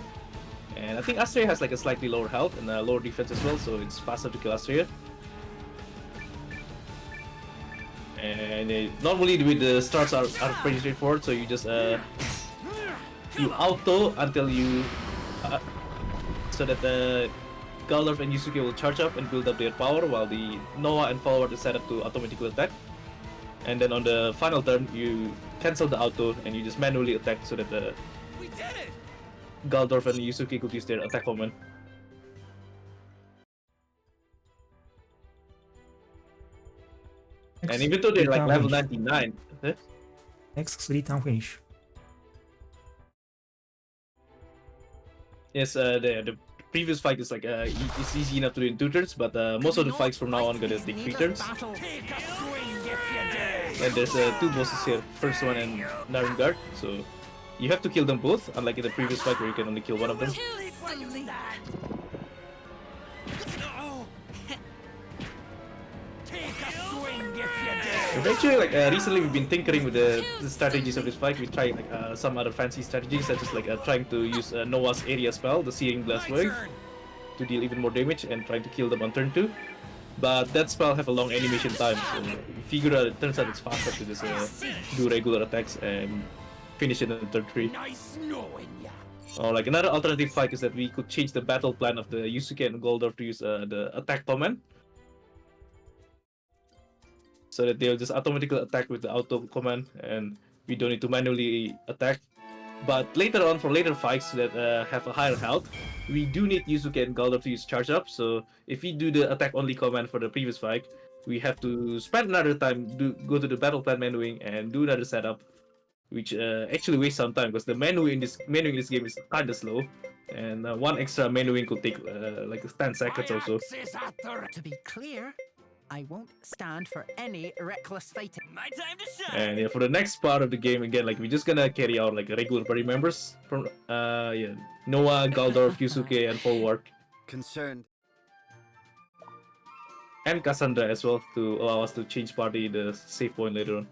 [SPEAKER 2] And I think Astrea has like a slightly lower health and a lower defense as well, so it's faster to kill Astrea. And normally with the starts are pretty straightforward, so you just you auto until you so that the Galdorf and Yusuke will charge up and build up their power, while the Noah and Forward is set up to automatically attack. And then on the final turn, you cancel the auto and you just manually attack so that the
[SPEAKER 3] We did it!
[SPEAKER 2] Galdorf and Yusuke could use their attack command. And even though they're like level 99, huh?
[SPEAKER 1] Next 3-turn finish.
[SPEAKER 2] Yes, the previous fight is like it's easy enough to do in 2 turns, but most of the fights from now on gonna take 3 turns.
[SPEAKER 3] Take a swing if you dare!
[SPEAKER 2] And there's 2 bosses here, first one and Narengard, so you have to kill them both, unlike in the previous fight where you can only kill one of them.
[SPEAKER 3] Take a swing if you dare!
[SPEAKER 2] Eventually, like recently, we've been tinkering with the strategies of this fight. We tried like some other fancy strategies, such as like trying to use Noah's area spell, the Searing Blast Wave, to deal even more damage and trying to kill them on turn 2. But that spell have a long animation time, so we figured out it turns out it's faster to just do regular attacks and finish it in turn 3.
[SPEAKER 3] Nice knowing ya!
[SPEAKER 2] Or like another alternative fight is that we could change the battle plan of the Yusuke and Goldorf to use the attack command, so that they'll just automatically attack with the auto command and we don't need to manually attack. But later on, for later fights that have a higher health, we do need Yusuke and Goldorf to use charge up. So if we do the attack only command for the previous fight, we have to spend another time go to the battle plan menuing and do another setup, which actually wastes some time because the menuing in this game is kinda slow, and one extra menuing could take like 10 seconds or so.
[SPEAKER 7] To be clear, I won't stand for any reckless fighting.
[SPEAKER 3] My time to shine!
[SPEAKER 2] And yeah, for the next part of the game, again, like we're just gonna carry out like regular party members from Noah, Galdorf, Yusuke, and Forward,
[SPEAKER 9] Concerned.
[SPEAKER 2] and Cassandra as well to allow us to change party the save point later on.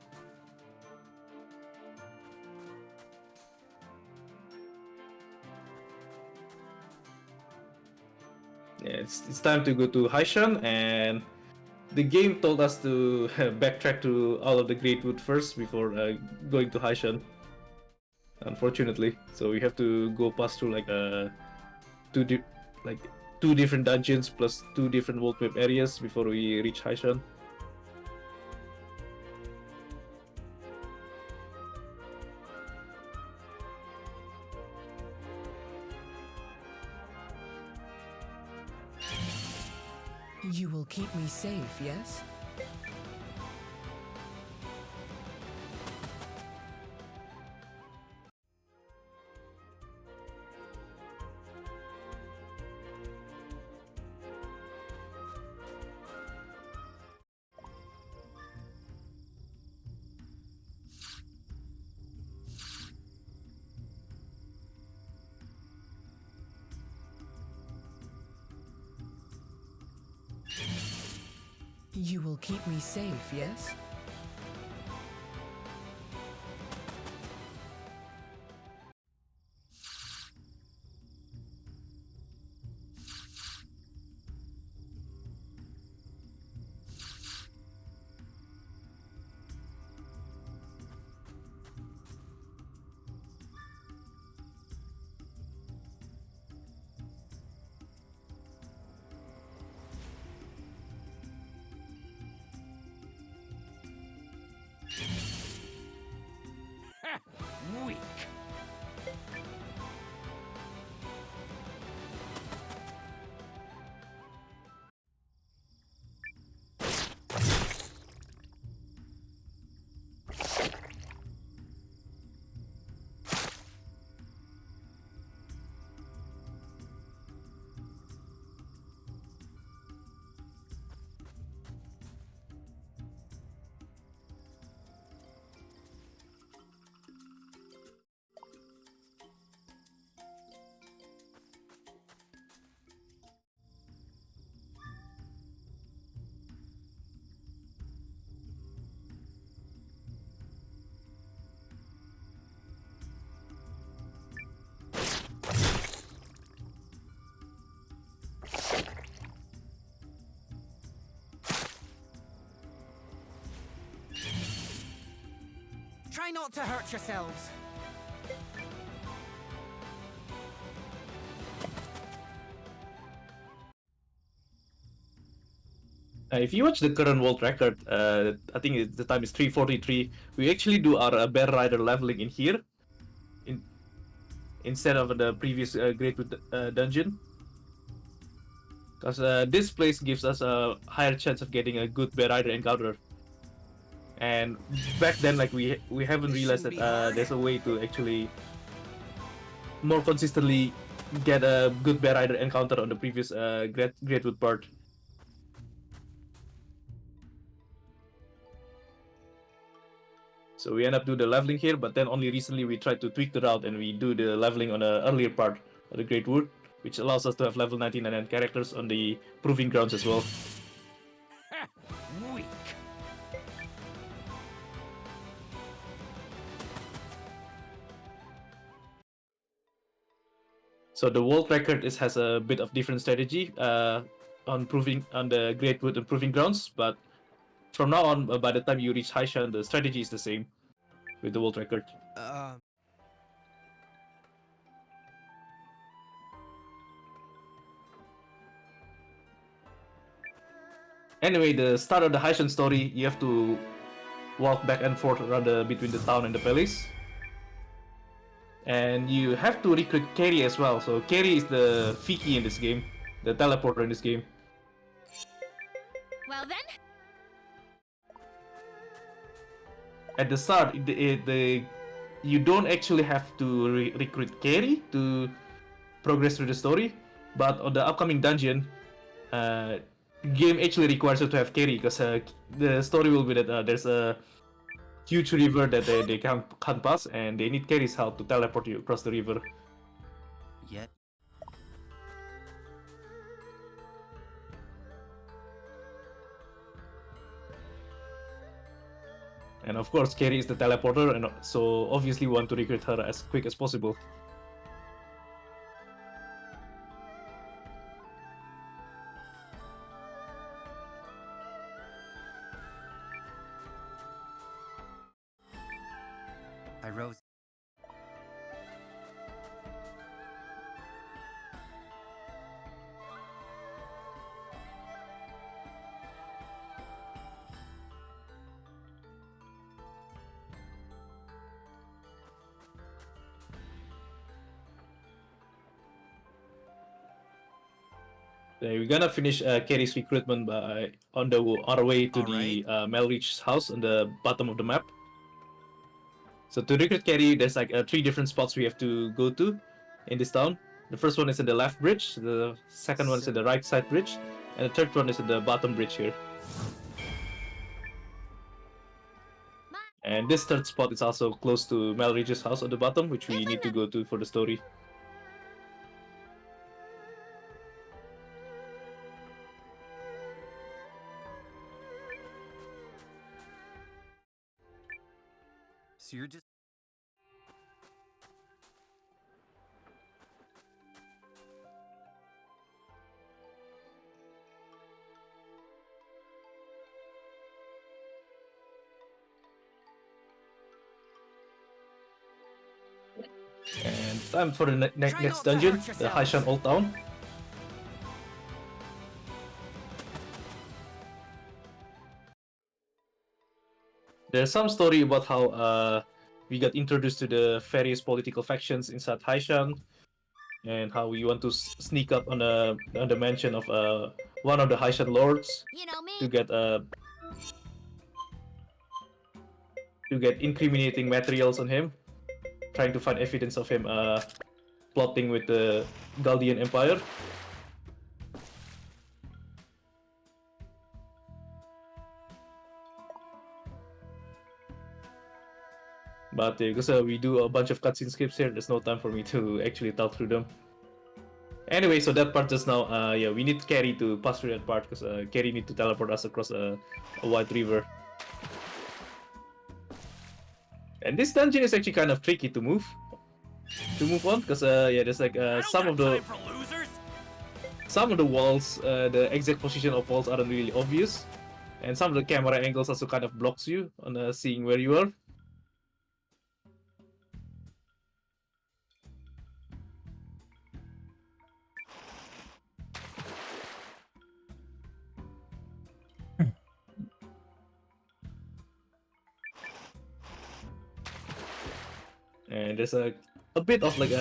[SPEAKER 2] Yeah, it's time to go to Haishan, and the game told us to backtrack to all of the Greatwood first before going to Haishan. Unfortunately, so we have to go past through like two different dungeons plus 2 different world map areas before we reach Haishan.
[SPEAKER 8] You will keep me safe, yes? You will keep me safe, yes?
[SPEAKER 7] Try not to hurt yourselves.
[SPEAKER 2] If you watch the current world record, I think the time is 3:43. We actually do our Bear Rider leveling in here, instead of the previous Greatwood dungeon. Because this place gives us a higher chance of getting a good Bear Rider encounter. And back then, like we haven't realized that there's a way to actually more consistently get a good Bear Rider encounter on the previous Greatwood part. So we end up doing the leveling here, but then only recently we tried to tweak the route and we do the leveling on the earlier part of the Greatwood, which allows us to have level 99 characters on the Proving Grounds as well.
[SPEAKER 3] Weak.
[SPEAKER 2] So the world record has a bit of different strategy on the Greatwood and Proving Grounds, but from now on, by the time you reach Haishan, the strategy is the same with the world record. Anyway, the start of the Haishan story, you have to walk back and forth around between the town and the palace. And you have to recruit Carry as well. So Carry is the Fiki in this game, the teleporter in this game.
[SPEAKER 5] Well then,
[SPEAKER 2] At the start, you don't actually have to recruit Carry to progress through the story, but on the upcoming dungeon, game actually requires you to have Carry, because the story will be that there's a huge river that they can't pass, and they need Carry's help to teleport you across the river.
[SPEAKER 3] Yet.
[SPEAKER 2] And of course, Carry is the teleporter, and so obviously we want to recruit her as quick as possible.
[SPEAKER 3] I rose.
[SPEAKER 2] We're gonna finish Carry's recruitment on our way to the Melreach's house on the bottom of the map. So to recruit Carry, there's like 3 different spots we have to go to in this town. The first one is in the left bridge, the second one is in the right side bridge, and the third one is in the bottom bridge here. And this third spot is also close to Melreach's house on the bottom, which we need to go to for the story.
[SPEAKER 3] So you're just.
[SPEAKER 2] And time for the next dungeon, the Haishan Old Town. There's some story about how we got introduced to the various political factions inside Haishan, and how we want to sneak up on the mansion of one of the Haishan lords
[SPEAKER 4] You know me.
[SPEAKER 2] to get incriminating materials on him, trying to find evidence of him plotting with the Galdian Empire. But because we do a bunch of cutscene skips here, there's no time for me to actually talk through them. Anyway, so that part just now, yeah, we need Carry to pass through that part, because Carry need to teleport us across a wide river. And this dungeon is actually kind of tricky to move on, because yeah, there's like some of the walls, the exact position of walls aren't really obvious, and some of the camera angles also kind of blocks you on seeing where you are. And there's a bit of like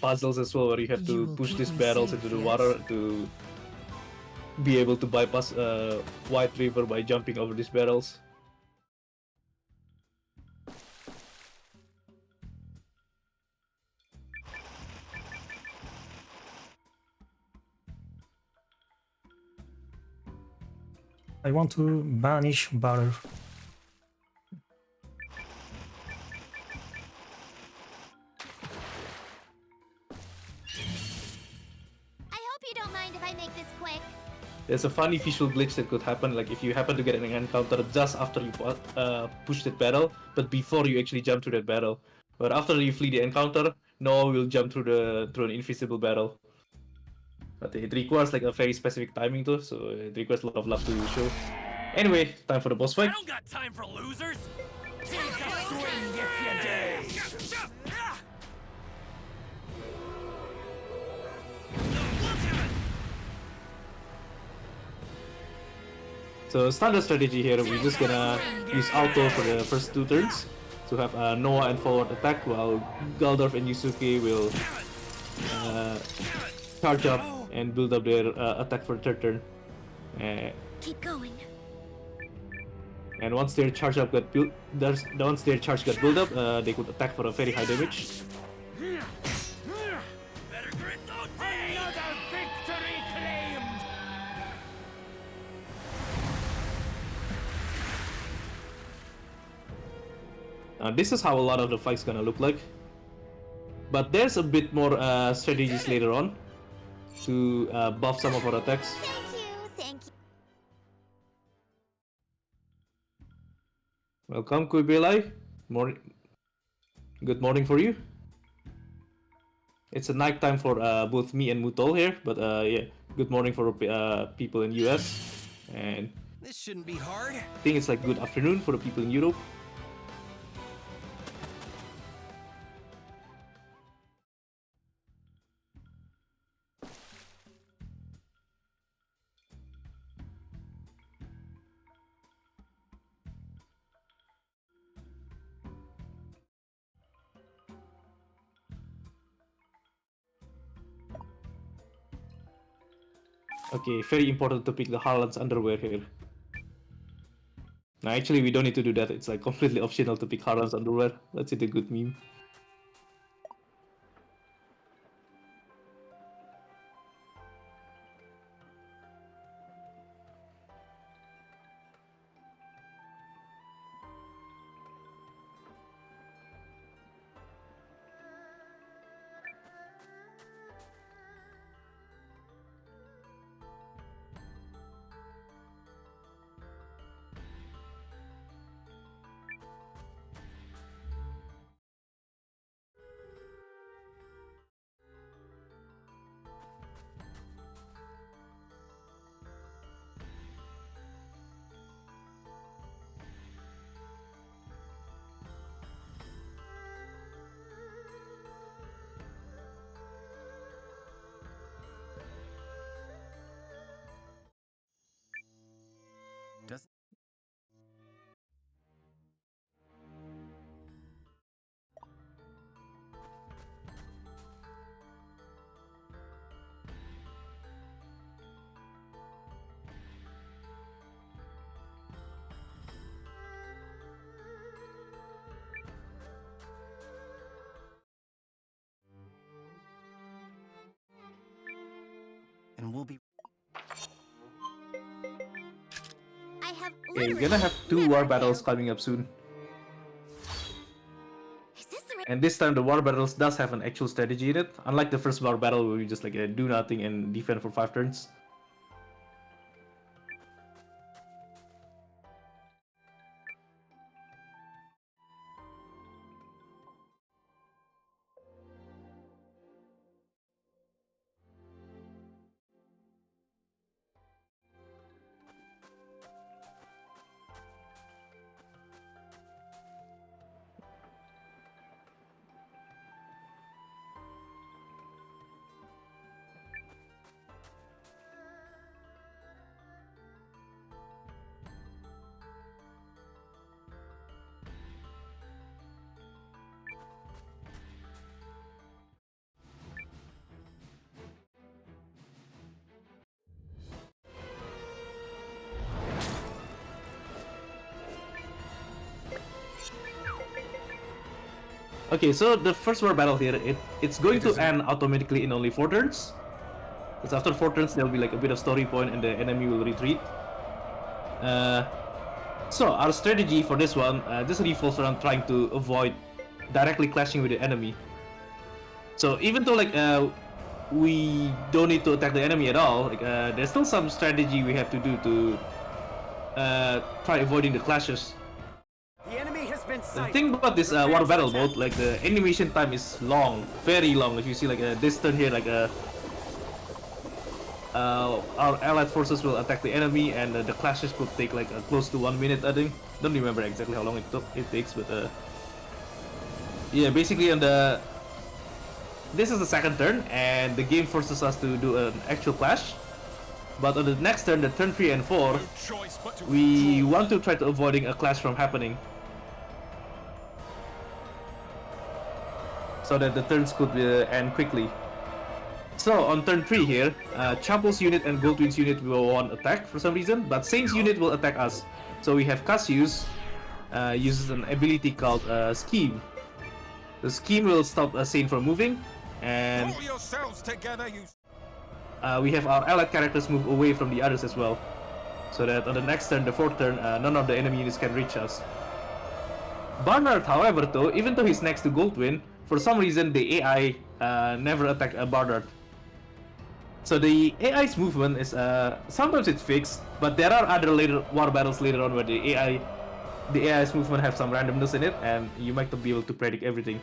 [SPEAKER 2] puzzles as well where you have to push these barrels into the water to be able to bypass White River by jumping over these barrels.
[SPEAKER 1] I want to banish butter.
[SPEAKER 4] I hope you don't mind if I make this quick.
[SPEAKER 2] There's a funny visual glitch that could happen, like if you happen to get an encounter just after you push that barrel, but before you actually jump to that barrel. But after you flee the encounter, no one will jump through an invisible barrel. But it requires like a very specific timing too, so it requires a lot of luck to show. Anyway, time for the boss
[SPEAKER 3] I
[SPEAKER 2] fight.
[SPEAKER 3] don't got time for losers. Take a swing if you dare.
[SPEAKER 2] So standard strategy here, we're just gonna use auto for the first 2 turns to have Noah and forward attack, while Galdorf and Yusuke will charge up and build up their attack for the 3rd turn.
[SPEAKER 5] Keep going.
[SPEAKER 2] And once their charge up got built, once their charge got built up, they could attack for a very high damage.
[SPEAKER 3] Better grit those days. Another victory claimed.
[SPEAKER 2] This is how a lot of the fight's gonna look like. But there's a bit more strategies later on to buff some of our attacks.
[SPEAKER 4] Thank you.
[SPEAKER 2] Welcome, Kuibelai. Good morning for you. It's a night time for both me and Mutol here, but yeah, good morning for people in US. And
[SPEAKER 3] This shouldn't be hard.
[SPEAKER 2] I think it's like good afternoon for the people in Europe. Okay, very important to pick the Harlan's underwear here. Now, actually, we don't need to do that. It's like completely optional to pick Harlan's underwear. That's it, a good meme.
[SPEAKER 3] And we'll be.
[SPEAKER 4] I have
[SPEAKER 2] Okay, we're gonna have 2 war battles coming up soon.
[SPEAKER 4] Is this the
[SPEAKER 2] And this time the war battles does have an actual strategy in it, unlike the first war battle where we just like do nothing and defend for 5 turns. Okay, so the first war battle here, it's going to end automatically in only 4 turns. Because after 4 turns, there'll be like a bit of story point and the enemy will retreat. So our strategy for this one just revolves around trying to avoid directly clashing with the enemy. So even though like we don't need to attack the enemy at all, like there's still some strategy we have to do to try avoiding the clashes.
[SPEAKER 3] The enemy has been
[SPEAKER 2] The
[SPEAKER 3] sighted.
[SPEAKER 2] thing about this war battle mode, like the animation time is long, very long. If you see like this turn here, like our allied forces will attack the enemy, and the clashes could take like close to 1 minute, I think. Don't remember exactly how long it takes, but yeah, basically on the this is the second turn, and the game forces us to do an actual clash. But on the next turn, the turn 3 and 4, we want to try to avoiding a clash from happening, so that the turns could end quickly. So on turn 3 here, Chapel's unit and Goldwind's unit will want attack for some reason, but Saig's unit will attack us. So we have Cassius uses an ability called Scheme. The Scheme will stop Saign from moving, and
[SPEAKER 3] Pull yourselves together, you.
[SPEAKER 2] we have our allied characters move away from the others as well, so that on the next turn, the 4th turn, none of the enemy units can reach us. Barnard, however, though, even though he's next to Goldwind, for some reason the AI never attack Barnard. So the AI's movement is sometimes it's fixed, but there are other later war battles later on where the AI's movement have some randomness in it, and you might not be able to predict everything.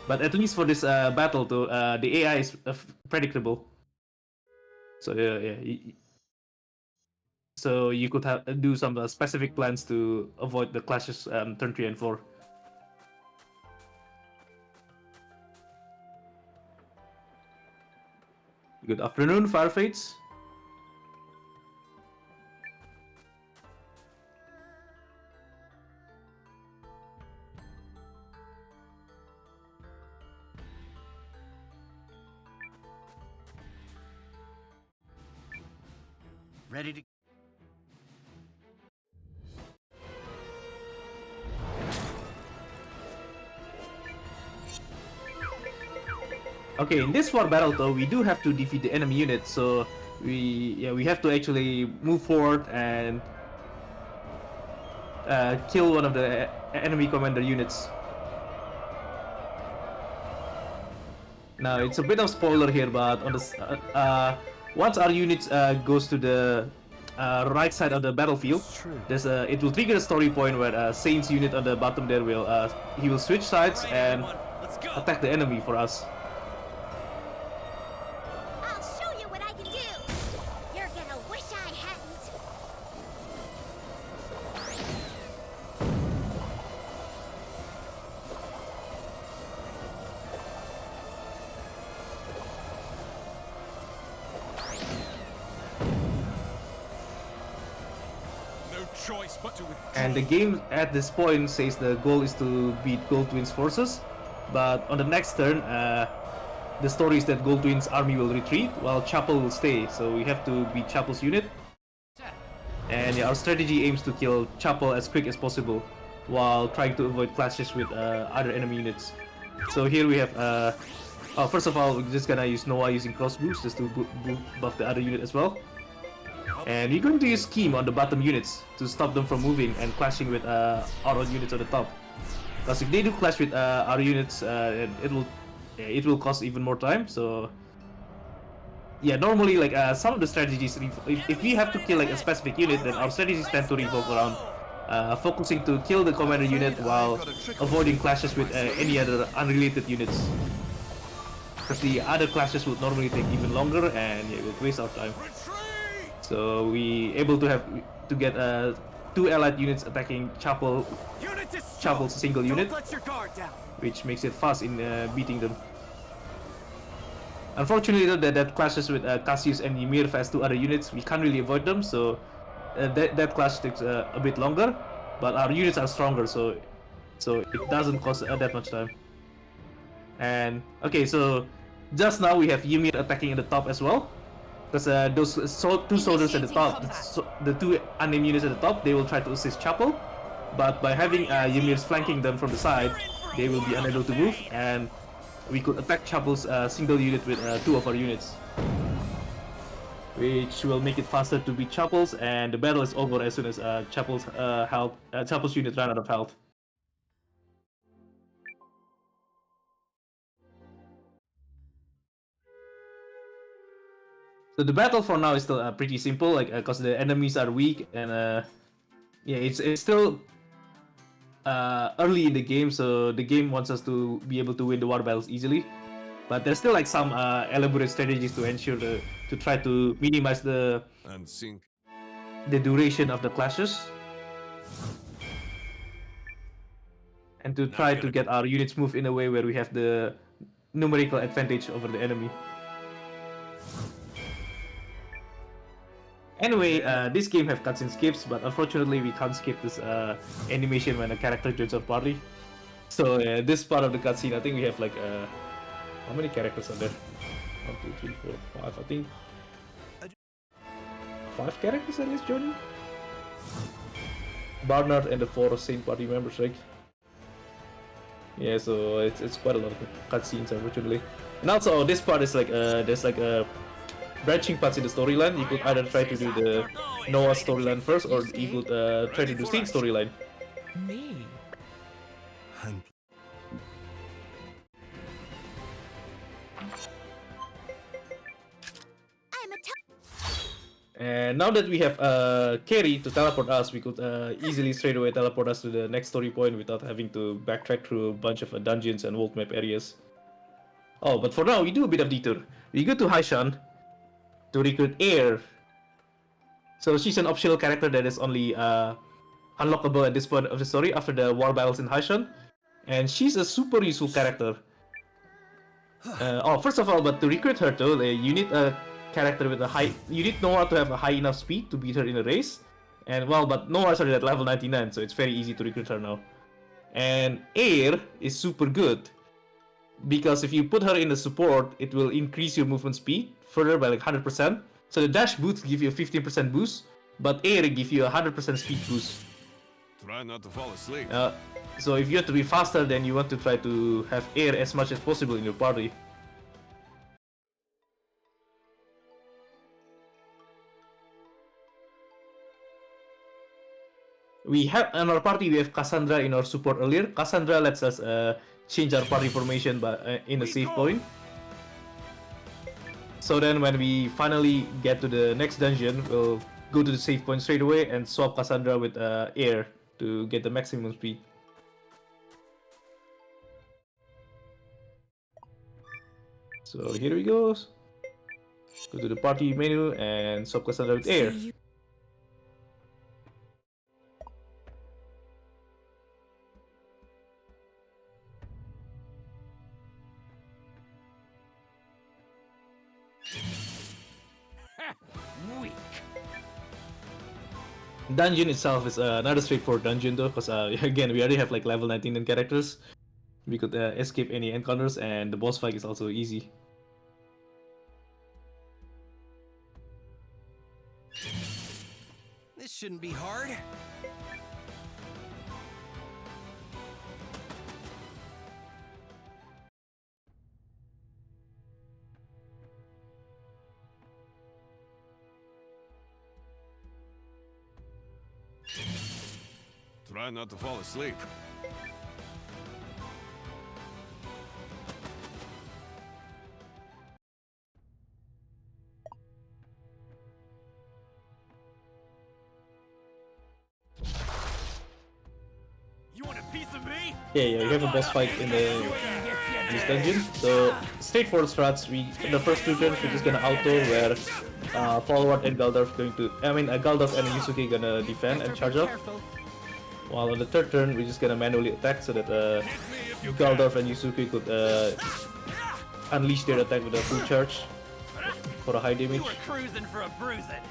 [SPEAKER 2] But at least for this battle, though, the AI is predictable. So so you could do some specific plans to avoid the clashes turn 3 and 4. Good afternoon, Firefates.
[SPEAKER 3] Ready to.
[SPEAKER 2] Okay, in this war battle though, we do have to defeat the enemy unit, so we have to actually move forward and kill one of the enemy commander units. Now it's a bit of spoiler here, but on the once our unit goes to the right side of the battlefield, there's it will trigger a story point where Saig's unit on the bottom there will he will switch sides and attack the enemy for us.
[SPEAKER 4] I'll show you what I can do. You're gonna wish I hadn't.
[SPEAKER 3] No choice but to withdraw.
[SPEAKER 2] And the game at this point says the goal is to beat Goldwind's forces, but on the next turn, the story is that Goldwind's army will retreat while Chapel will stay, so we have to beat Chapel's unit. And yeah, our strategy aims to kill Chapel as quick as possible while trying to avoid clashes with other enemy units. So here we have, first of all, we're just gonna use Noah using crossbows just to buff the other unit as well. And we're going to use Scheme on the bottom units to stop them from moving and clashing with our own units on the top. Because if they do clash with our units, it will cost even more time. So yeah, normally like some of the strategies, if we have to kill like a specific unit, then our strategies tend to revolve around focusing to kill the commander unit while avoiding clashes with any other unrelated units. Because the other clashes would normally take even longer, and yeah, it would waste our time. So we able to get 2 allied units attacking Chapel's single unit, which makes it fast in beating them. Unfortunately, though, that clashes with Cassius and Ymir as 2 other units. We can't really avoid them, so that clash takes a bit longer. But our units are stronger, so it doesn't cost that much time. And okay, so just now we have Ymir attacking at the top as well. Because those 2 soldiers at the top, the 2 unnamed units at the top, they will try to assist Chapel. But by having Ymir's flanking them from the side, they will be unable to move, and we could attack Chapel's single unit with 2 of our units, which will make it faster to beat Chapel's, and the battle is over as soon as Chapel's unit run out of health. So the battle for now is still pretty simple, like because the enemies are weak, and yeah, it's still early in the game, so the game wants us to be able to win the war battles easily. But there's still like some elaborate strategies to ensure to try to minimize the duration of the clashes, and to try to get our units moved in a way where we have the numerical advantage over the enemy. Anyway, this game have cutscene skips, but unfortunately we can't skip this animation when a character joins our party. So this part of the cutscene, I think we have like how many characters are there? 1, 2, 3, 4, 5. I think 5 characters at least joining. Barnard and the 4 Saint party members, right? Yeah, so it's quite a lot of cutscenes, unfortunately. And also this part is like there's like a branching parts in the storyline. You could either try to do the Noah storyline first, or you could try to do Saint storyline.
[SPEAKER 7] Me?
[SPEAKER 4] I'm a
[SPEAKER 2] And now that we have carry to teleport us, we could easily straight away teleport us to the next story point without having to backtrack through a bunch of dungeons and world map areas. Oh, but for now we do a bit of detour. We go to Haishan to recruit Air. So she's an optional character that is only unlockable at this point of the story after the war battles in Haishan, and she's a super useful character. First of all, but to recruit her though, you need a character with a high. You need Noah to have a high enough speed to beat her in a race, and well, but Noah's already at level 99, so it's very easy to recruit her now. And Air is super good because if you put her in the support, it will increase your movement speed further by like 100%. So the dash boots give you a 15% boost, but Air give you a 100% speed boost.
[SPEAKER 6] Try not to fall asleep.
[SPEAKER 2] So if you have to be faster, then you want to try to have Air as much as possible in your party. We have in our party, we have Cassandra in our support earlier. Cassandra lets us change our party formation in a save point. So then when we finally get to the next dungeon, we'll go to the save point straight away and swap Cassandra with Air to get the maximum speed. So here we go. Go to the party menu and swap Cassandra with Air.
[SPEAKER 3] Weak.
[SPEAKER 2] Dungeon itself is not a straightforward dungeon though, because again we already have like level 19 characters. We could escape any encounters, and the boss fight is also easy.
[SPEAKER 3] This shouldn't be hard.
[SPEAKER 6] Try not to fall asleep.
[SPEAKER 3] You want a piece of me?
[SPEAKER 2] Yeah, you have a boss fight in this dungeon. So straightforward strats. The first 2 turns we're just gonna auto where Forward and Galdorf Galdorf and Yusuke gonna defend and charge up. While on the 3rd turn we're just gonna manually attack so that Galdorf and Yusuke could unleash their attack with a full charge for a high damage.
[SPEAKER 3] You were cruising for a bruising.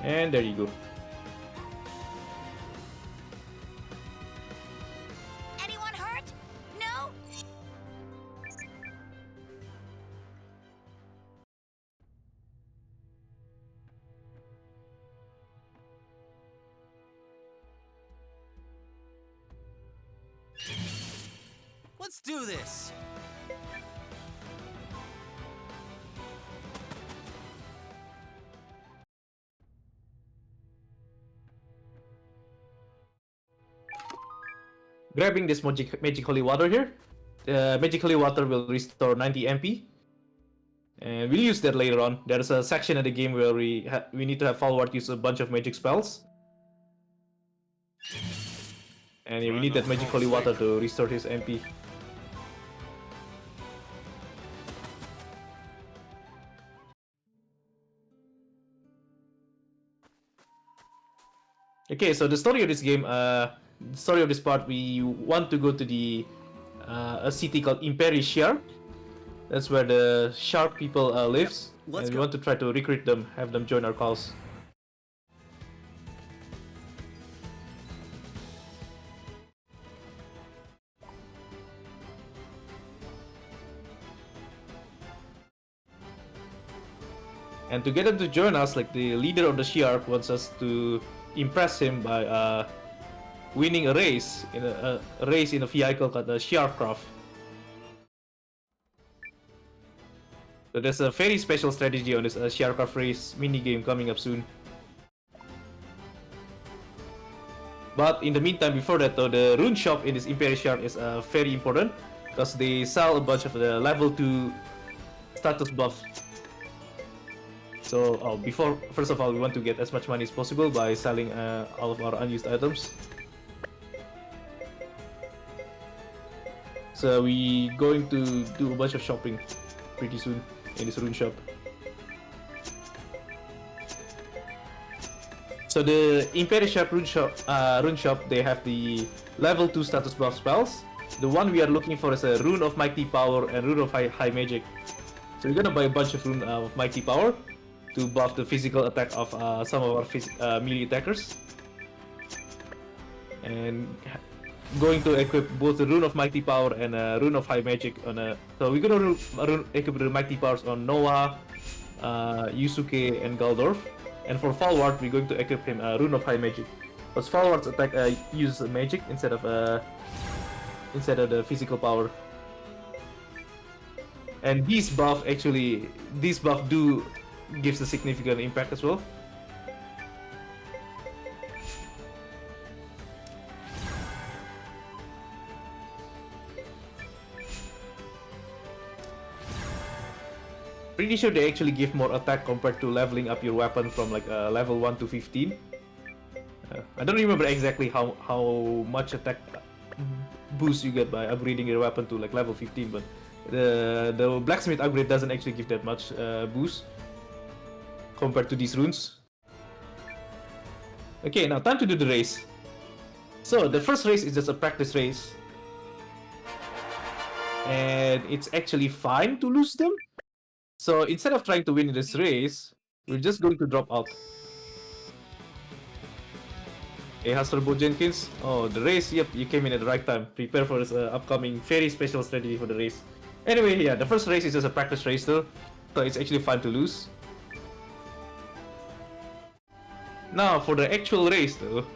[SPEAKER 2] And there you go.
[SPEAKER 4] Anyone hurt? No?
[SPEAKER 3] do this.
[SPEAKER 2] Grabbing this magic holy water here. Magic holy water will restore 90 MP. And we'll use that later on. There's a section of the game where we need to have Falward use a bunch of magic spells. And yeah, we need that magic holy water to restore his MP. Okay, so the story of this game, the story of this part, we want to go to the a city called Imperishar. That's where the shark people lives, and we want to try to recruit them, have them join our cause. And to get them to join us, like the leader of the shark wants us to impress him by winning a race in a vehicle called the Sharkcraft. So there's a very special strategy on this Sharkcraft race mini game coming up soon. But in the meantime, before that though, the rune shop in this Imperial Shark is very important because they sell a bunch of the level 2 status buff. So first of all, we want to get as much money as possible by selling all of our unused items. So we going to do a bunch of shopping pretty soon in this rune shop. So the Imperial Shark rune shop, they have the level 2 status buff spells. The one we are looking for is a Rune of Mighty Power and Rune of High Magic. So we're gonna buy a bunch of Rune of Mighty Power to buff the physical attack of some of our melee attackers. And going to equip both the Rune of Mighty Power and Rune of High Magic on a... So we're gonna equip the Mighty Powers on Noah, Yusuke, and Galdorf. And for Falward, we're going to equip him Rune of High Magic. Because Falward's attack uses magic instead of the physical power. And these buff do gives a significant impact as well. Pretty sure they actually give more attack compared to leveling up your weapon from like level 1 to 15. I don't remember exactly how much attack boost you get by upgrading your weapon to like level 15, but the blacksmith upgrade doesn't actually give that much boost compared to these runes. Okay, now time to do the race. So the first race is just a practice race, and it's actually fine to lose them. So instead of trying to win this race, we're just going to drop out. Hey, Hasselbo Jenkins. Oh, the race. Yep, you came in at the right time. Prepare for this upcoming very special strategy for the race. Anyway, yeah, the first race is just a practice race though, so it's actually fun to lose. Now for the actual race though.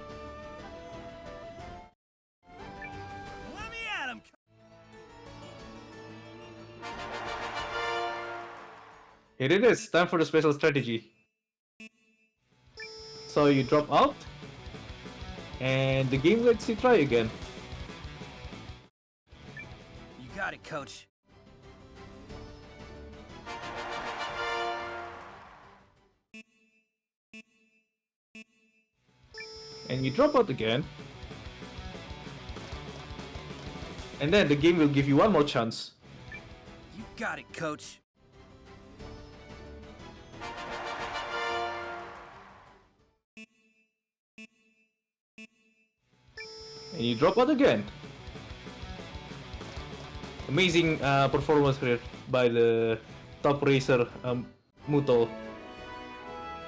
[SPEAKER 3] Let me at him.
[SPEAKER 2] Here it is, time for the special strategy. So you drop out, and the game lets you try again.
[SPEAKER 3] You got it, coach.
[SPEAKER 2] And you drop out again. And then the game will give you one more chance.
[SPEAKER 3] You got it, coach.
[SPEAKER 2] And you drop out again. Amazing performance here by the top racer Mutol.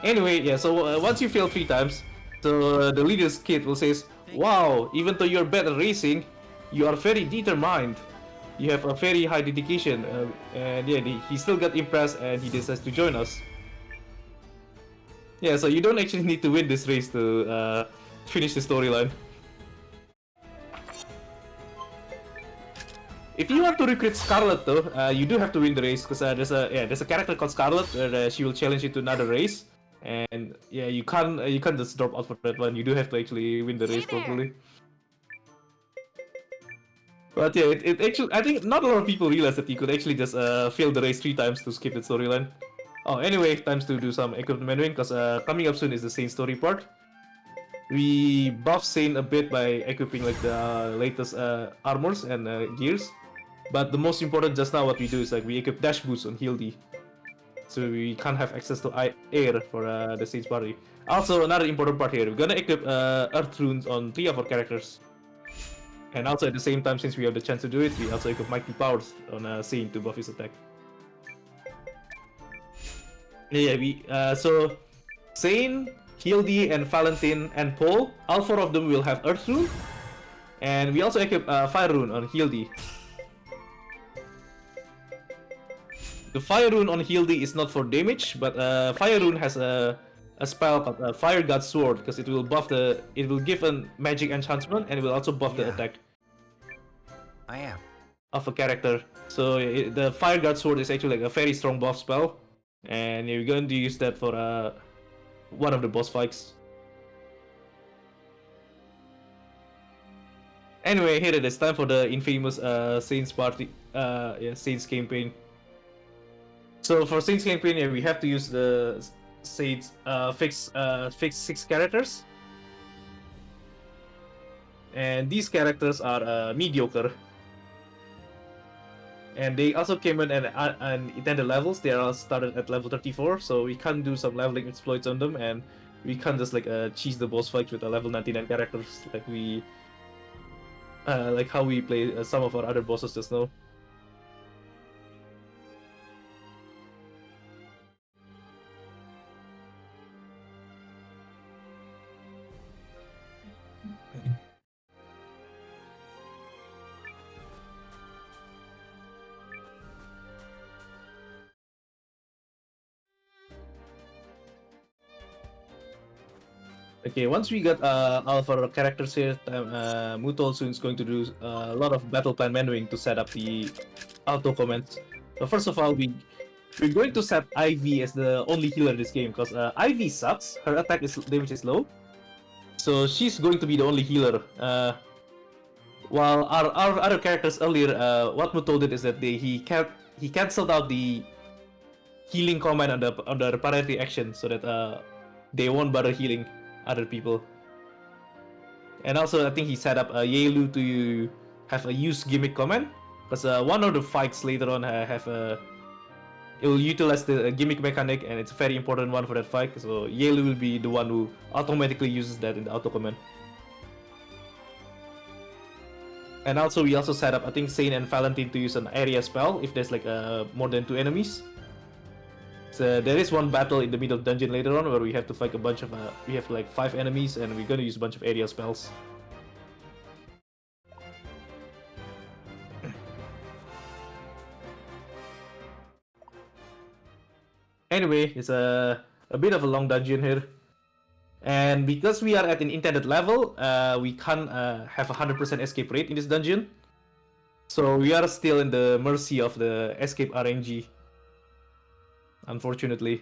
[SPEAKER 2] Anyway, yeah, so once you fail 3 times, so the leader's kid will say, "Wow, even though you're bad at racing, you are very determined. You have a very high dedication." And yeah, he still got impressed and he decides to join us. Yeah, so you don't actually need to win this race to finish the storyline. If you want to recruit Scarlet though, you do have to win the race because there's a character called Scarlet where she will challenge you to another race, and yeah, you can't just drop out for that one. You do have to actually win the race properly. But yeah, it actually, I think not a lot of people realize that you could actually just fail the race 3 times to skip the storyline. Oh, anyway, time to do some equipment menuing because coming up soon is the Saign story part. We buff Saign a bit by equipping like the latest armors and gears. But the most important just now what we do is like we equip dash boost on Hildy. So we can't have access to air for the Saign party. Also, another important part here, we're gonna equip Earth runes on 3 of our characters. And also at the same time, since we have the chance to do it, we also equip Mighty Powers on Saign to buff his attack. Yeah, so Saign, Hildy, and Valentine, and Paul, all 4 of them will have Earth rune. And we also equip Fire rune on Hildy. The Fire rune on Hildy is not for damage, but Fire rune has a spell called Fire God Sword because it will give a magic enchantment and it will also buff the attack.
[SPEAKER 3] I am.
[SPEAKER 2] Of a character. So the Fire God Sword is actually like a very strong buff spell, and you're going to use that for one of the boss fights. Anyway, here it is, time for the infamous Saints party, Saints campaign. So for Saints campaign, we have to use the Saints fixed 6 characters, and these characters are mediocre. And they also came in and intended levels. They are started at level 34, so we can do some leveling exploits on them, and we can't just like cheese the boss fight with a level 99 characters like we like how we play some of our other bosses just now. Okay, once we got all of our characters here, Mutol soon is going to do a lot of battle plan menuing to set up the auto commands. So first of all, we're going to set Ivy as the only healer in this game because Ivy sucks. Her attack damage is low, so she's going to be the only healer. While our other characters earlier, what Mutol did is that he cancelled out the healing command on the priority action so that they won't bother healing other people. And also I think he set up Yelu to have a use gimmick command because one of the fights later on it will utilize the gimmick mechanic, and it's a very important one for that fight, so Yelu will be the one who automatically uses that in the auto command. And also we also set up I think Saign and Valentine to use an area spell if there's like more than 2 enemies. So there is one battle in the middle of the dungeon later on where we have to fight a bunch of we have like 5 enemies, and we're gonna use a bunch of area spells. Anyway, it's a bit of a long dungeon here, and because we are at an intended level, we can't have a 100% escape rate in this dungeon, so we are still in the mercy of the escape RNG. Unfortunately,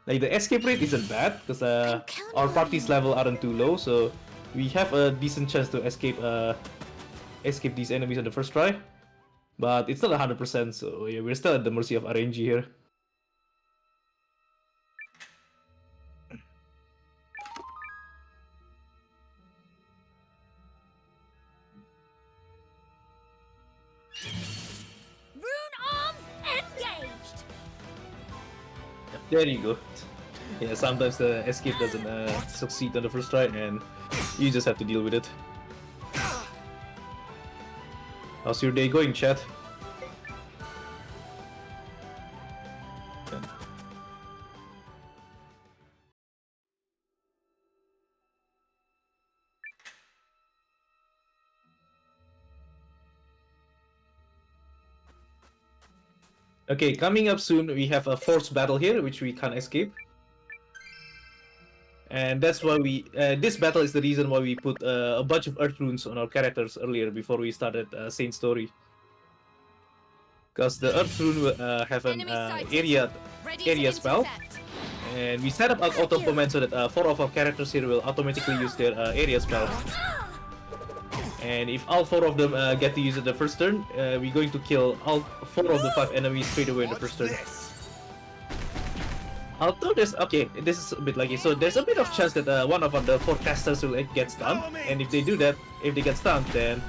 [SPEAKER 2] like the escape rate isn't bad because our party's level aren't too low, so we have a decent chance to escape these enemies on the first try. But it's not 100%, so yeah, we're still at the mercy of RNG here.
[SPEAKER 4] Rune arms engaged.
[SPEAKER 2] There you go. Yeah, sometimes the escape doesn't succeed on the first try, and you just have to deal with it. How's your day going, chat? Okay, coming up soon, we have a forced battle here, which we can't escape. And that's why this battle is the reason why we put a bunch of Earth runes on our characters earlier before we started Saign story. because the Earth Rune will have an area spell, and we set up an auto command so that 4 of our characters here will automatically use their area spell. And if all 4 of them get to use it the first turn, we're going to kill all 4 of the 5 enemies straight away in the first turn. Although this is a bit lucky, so there's a bit of chance that one of the 4 casters will get stunned, and if they do that, if they get stunned, then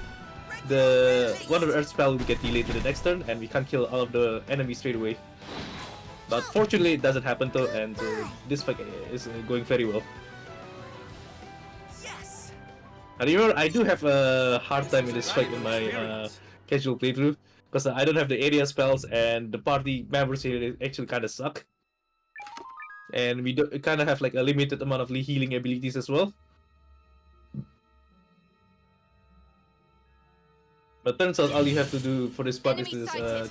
[SPEAKER 2] one of the Earth spell will get delayed to the next turn, and we can't kill all of the enemies straight away. But fortunately, it doesn't happen though, and this fight is going very well. However, I do have a hard time in this fight in my casual playthrough, because I don't have the area spells, and the party members here actually kind of suck. And we kind of have like a limited amount of healing abilities as well. But turns out all you have to do for this part is to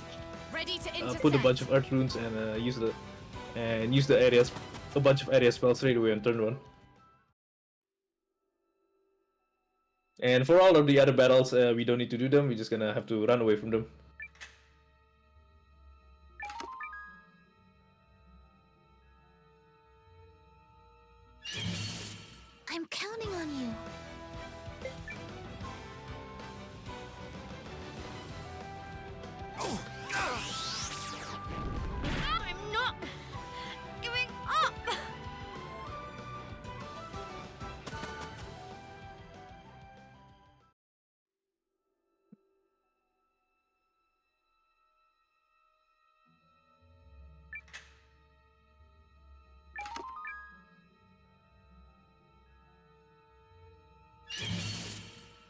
[SPEAKER 2] put a bunch of Earth runes and use the areas, a bunch of area spells straight away on turn 1. And for all of the other battles, we don't need to do them. We're just gonna have to run away from them.
[SPEAKER 4] I'm counting on you.
[SPEAKER 5] I'm not giving up.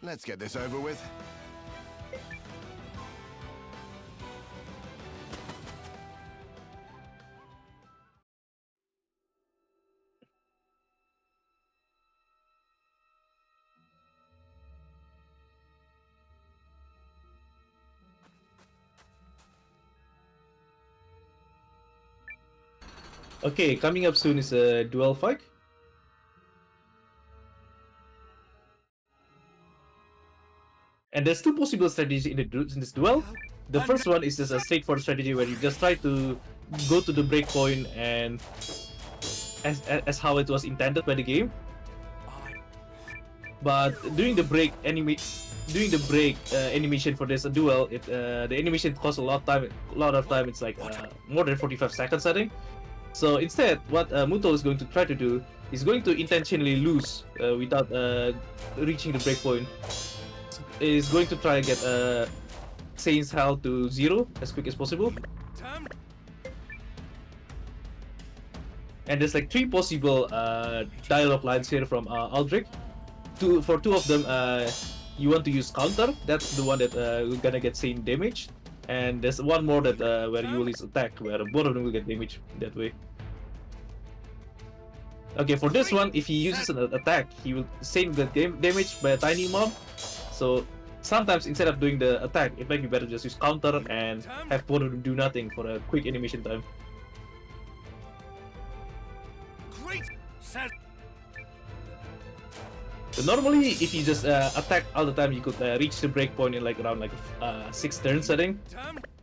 [SPEAKER 6] Let's get this over with.
[SPEAKER 2] Okay, coming up soon is a duel fight. And there's 2 possible strategies in this duel. The first one is just a straightforward strategy where you just try to go to the break point and as how it was intended by the game. But during the break animation for this duel, the animation costs a lot of time. It's like more than 45 seconds, I think. So instead, what Mutol is going to try to do is going to intentionally lose without reaching the break point. Is going to try and get Saign's health to 0 as quick as possible. And there's like 3 possible dialogue lines here from Aldrich. For 2 of them, you want to use counter. That's the one that will gonna get Saign damage. And there's one more that where you will use attack, where both of them will get damage that way. Okay, for this one, if he uses an attack, he will Saign the damage by a tiny amount. So sometimes instead of doing the attack, it might be better just use counter and have both of them do nothing for a quick animation time. So normally, if you just attack all the time, you could reach the break point in like around 6 turns, I think.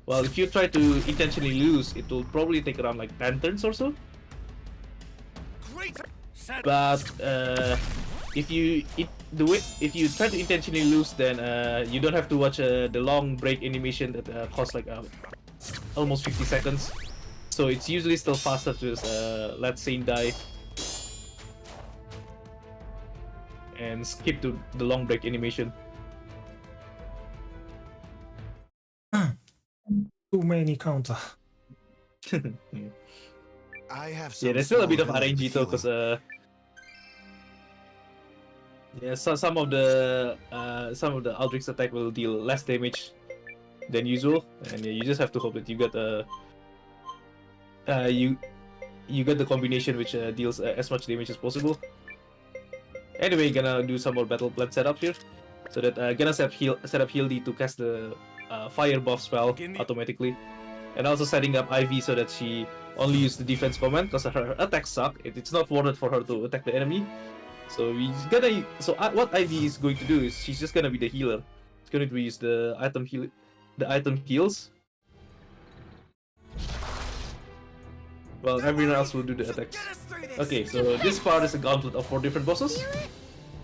[SPEAKER 2] Well, if you try to intentionally lose, it will probably take around like 10 turns or so. But if you try to intentionally lose, then you don't have to watch the long break animation that costs like almost 50 seconds. So it's usually still faster to just let Saign die and skip to the long break animation.
[SPEAKER 1] Too many counter.
[SPEAKER 6] I have
[SPEAKER 2] Yeah, there's still a bit of RNG though, because yeah, so some of the Aldrich's attack will deal less damage than usual, and yeah, you just have to hope that you get you get the combination which deals as much damage as possible. Anyway, gonna do some more battle plan setup here, so that gonna set up Heal D to cast the fire buff spell automatically, and also setting up Ivy so that she only use the defense command because her attacks suck. It's not worth it for her to attack the enemy. So what Ivy is going to do is she's just gonna be the healer. It's going to use the item heals, while everyone else will do the attacks. Okay, so this part is a gauntlet of 4 different bosses.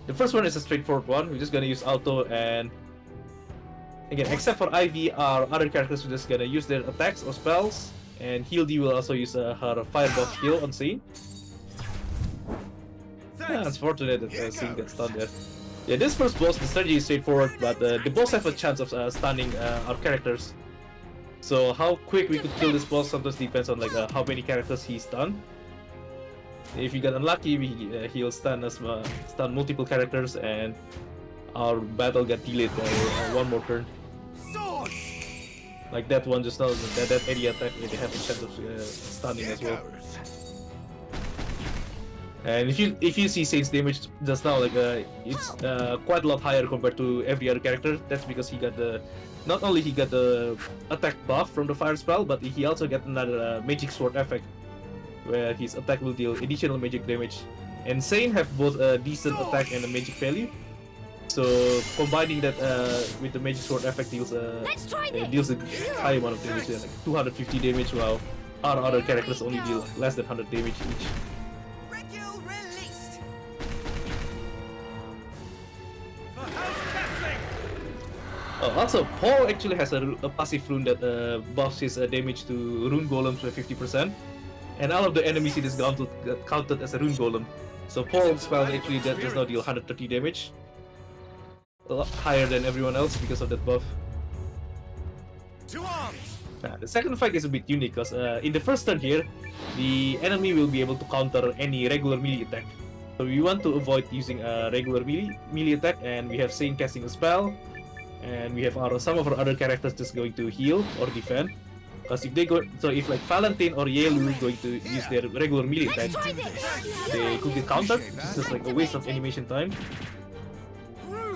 [SPEAKER 2] The first one is a straightforward one. We're just gonna use auto, and again, except for Ivy, our other characters are just gonna use their attacks or spells, and Hildy will also use her fireball skill on Saign. Yeah, it's fortunate that Saign got stunned there. Yeah, this first boss, the strategy is straightforward, but the boss have a chance of stunning our characters. So how quick we could kill this boss sometimes depends on like how many characters he stun. If you get unlucky, he'll stun us, stun multiple characters, and our battle get delayed by one more turn. Like that one just now, that any attack, they have a chance of stunning as well. And if you see Saig's damage just now, like it's quite a lot higher compared to every other character. That's because he got not only he got the attack buff from the fire spell, but he also got another magic sword effect, where his attack will deal additional magic damage. And Saign have both a decent attack and a magic value. So combining that with the magic sword effect deals a high amount of damage, like 250 damage, while our other characters only deal less than 100 damage each. Also, Paul actually has a passive rune that buffs his damage to rune golems by 50%, and all of the enemies in this gauntlet got counted as a rune golem. So Paul's spell actually that does not deal 130 damage, a lot higher than everyone else because of that buff. The second fight is a bit unique because in the first turn here, the enemy will be able to counter any regular melee attack. So we want to avoid using a regular melee attack, and we have Saign casting a spell. And we have some of our other characters just going to heal or defend. Because if they go, so if like Valentine or Yelu are going to use their regular melee attack, they could get countered. It's just like a waste of animation time.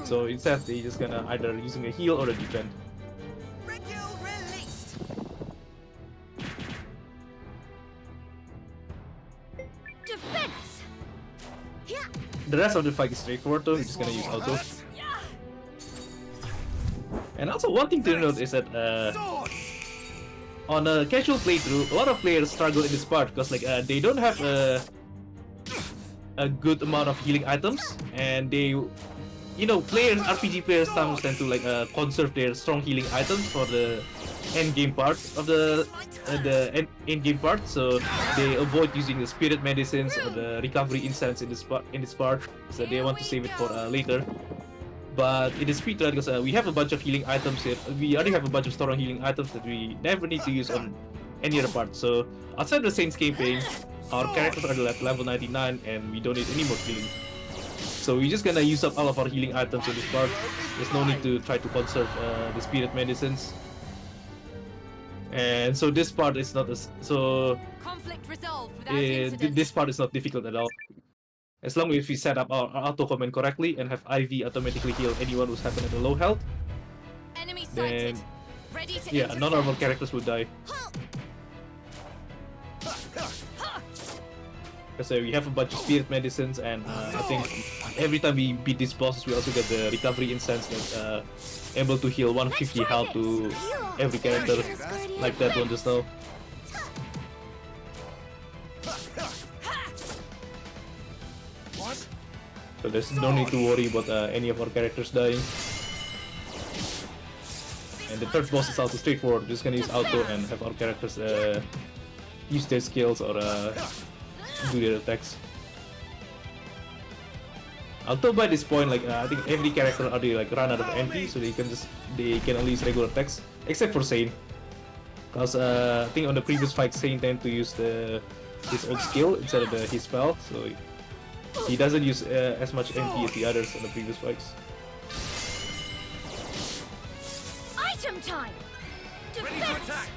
[SPEAKER 2] So instead, they just gonna either using a heal or a defend.
[SPEAKER 4] Defense.
[SPEAKER 2] The rest of the fight is straightforward though. We're just gonna use auto. And also one thing to note is that on a casual playthrough, a lot of players struggle in this part because like they don't have a good amount of healing items, and they, players, RPG players sometimes tend to like conserve their strong healing items for the end game part of the end game part. So they avoid using the spirit medicines or the recovery incense in this part, so they want to save it for later. But it is speedrun because we have a bunch of healing items here. We already have a bunch of strong healing items that we never need to use on any other part. So outside the Saints campaign, our characters are at level 99 and we don't need any more healing. So we're just gonna use up all of our healing items in this part. There's no need to try to conserve the spirit medicines. And so this part is not
[SPEAKER 5] Conflict resolved without incident.
[SPEAKER 2] this part is not difficult at all. As long as we set up our auto command correctly and have Ivy automatically heal anyone who's happened at a low health,
[SPEAKER 5] Enemy
[SPEAKER 2] then
[SPEAKER 5] sighted. Ready to
[SPEAKER 2] yeah,
[SPEAKER 5] intercept.
[SPEAKER 2] none of our characters would die. Because we have a bunch of spirit medicines, and I think every time we beat these bosses, we also get the recovery incense that's able to heal 150 health to every character, like that one just now. So there's no need to worry about any of our characters dying. And the third boss is also straightforward. We're just gonna use auto and have our characters use their skills or do their attacks. Although by this point, like I think every character already like run out of MP, so they can only use regular attacks, except for Saign. Because I think on the previous fight, Saign tend to use his own skill instead of his spell, so he doesn't use as much MP as the others on the previous fights.
[SPEAKER 4] Item time.
[SPEAKER 3] Ready to attack.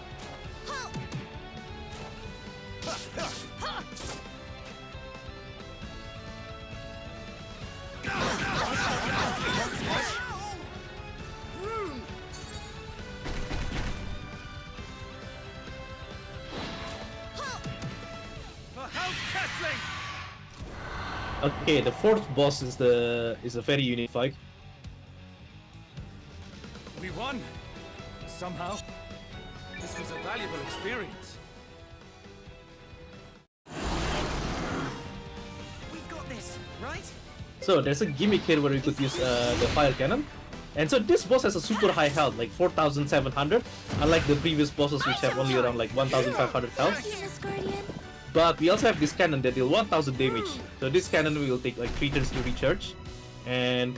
[SPEAKER 3] For House Castling.
[SPEAKER 2] Okay, the fourth boss is a very unique fight.
[SPEAKER 3] We won. Somehow. This was a valuable experience.
[SPEAKER 2] So there's a gimmick here where we could use the fire cannon. And so this boss has a super high health, like 4,700, unlike the previous bosses which have only around like 1,500 health.
[SPEAKER 4] Miss Guardian.
[SPEAKER 2] But we also have this cannon that deal 1,000 damage. So this cannon will take like 3 turns to recharge. And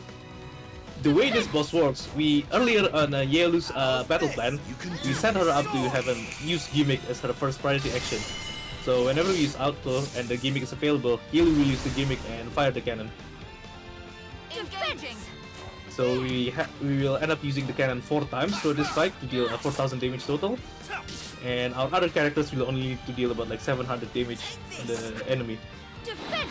[SPEAKER 2] the way this boss works, we earlier on Yelu's battle plan, we set her up to have a use gimmick as her first priority action. So whenever we use outdoor and the gimmick is available, Yelu will use the gimmick and fire the cannon.
[SPEAKER 5] Engaging.
[SPEAKER 2] So we will end up using the cannon 4 times for this fight to deal 4,000 damage total. And our other characters will only need to deal about like 700 damage on the enemy.
[SPEAKER 5] Defense.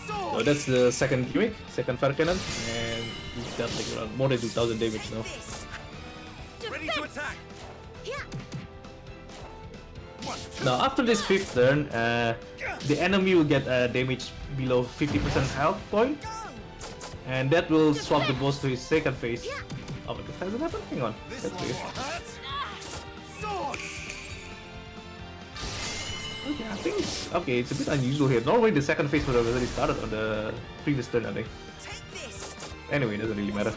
[SPEAKER 2] So that's the second gimmick, second fire cannon, and we've got like around more than 2,000 damage now.
[SPEAKER 3] Ready to attack.
[SPEAKER 2] Now after this 5th turn, the enemy will get damage below 50% health point, and that will swap the boss to his second phase. Oh, but this hasn't happened? Hang on, that's weird. Okay, I think it's a bit unusual here. Normally the second phase would have already started on the previous turn, I think. Anyway, it doesn't really matter.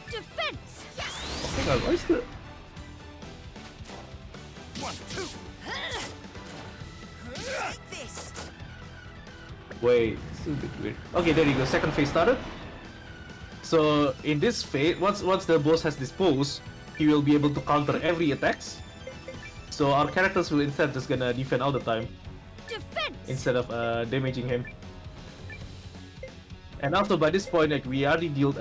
[SPEAKER 5] Defense.
[SPEAKER 2] Oh, hang on, why is the... Wait, this is a bit weird. Okay, there you go. Second phase started. So in this phase, once the boss has this pose, he will be able to counter every attacks. So our characters will instead just gonna defend all the time
[SPEAKER 5] Defense.
[SPEAKER 2] instead of damaging him. And also by this point, like we already dealt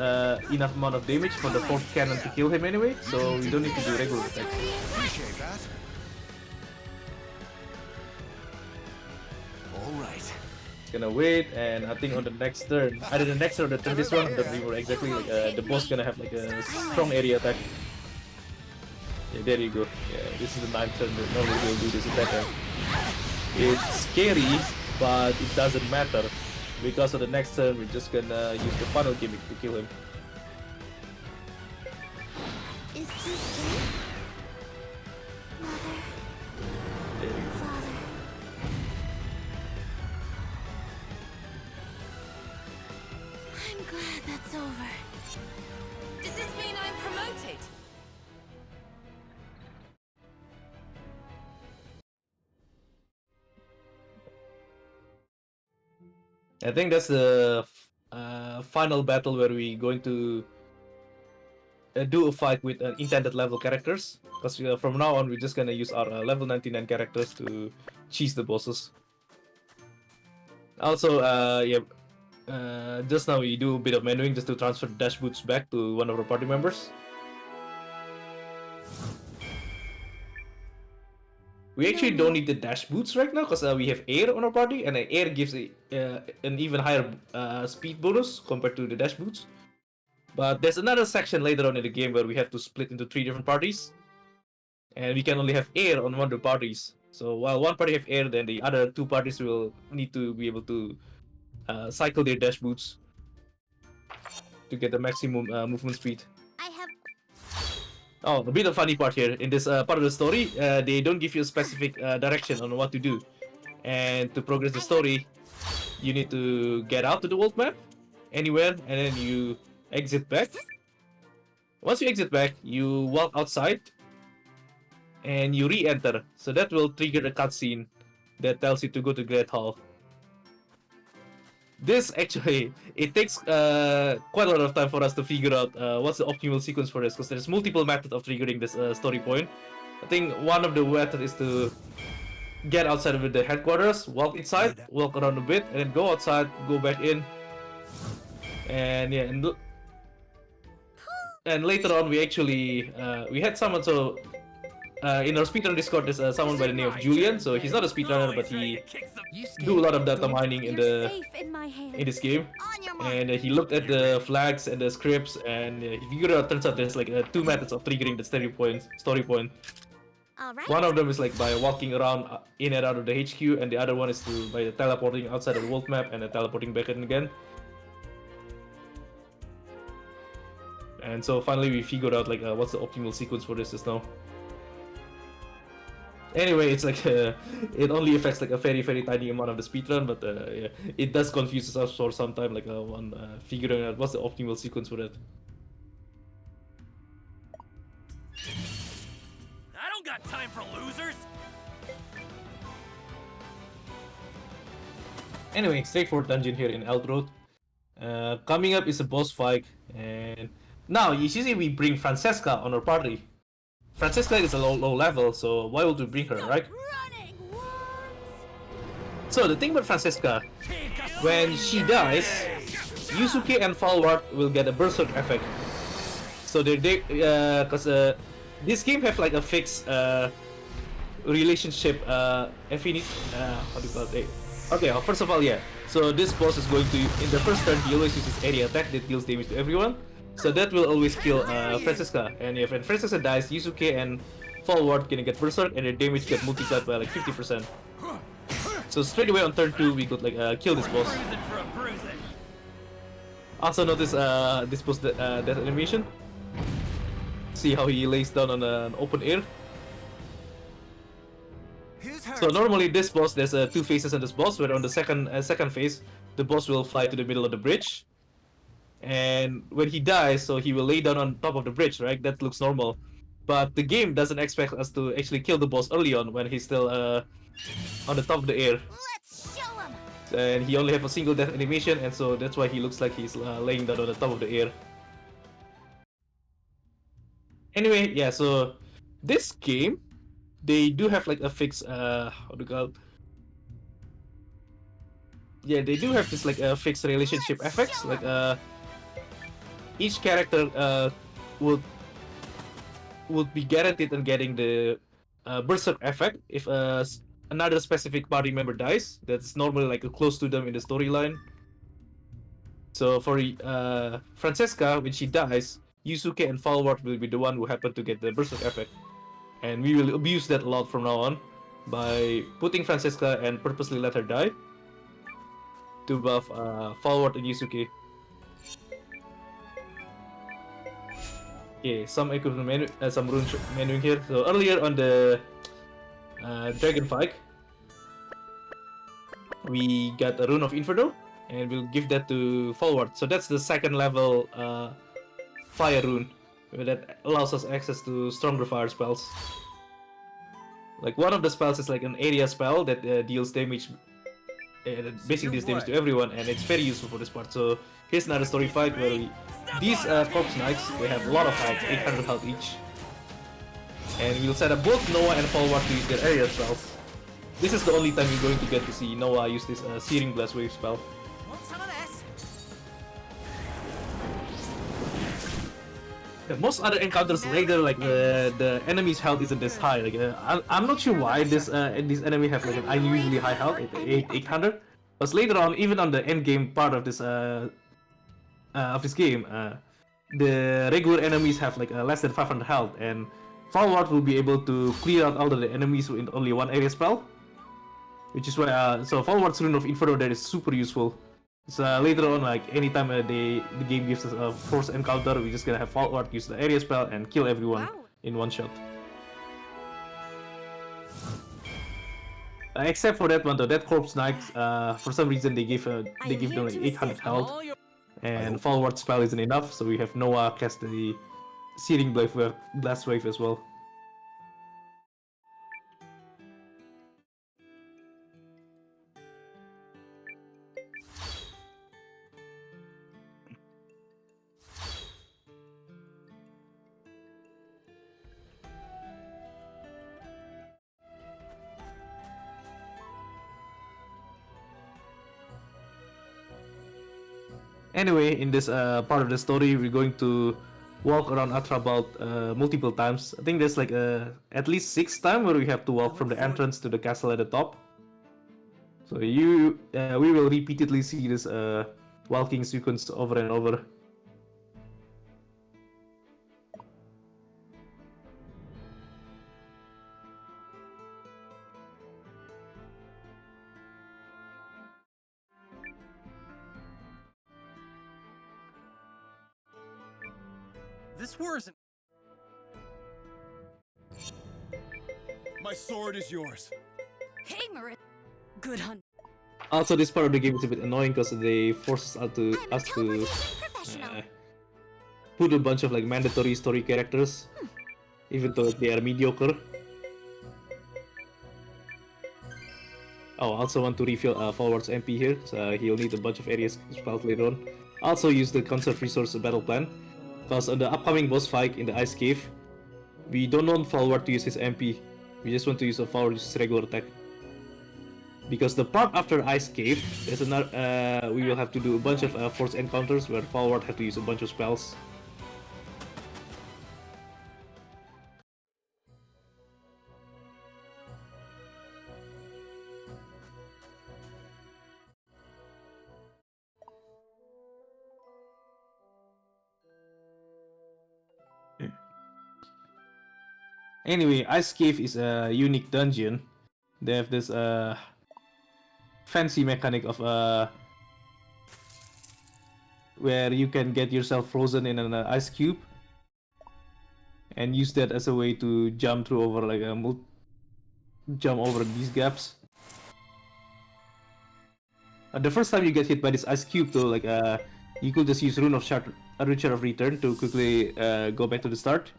[SPEAKER 2] enough amount of damage for the 4th cannon to kill him anyway, so we don't need to do regular attacks.
[SPEAKER 6] Appreciate that. All right.
[SPEAKER 2] Gonna wait, and I think on the next turn, either the next or the turn this one, I don't remember exactly, like the boss gonna have like a strong area attack. Yeah, there you go. Yeah, this is the 9th turn that normally we'll do this attack. It's scary, but it doesn't matter, because on the next turn we're just gonna use the funnel gimmick to kill him.
[SPEAKER 4] Is this it? Mother,
[SPEAKER 2] There you go.
[SPEAKER 4] Father. I'm glad that's over.
[SPEAKER 5] Does this mean I'm promoted?
[SPEAKER 2] I think that's the final battle where we're going to do a fight with intended level characters. Because from now on, we're just gonna use our level 99 characters to cheese the bosses. Also, just now we do a bit of menuing just to transfer dash boots back to one of our party members. We actually don't need the dash boots right now because we have air on our party, and air gives an even higher speed bonus compared to the dash boots. But there's another section later on in the game where we have to split into 3 different parties, and we can only have air on one of the parties. So while one party have air, then the other 2 parties will need to be able to cycle their dash boots to get the maximum movement speed.
[SPEAKER 4] I have
[SPEAKER 2] Oh, a bit of funny part here. In this part of the story, they don't give you a specific direction on what to do. And to progress the story, you need to get out to the world map, anywhere, and then you exit back. Once you exit back, you walk outside, and you re-enter. So that will trigger a cutscene that tells you to go to Great Hall. This actually, it takes quite a lot of time for us to figure out what's the optimal sequence for this, because there's multiple methods of triggering this story point. I think one of the methods is to get outside of the headquarters, walk inside, walk around a bit, and then go outside, go back in. And yeah, and later on we actually, we had someone, so in our speedrun Discord there's someone by the name of Julian, so he's not a speedrunner, but he do a lot of data mining in
[SPEAKER 5] You're safe in my hands.
[SPEAKER 2] this game,
[SPEAKER 4] on your mark.
[SPEAKER 2] and he looked at the flags and the scripts, and he figured out, turns out there's like 2 methods of triggering the story point.
[SPEAKER 4] All right.
[SPEAKER 2] One of them is like by walking around in and out of the HQ, and the other one is by teleporting outside of the world map and then teleporting back in again. And so finally we figured out like what's the optimal sequence for this just now. Anyway, it's like it only affects like a very tiny amount of the speedrun, but yeah, it does confuse us for some time, like on figuring out what's the optimal sequence for that.
[SPEAKER 3] I don't got time for losers.
[SPEAKER 2] Anyway, straightforward dungeon here in Eldroad. Coming up is a boss fight, and now you see we bring Francesca on our party. Francesca is a low level, so why would we bring her, right?
[SPEAKER 4] Running worms!
[SPEAKER 2] So the thing about Francesca, when she dies, Yusuke and Falward will get a berserk effect. So because this game have like a fixed relationship affinity. How do you call it? Okay, first of all, yeah. So this boss is going to, in the first turn, he always uses area attack that deals damage to everyone. So that will always kill Francesca. And if when Francesca dies, Yusuke and Falward can get berserk and their damage get multiplied by like 50%. So straight away on turn 2, we could like kill this boss.
[SPEAKER 3] Bruising for a bruising.
[SPEAKER 2] Also notice this boss death animation. See how he lays down on an open air.
[SPEAKER 7] Who's hurt?
[SPEAKER 2] So normally this boss, there's two phases in this boss, where on the second phase, the boss will fly to the middle of the bridge. And when he dies, so he will lay down on top of the bridge, right? That looks normal. But the game doesn't expect us to actually kill the boss early on when he's still on the top of the air.
[SPEAKER 4] Let's show him!
[SPEAKER 2] And he only have a single death animation, and so that's why he looks like he's laying down on the top of the air. Anyway, yeah, so this game, they do have like a fixed how do you call it? Yeah, they do have this like a fixed relationship effects. Like each character would be guaranteed on getting the berserk effect if another specific party member dies. That's normally like close to them in the storyline. So for Francesca, when she dies, Yusuke and Falward will be the one who happen to get the berserk effect. And we will abuse that a lot from now on by putting Francesca and purposely let her die to buff Falward and Yusuke. Okay, some equipment menu, some rune menuing here. So earlier on the dragon fight, we got a rune of Inferno, and we'll give that to Falward. So that's the second level fire rune that allows us access to stronger fire spells. Like one of the spells is like an area spell that deals damage, basically deals damage to everyone, and it's very useful for this part. So here's another story fight where these corpse knights, they have a lot of health, 800 health each, and we'll set up both Noah and Falward to use their area spells. This is the only time you're going to get to see Noah use this Searing Blast Wave spell.
[SPEAKER 7] Want some of this?
[SPEAKER 2] Yeah, most other encounters later, like the enemy's health isn't this high. Like I'm not sure why this enemy have like an unusually high health, 800. But later on, even on the end game part of this game, the regular enemies have like less than 500 health, and Falward will be able to clear out all of the enemies with only one area spell, which is why so Falward's Rune of Inferno that is super useful. So later on, like anytime the game gives us a force encounter, we're just gonna have Falward use the area spell and kill everyone in one shot. Except for that one though, that corpse knight, for some reason they give them like 800 health, and Falward spell isn't enough, so we have Noah cast the Searing Blast Wave as well. Anyway, in this part of the story, we're going to walk around Atrabalt multiple times. I think there's like at least 6 times where we have to walk from the entrance to the castle at the top. So we will repeatedly see this walking sequence over and over.
[SPEAKER 3] This war isn't. My sword is yours.
[SPEAKER 5] Hey, Marin. Good hunt.
[SPEAKER 2] Also, this part of the game is a bit annoying because they force us to
[SPEAKER 4] I'm a teleportation professional.
[SPEAKER 2] put a bunch of like mandatory story characters, even though they are mediocre. Oh, I also want to refill Forward's MP here, so he'll need a bunch of areas spells later on. Also use the conserve resource battle plan, because on the upcoming boss fight in the Ice Cave, we don't want Forward to use his MP, we just want to use a Forward use regular attack. Because the part after Ice Cave, there's another, we will have to do a bunch of force encounters where Forward have to use a bunch of spells. Anyway, Ice Cave is a unique dungeon. They have this fancy mechanic of where you can get yourself frozen in an ice cube and use that as a way to jump through over like jump over these gaps. The first time you get hit by this ice cube though, like you could just use Rune of Return to quickly go back to the start.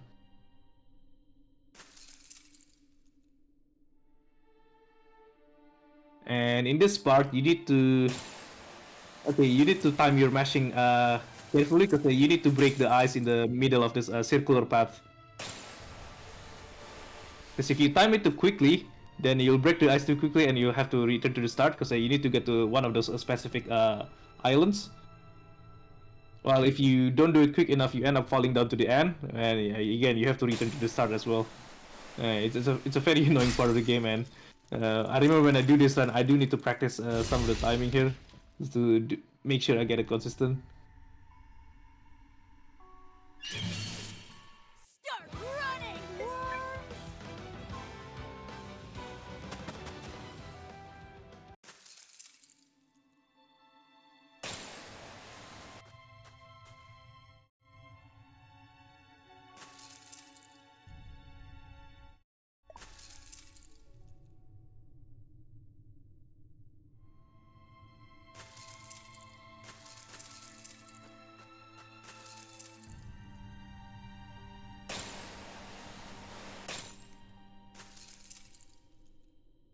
[SPEAKER 2] And in this part, you need to time your mashing carefully because you need to break the ice in the middle of this circular path. Because if you time it too quickly, then you'll break the ice too quickly and you'll have to return to the start because you need to get to one of those specific islands. While if you don't do it quick enough, you end up falling down to the end, and again you have to return to the start as well. It's a very annoying part of the game, and I remember when I do this run, I do need to practice some of the timing here just to make sure I get it consistent.
[SPEAKER 5] Start running, worms!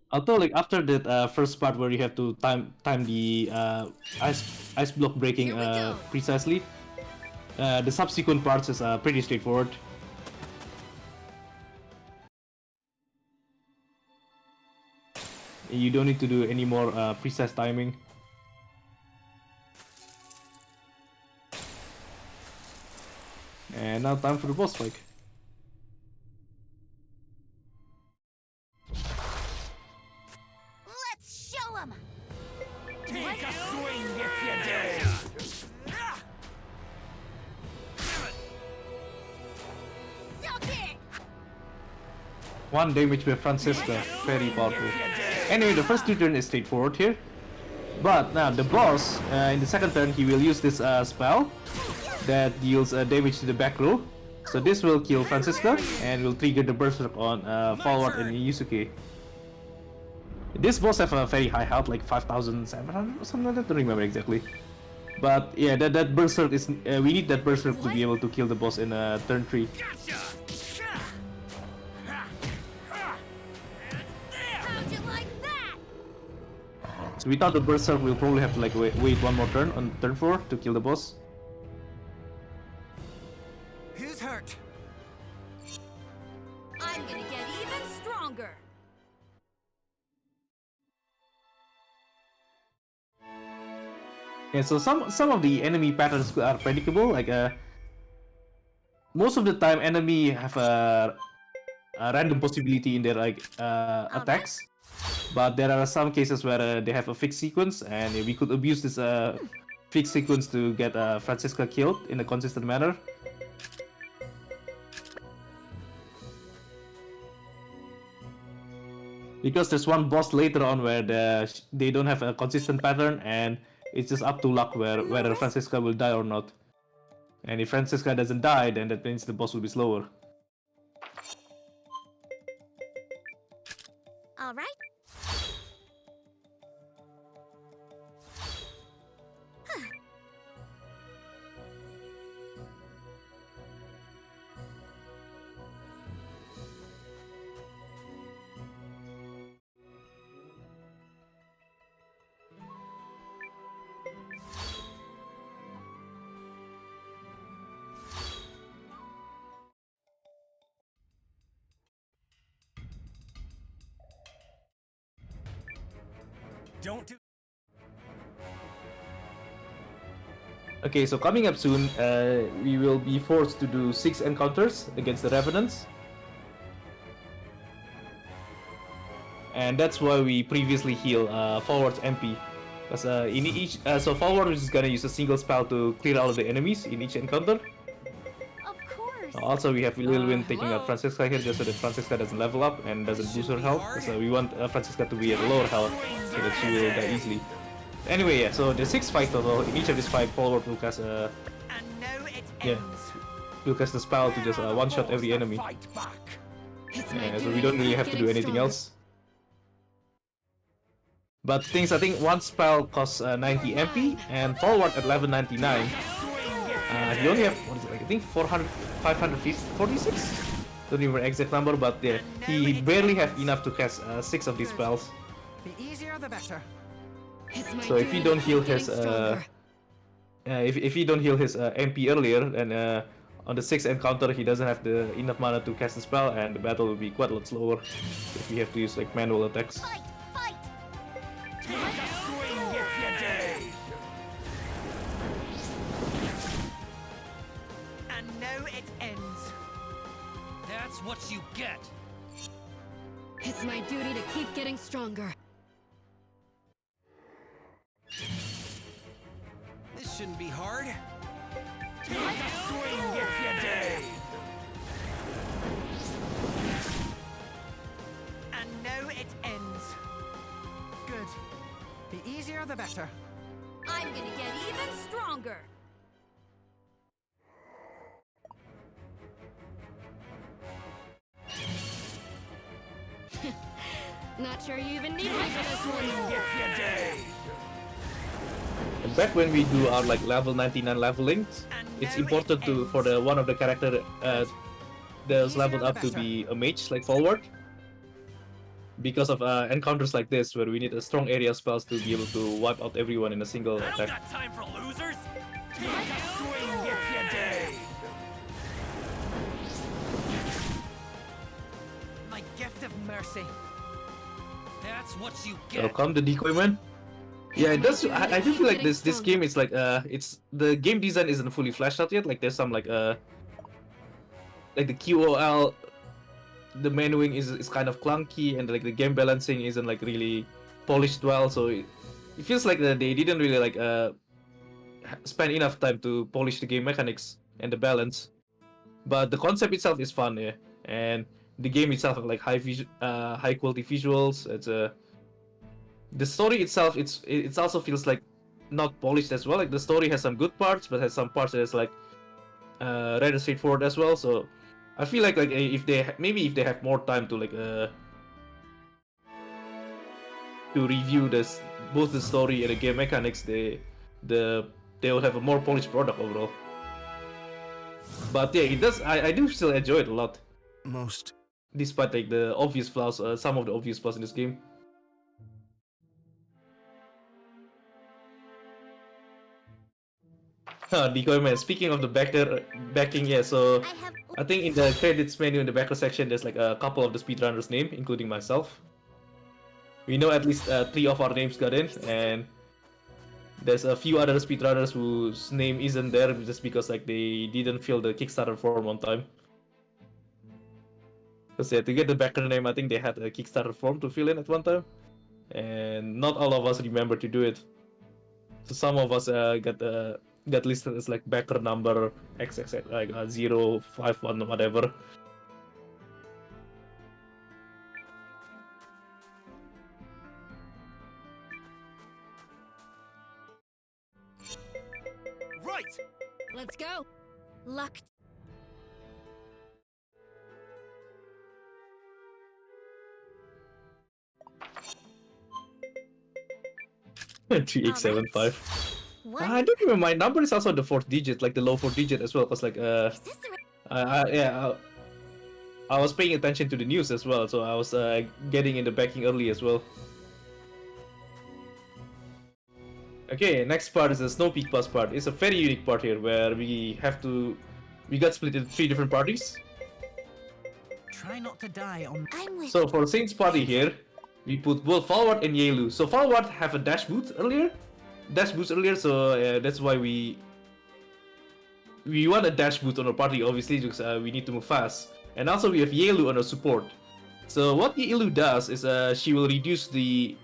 [SPEAKER 2] Although, like after that first part where you have to time the ice block breaking precisely, the subsequent parts is pretty straightforward. You don't need to do any more precise timing. And now time for the boss fight.
[SPEAKER 4] Let's show 'em.
[SPEAKER 3] Take a swing if you dare.
[SPEAKER 4] Suck it.
[SPEAKER 2] One damage by Francisca, very powerful. Anyway, the first two turns is straightforward here. But now the boss, in the second turn, he will use this spell that deals damage to the back row. So this will kill Francisca and will trigger the berserk on Forward and Yusuke. This boss have a very high health, like 5,700 or something like that, I don't remember exactly. But yeah, that berserk is, we need that berserk to be able to kill the boss in turn 3.
[SPEAKER 4] How'd you like that?
[SPEAKER 2] So without the berserk, we'll probably have to like wait one more turn on turn 4 to kill the boss.
[SPEAKER 7] Who's hurt?
[SPEAKER 5] I'm gonna get even stronger.
[SPEAKER 2] Yeah, so some of the enemy patterns are predictable. Like most of the time, enemy have a random possibility in their like attacks, but there are some cases where they have a fixed sequence, and we could abuse this fixed sequence to get Francisca killed in a consistent manner. Because there's one boss later on where they don't have a consistent pattern, and it's just up to luck whether Francisca will die or not. And if Francisca doesn't die, then that means the boss will be slower.
[SPEAKER 4] all right?
[SPEAKER 3] Don't do.
[SPEAKER 2] Okay, so coming up soon, we will be forced to do 6 encounters against the Revenants. And that's why we previously heal forward's MP. Because in each, so forward is gonna use a single spell to clear all of the enemies in each encounter.
[SPEAKER 5] Of course.
[SPEAKER 2] Also, we have Lil Win taking out
[SPEAKER 8] hello.
[SPEAKER 2] Francisca here just so that Francisca doesn't level up and doesn't boost her health. So we want Francisca to be at lower health so that she will die easily. Anyway, yeah, so the 6 fight total. In each of these 5, forward will cast
[SPEAKER 7] And now it
[SPEAKER 2] yeah,
[SPEAKER 7] ends.
[SPEAKER 2] will cast a spell to just one-shot every enemy.
[SPEAKER 7] Fight back.
[SPEAKER 8] It's my
[SPEAKER 2] Yeah, so we
[SPEAKER 8] duty
[SPEAKER 2] don't
[SPEAKER 8] to
[SPEAKER 2] really
[SPEAKER 8] keep
[SPEAKER 2] have to do
[SPEAKER 8] getting
[SPEAKER 2] anything
[SPEAKER 8] stronger.
[SPEAKER 2] else. But things, I think one spell costs 90 MP, and forward at level 99. He only have, what is it, like, I think 546? Don't remember exact number, but yeah, he barely have enough to cast 6 of these spells.
[SPEAKER 7] The easier the better.
[SPEAKER 8] It's my
[SPEAKER 2] So if
[SPEAKER 8] duty
[SPEAKER 2] you
[SPEAKER 8] to
[SPEAKER 2] don't
[SPEAKER 8] keep
[SPEAKER 2] heal
[SPEAKER 8] getting
[SPEAKER 2] his
[SPEAKER 8] stronger.
[SPEAKER 2] if you don't heal his MP earlier, then on the 6th encounter he doesn't have the enough mana to cast the spell, and the battle will be quite a lot slower if we have to use like manual attacks.
[SPEAKER 4] Fight! Fight!
[SPEAKER 3] Swing if you dare.
[SPEAKER 7] And now it ends.
[SPEAKER 3] That's what you get.
[SPEAKER 8] It's my duty to keep getting stronger.
[SPEAKER 3] This shouldn't be hard. Swing if you dare.
[SPEAKER 7] And now it ends. Good. The easier the better.
[SPEAKER 5] I'm gonna get even stronger.
[SPEAKER 8] Not sure you even need me for this one.
[SPEAKER 3] If you dare.
[SPEAKER 2] And back when we do our like level 99 leveling, it's important to for the one of the character that's leveled up to be a mage like forward. Because of encounters like this where we need a strong area spells to be able to wipe out everyone in a single
[SPEAKER 3] I don't
[SPEAKER 2] attack.
[SPEAKER 3] got time for losers. Swing if you dare.
[SPEAKER 7] My gift of mercy.
[SPEAKER 3] That's what you
[SPEAKER 2] So
[SPEAKER 3] get.
[SPEAKER 2] come the decoy man. Yeah, it does. I do feel like this game is like it's the game design isn't fully fleshed out yet. Like there's some like the QOL, the menuing is kind of clunky, and like the game balancing isn't like really polished well. So it feels like they didn't really like spend enough time to polish the game mechanics and the balance. But the concept itself is fun, yeah, and the game itself like high quality visuals. It's the story itself, it also feels like not polished as well. Like the story has some good parts, but has some parts that is like rather straightforward as well. So I feel like if they if they have more time to like to review this both the story and the game mechanics, they will have a more polished product overall. But yeah, it does. I do still enjoy it a lot,
[SPEAKER 6] Most
[SPEAKER 2] despite like the obvious flaws, some of the obvious flaws in this game. Decoy man. Speaking of the backing, yeah. So
[SPEAKER 4] I have
[SPEAKER 2] I think in the credits menu in the backer section, there's like a couple of the speedrunners' name, including myself. We know at least 3 of our names got in, and there's a few other speedrunners whose name isn't there just because like they didn't fill the Kickstarter form on time. Because yeah, to get the backer name, I think they had a Kickstarter form to fill in at one time, and not all of us remember to do it. So some of us got listed as like backer number XXX, like 051 whatever.
[SPEAKER 3] Right.
[SPEAKER 5] Let's go. Luck.
[SPEAKER 2] 3875.
[SPEAKER 4] What?
[SPEAKER 2] I don't remember. My number is also the fourth digit, like the low fourth digit as well. Cause like
[SPEAKER 4] Is this the
[SPEAKER 2] I was paying attention to the news as well, so I was getting in the backing early as well. Okay, next part is the Snow Peak Pass part. It's a very unique part here where we got split into 3 different parties.
[SPEAKER 7] Try not to die on.
[SPEAKER 4] I'm with
[SPEAKER 2] So for Saint's party here, we put both Falward and Yelu. So Falward have a dash boost earlier, so that's why we want a dash boost on our party, obviously, because we need to move fast. And also we have Yelu on our support. So what Yelu does is she will reduce the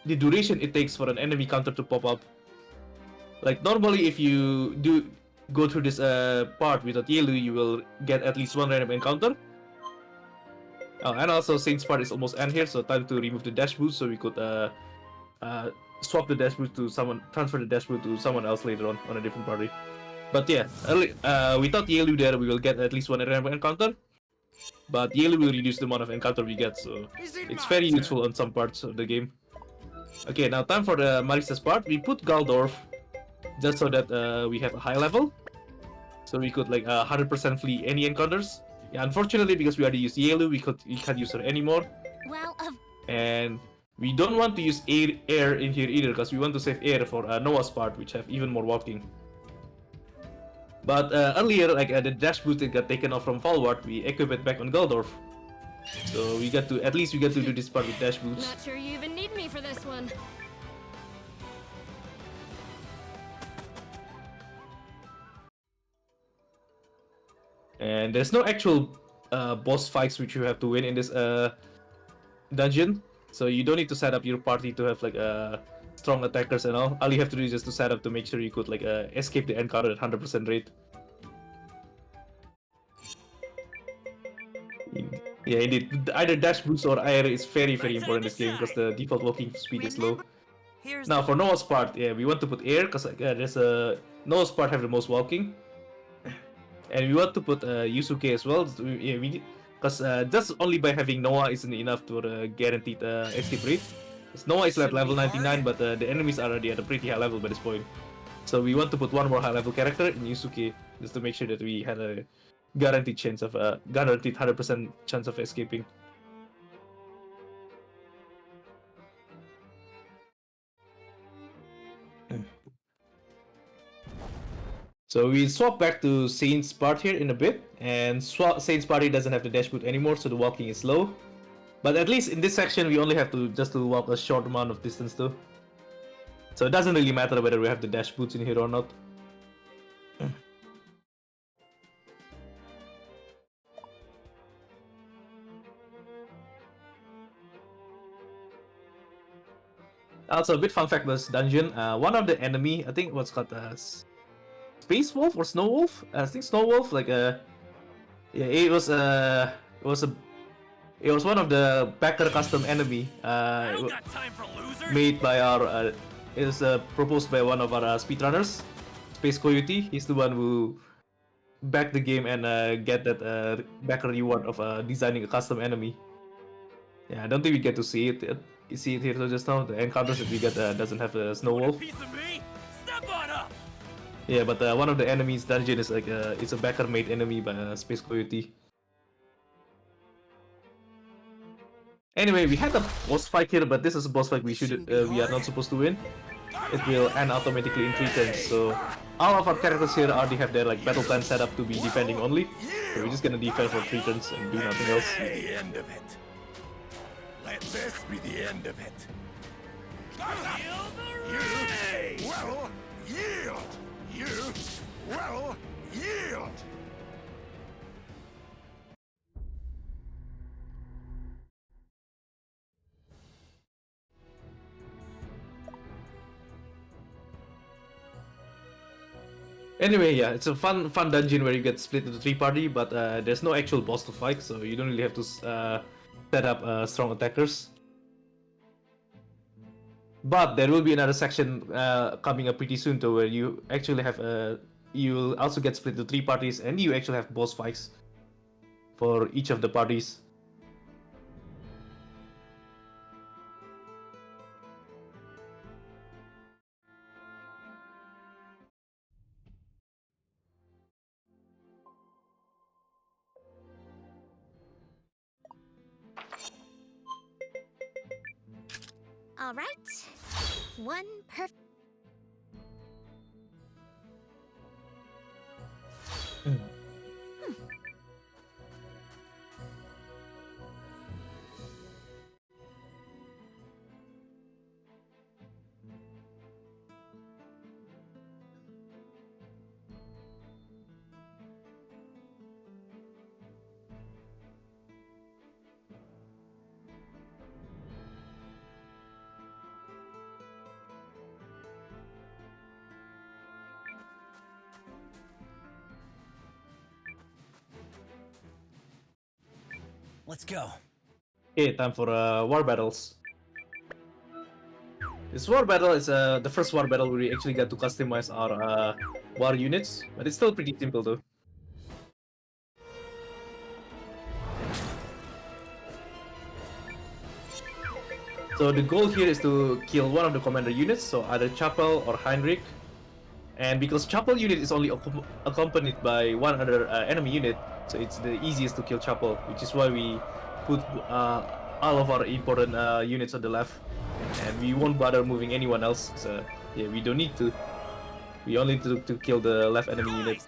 [SPEAKER 2] duration it takes for an enemy counter to pop up. Like normally if you do go through this part without Yelu, you will get at least 1 random encounter. And also Saint's part is almost end here, so time to remove the dash boost so we could swap the dash boost to transfer the dash boost to someone else later on a different party. But yeah, without Yelu there, we will get at least 1 random encounter. But Yelu will reduce the amount of encounter we get, so it's very useful on some parts of the game. Okay, now time for the Marista's part. We put Galdorf just so that we have a high level, so we could like 100% flee any encounters. Yeah, unfortunately, because we already used Yelu, we can't use her anymore.
[SPEAKER 4] well,
[SPEAKER 2] And we don't want to use air in here either, because we want to save air for Noah's part, which have even more walking. But earlier, like the dash boost that got taken off from Falward, we equip it back on Galdorf. So we got to do this part with dash boots.
[SPEAKER 5] Not sure you even need me for this one.
[SPEAKER 2] And there's no actual boss fights which you have to win in this dungeon, so you don't need to set up your party to have like strong attackers and all. All you have to do is just to set up to make sure you could like escape the encounter at 100% rate. Yeah, indeed. Either dash boost or air is very important in this game because the default walking speed is low.
[SPEAKER 7] Here's
[SPEAKER 2] Now for Noah's part, yeah, we want to put air because there's a Noah's part have the most walking, and we want to put Yusuke as well. Because just only by having Noah isn't enough for a guaranteed escape rate. Noah is at level 99, but the enemies are already at a pretty high level by this point. So we want to put one more high level character in Yusuke just to make sure that we had a guaranteed chance of guaranteed 100% chance of escaping. So we swap back to Saint's part here in a bit, and Saint's party doesn't have the dash boot anymore, so the walking is slow. But at least in this section, we only have to just to walk a short amount of distance too. So it doesn't really matter whether we have the dash boots in here or not. Also, a bit fun fact about this dungeon. One of the enemy, I think what's called Space Wolf or Snow Wolf? I think Snow Wolf. Like yeah, it was one of the backer custom enemy.
[SPEAKER 3] I don't got time for losers.
[SPEAKER 2] Made by our it was proposed by one of our speedrunners, Space Coyote. He's the one who backed the game and get that backer reward of designing a custom enemy. Yeah, I don't think we get to see it. You see it here just now. The encounters that we get doesn't have a Snow
[SPEAKER 3] Want a
[SPEAKER 2] Wolf.
[SPEAKER 3] piece of me? Step on up.
[SPEAKER 2] Yeah, but one of the enemies dungeon is like it's a backer made enemy by Space Coyote. Anyway, we had a boss fight here, but this is a boss fight we are not supposed to win. It will end automatically in 3 turns. So all of our characters here already have their like battle plan set up to be defending only. So we're just gonna defend for 3 turns and do nothing else.
[SPEAKER 6] The end of it. Let this be the end of it. You will yield. You will yield.
[SPEAKER 2] Anyway, yeah, it's a fun dungeon where you get split into 3 party, but there's no actual boss to fight, so you don't really have to set up strong attackers. But there will be another section coming up pretty soon, though, where you actually have you will also get split into 3 parties, and you actually have boss fights for each of the parties.
[SPEAKER 4] All right. One perfect.
[SPEAKER 3] Let's go.
[SPEAKER 2] Okay, time for war battles. This war battle is the first war battle where we actually get to customize our war units, but it's still pretty simple though. So the goal here is to kill one of the commander units, so either Chapel or Heinrich. And because Chapel unit is only accompanied by one other enemy unit, so it's the easiest to kill Chapel, which is why we put all of our important units on the left. And we won't bother moving anyone else, so yeah, we don't need to. We only need to kill the left enemy unit.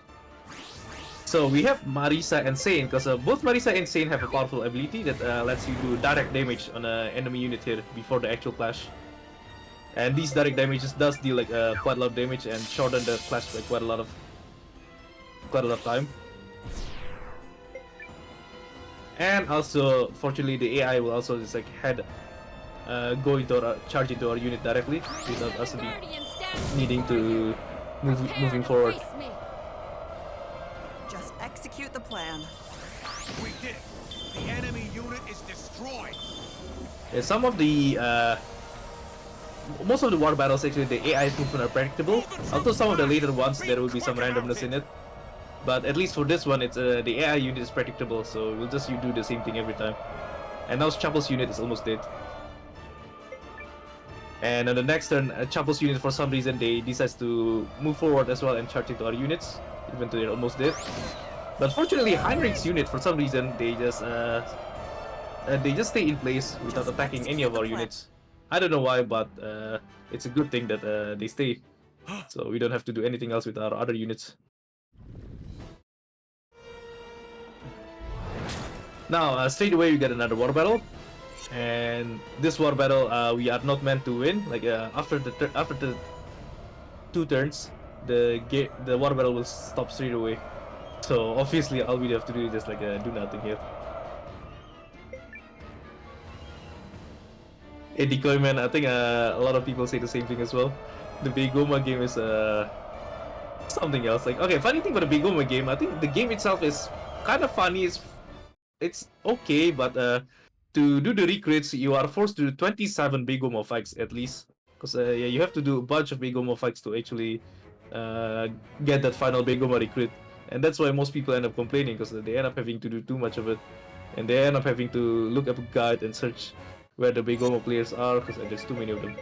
[SPEAKER 2] So we have Marisa and Saign, because both Marisa and Saign have a powerful ability that lets you do direct damage on an enemy unit here before the actual clash. And these direct damages does deal like quite a lot of damage and shorten the clash by quite a lot of time. And also, fortunately, the AI will also just like go into our charge into our unit directly without us needing to moving forward.
[SPEAKER 7] Just execute the plan.
[SPEAKER 3] We did it. The enemy unit is destroyed.
[SPEAKER 2] Yeah, some of the most of the war battles actually the AI's movement are predictable. Although some of the later ones there will be some randomness in it. But at least for this one, it's the AI unit is predictable, so we'll just do the same thing every time. And now Chapel's unit is almost dead. And on the next turn, Chapel's unit for some reason they decides to move forward as well and charge into our units, even though they're almost dead. But fortunately, Heinrich's unit for some reason they just stay in place without attacking any of our units. I don't know why, but it's a good thing that they stay, so we don't have to do anything else with our other units. Now, straight away we get another war battle, and this war battle we are not meant to win. Like after the 2 turns, the war battle will stop straight away. So obviously, all we have to do is just like do nothing here. A decoy man, I think a lot of people say the same thing as well. The Begoma game is something else. Like, okay, funny thing about the Begoma game, I think the game itself is kind of funny. It's okay, but to do the recruits, you are forced to do 27 Begoma fights at least. Because yeah, you have to do a bunch of Begoma fights to actually get that final Begoma recruit. And that's why most people end up complaining, because they end up having to do too much of it. And they end up having to look up a guide and search where the Begoma players are, because there's too many of them.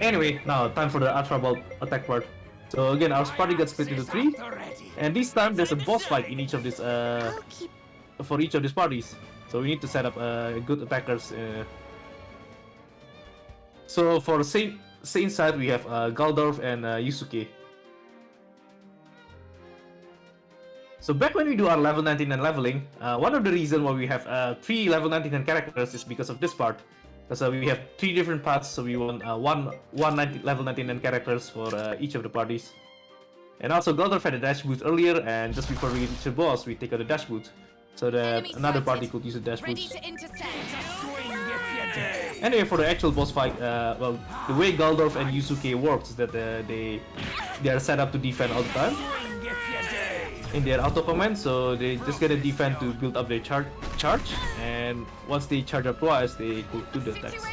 [SPEAKER 2] Anyway, now time for the Ultra attack part. So again, our party got split into 3, and this time there's a boss fight in each of these for each of these parties. So we need to set up good attackers. So for Saign side, we have Galdorf and Yusuke. So back when we do our level 99 leveling, one of the reasons why we have 3 level 99 characters is because of this part. Because we have 3 different paths, so we want level 99 characters for each of the parties. And also Galdorf had a dash boot earlier, and just before we reach the boss, we take out the dash boot, so that another party could use the dash boot. Anyway, for the actual boss fight, well, the way Galdorf and Yusuke works is that they are set up to defend all the time in their auto command, so they just get a defend to build up their charge, and once they charge up twice, they could do the attacks.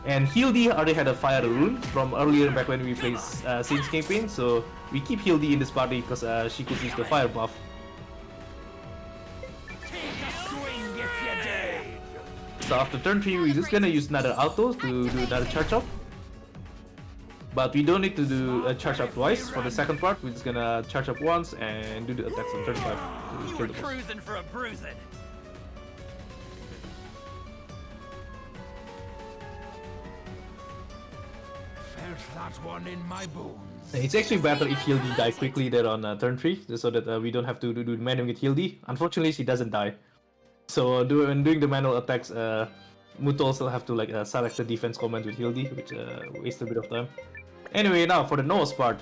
[SPEAKER 2] And Hildy already had a fire rune from earlier back when we played Saigns campaign, so we keep Hildy in this party because she could use the fire buff. So after turn 3, we're just gonna use another auto to do another charge up. But we don't need to do a charge up twice for the second part. We're just gonna charge up once and do the attacks on turn 5 to kill the boss.
[SPEAKER 3] Cruising for a bruising.
[SPEAKER 6] felt that one in my bones.
[SPEAKER 2] It's actually better if Hildy die quickly there on turn 3, just so that we don't have to do manual with Hildy. Unfortunately, she doesn't die. So when doing the manual attacks, Mutol still have to like select the defense command with Hildy, which wastes a bit of time. Anyway, now for the Noah's part.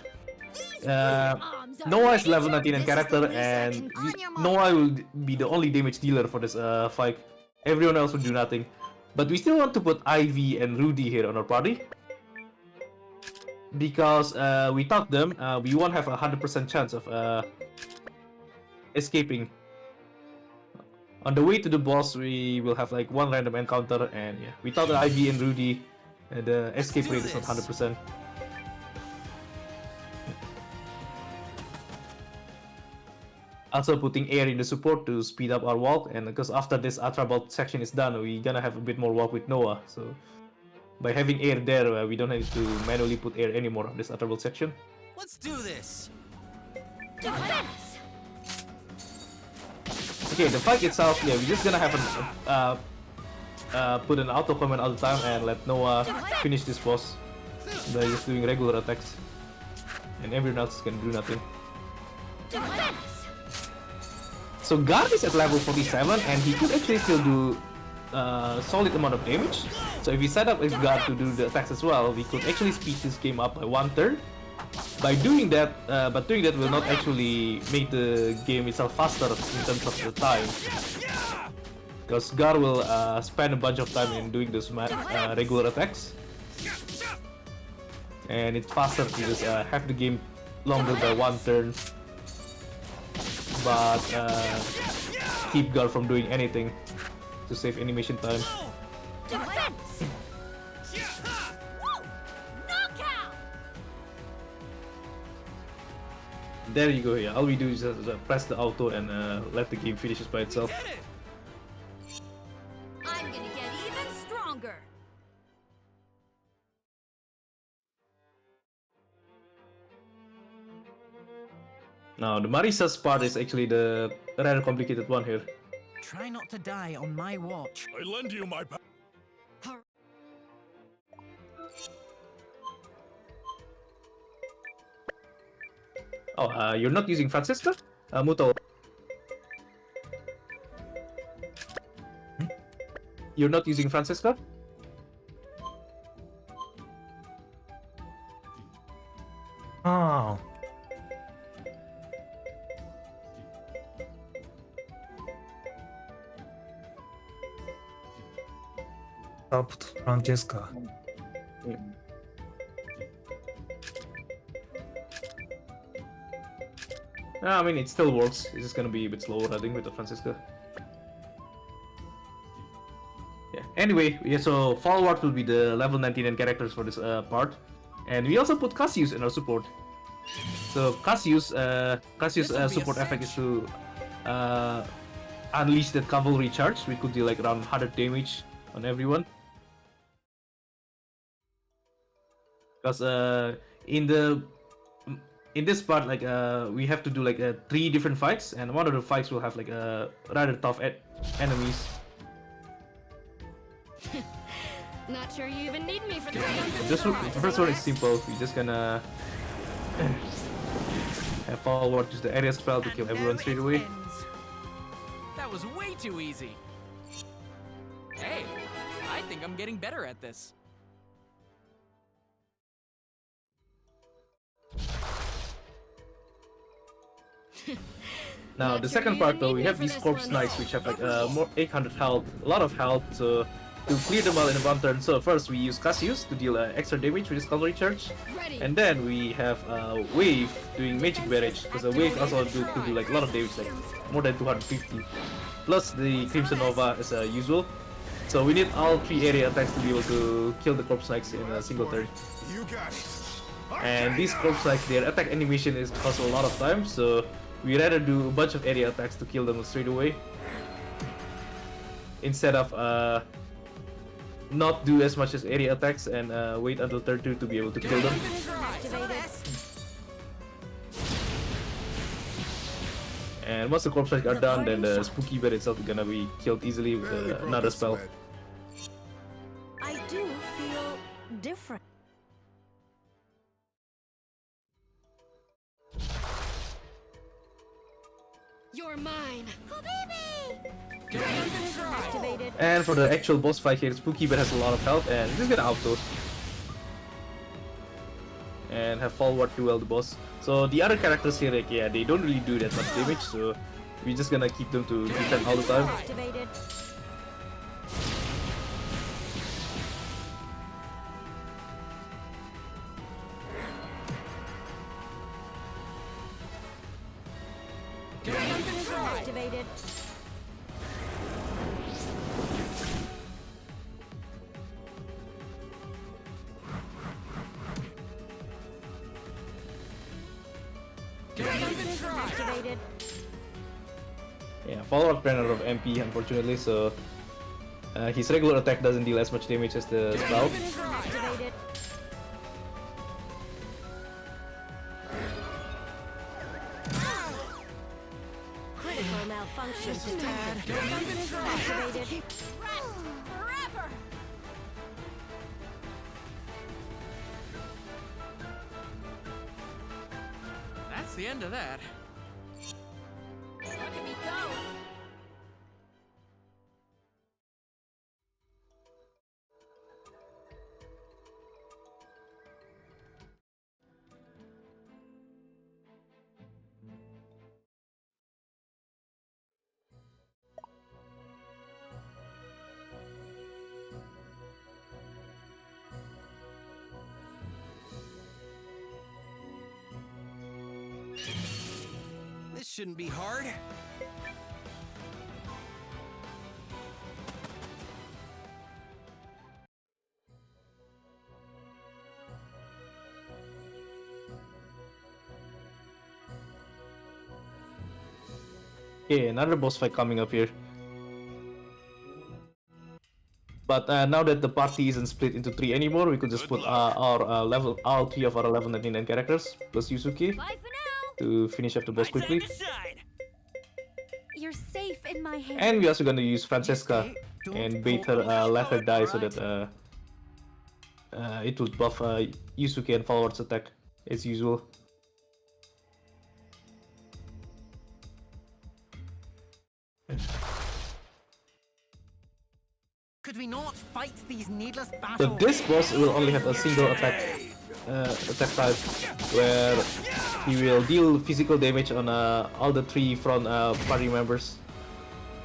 [SPEAKER 2] Noah is level 19 in character, and Noah will be the only damage dealer for this fight. Everyone else will do nothing. But we still want to put Ivy and Rudy here on our party. Because without them, we won't have a 100% chance of escaping. On the way to the boss, we will have like one random encounter, and yeah, without Ivy and Rudy, the escape rate is not 100%. Also putting air in the support to speed up our walk, and because after this Ultra Bolt section is done, we're gonna have a bit more walk with Noah, so by having air there, we don't have to manually put air anymore on this Ultra Bolt section.
[SPEAKER 3] Let's do this.
[SPEAKER 2] Okay, the fight itself, yeah, we're just gonna have put an auto command all the time and let Noah finish this boss by just doing regular attacks, and everyone else is gonna do nothing. So Guard is at level 47, and he could actually still do solid amount of damage. So if we set up his Guard to do the attacks as well, we could actually speed this game up by 1/3. By doing that, but doing that will not actually make the game itself faster in terms of the time. Because Guard will spend a bunch of time in doing those regular attacks. And it's faster to just have the game longer by 1 turn. But keep Guard from doing anything to save animation time. There you go, yeah. All we do is just press the auto and let the game finish by itself.
[SPEAKER 5] I'm gonna get even stronger.
[SPEAKER 2] Now, the Marisa's part is actually the rather complicated one here.
[SPEAKER 7] Try not to die on my watch.
[SPEAKER 6] I lend you my
[SPEAKER 2] Oh, you're not using Francisca? Mutol. You're not using Francisca?
[SPEAKER 1] Oh. Stopped Francesca.
[SPEAKER 2] I mean, it still works. It's just gonna be a bit slower, I think, with the Francisca. Yeah. Anyway, yeah. So forward will be the level 99 characters for this part, and we also put Cassius in our support. So Cassius support effect is to unleash that cavalry charge. We could do like around 100 damage on everyone. Because in this part, like we have to do like 3 different fights, and one of the fights will have like rather tough enemies.
[SPEAKER 5] Not sure you even need me for the
[SPEAKER 2] The first one is simple. We're just gonna have forward use the area spell to kill everyone straight away.
[SPEAKER 3] That was way too easy. Hey, I think I'm getting better at this.
[SPEAKER 2] Now the second part though, we have these corpse knights which have like more 800 health, a lot of health, so to clear them all in 1 turn. So first we use Cassius to deal extra damage with his cavalry charge, and then we have Wave doing magic barrage, because the Wave also could do like a lot of damage, like more than 250, plus the Crimson Nova as usual. So we need all 3 area attacks to be able to kill the corpse knights in a single turn.
[SPEAKER 6] You got it.
[SPEAKER 2] And these corpse knights, their attack animation is also a lot of time, so we rather do a bunch of area attacks to kill them straight away, instead of not do as much as area attacks and wait until turn 2 to be able to kill them. And once the corpse knights are done, then the spooky bear itself is gonna be killed easily with another spell.
[SPEAKER 5] I do feel different.
[SPEAKER 8] You're mine.
[SPEAKER 5] Activated.
[SPEAKER 2] And for the actual boss fight here, Spooky but has a lot of health and he's gonna outdo and have forward duel the boss. So the other characters here, like, yeah, they don't really do that much damage, so we're just gonna keep them to defend all the time.
[SPEAKER 5] Activated. Activated. Activated.
[SPEAKER 2] Yeah, forward ran out of MP unfortunately, so his regular attack doesn't deal as much damage as the spell.
[SPEAKER 5] Activated. Critical malfunction detected. Activated.
[SPEAKER 4] Rest forever!
[SPEAKER 7] That's the end of that.
[SPEAKER 4] Look at me go!
[SPEAKER 7] This shouldn't be hard.
[SPEAKER 2] Okay, another boss fight coming up here. But now that the party isn't split into 3 anymore, we could just put our level, all 3 of our level 99 characters plus Yusuke
[SPEAKER 4] Bye for now!
[SPEAKER 2] to finish up the boss quickly.
[SPEAKER 5] You're safe in my hands.
[SPEAKER 2] And we're also gonna use Francesca and bait her, let her die so that it would buff Yusuke and forwards attack as usual.
[SPEAKER 7] Could we not fight these needless
[SPEAKER 2] So
[SPEAKER 7] battles?
[SPEAKER 2] this boss will only have a single attack type, where he will deal physical damage on all the 3 front party members.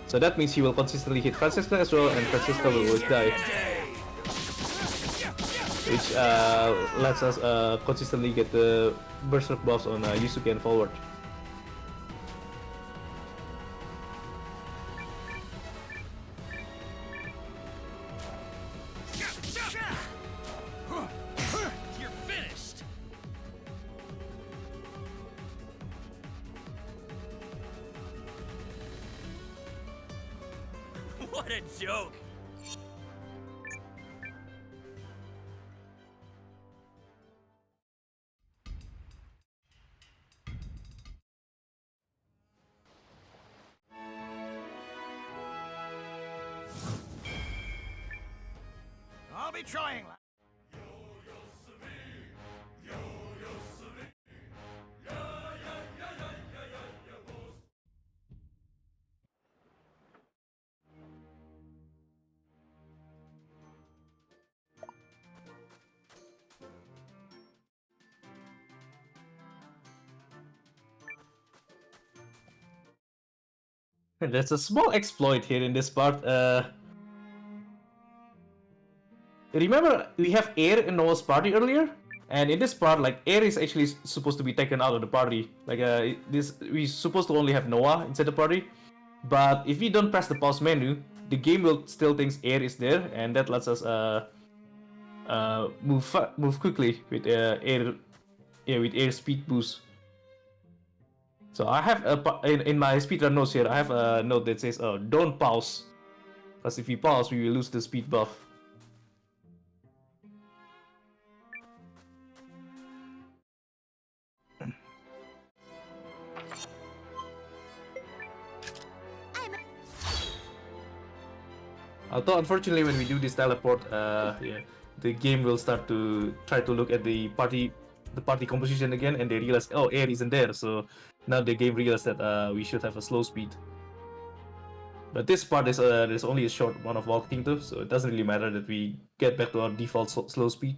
[SPEAKER 2] So that means he will consistently hit Francesca as well, and Francesca will always die, which lets us consistently get the berserk buffs on Yusuke and forward.
[SPEAKER 3] You're finished! What a joke!
[SPEAKER 6] I'll be trying.
[SPEAKER 2] There's a small exploit here in this part. Remember, we have Air in Noah's party earlier? And in this part, like, Air is actually supposed to be taken out of the party. Like, we're supposed to only have Noah inside the party. But if we don't press the pause menu, the game will still think Air is there, and that lets us move quickly with with Air speed boost. So I have in my speedrun notes here, I have a note that says, don't pause. Because if we pause, we will lose the speed buff. Although unfortunately when we do this teleport, the game will start to try to look at the party composition again, and they realize, oh, Air isn't there, so Now the game realized that we should have a slow speed. But this part is there's only a short amount of walking too, so it doesn't really matter that we get back to our default slow speed.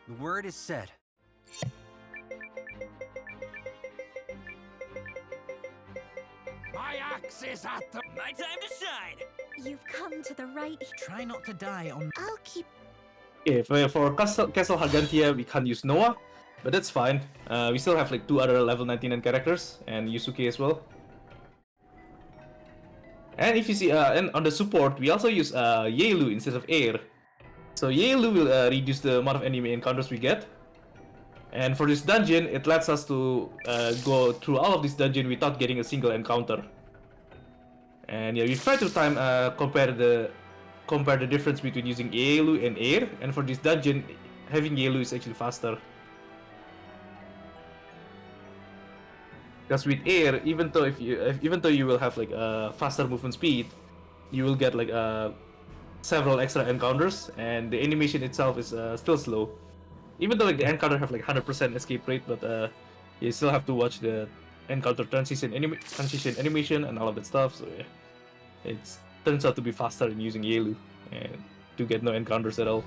[SPEAKER 3] The word is said.
[SPEAKER 6] My axe is at the...
[SPEAKER 3] My time to shine!
[SPEAKER 5] You've come to the right.
[SPEAKER 7] Try not to die on.
[SPEAKER 5] I'll keep.
[SPEAKER 2] Okay, for Castle Hargantia, we can't use Noah, but that's fine. We still have like 2 other level 99 characters, and Yusuke as well. And if you see, and on the support, we also use Yeilu instead of Air. So Yeilu will reduce the amount of enemy encounters we get. And for this dungeon, it lets us to go through all of this dungeon without getting a single encounter. And yeah, we try to compare the difference between using Yeilu and Air. And for this dungeon, having Yeilu is actually faster. Because with Air, even though you will have like a faster movement speed, you will get like several extra encounters, and the animation itself is still slow. Even though like the encounter have like 100% escape rate, but you still have to watch the encounter transition animation and all of that stuff. So yeah, it turns out to be faster in using Yeilu and to get no encounters at all.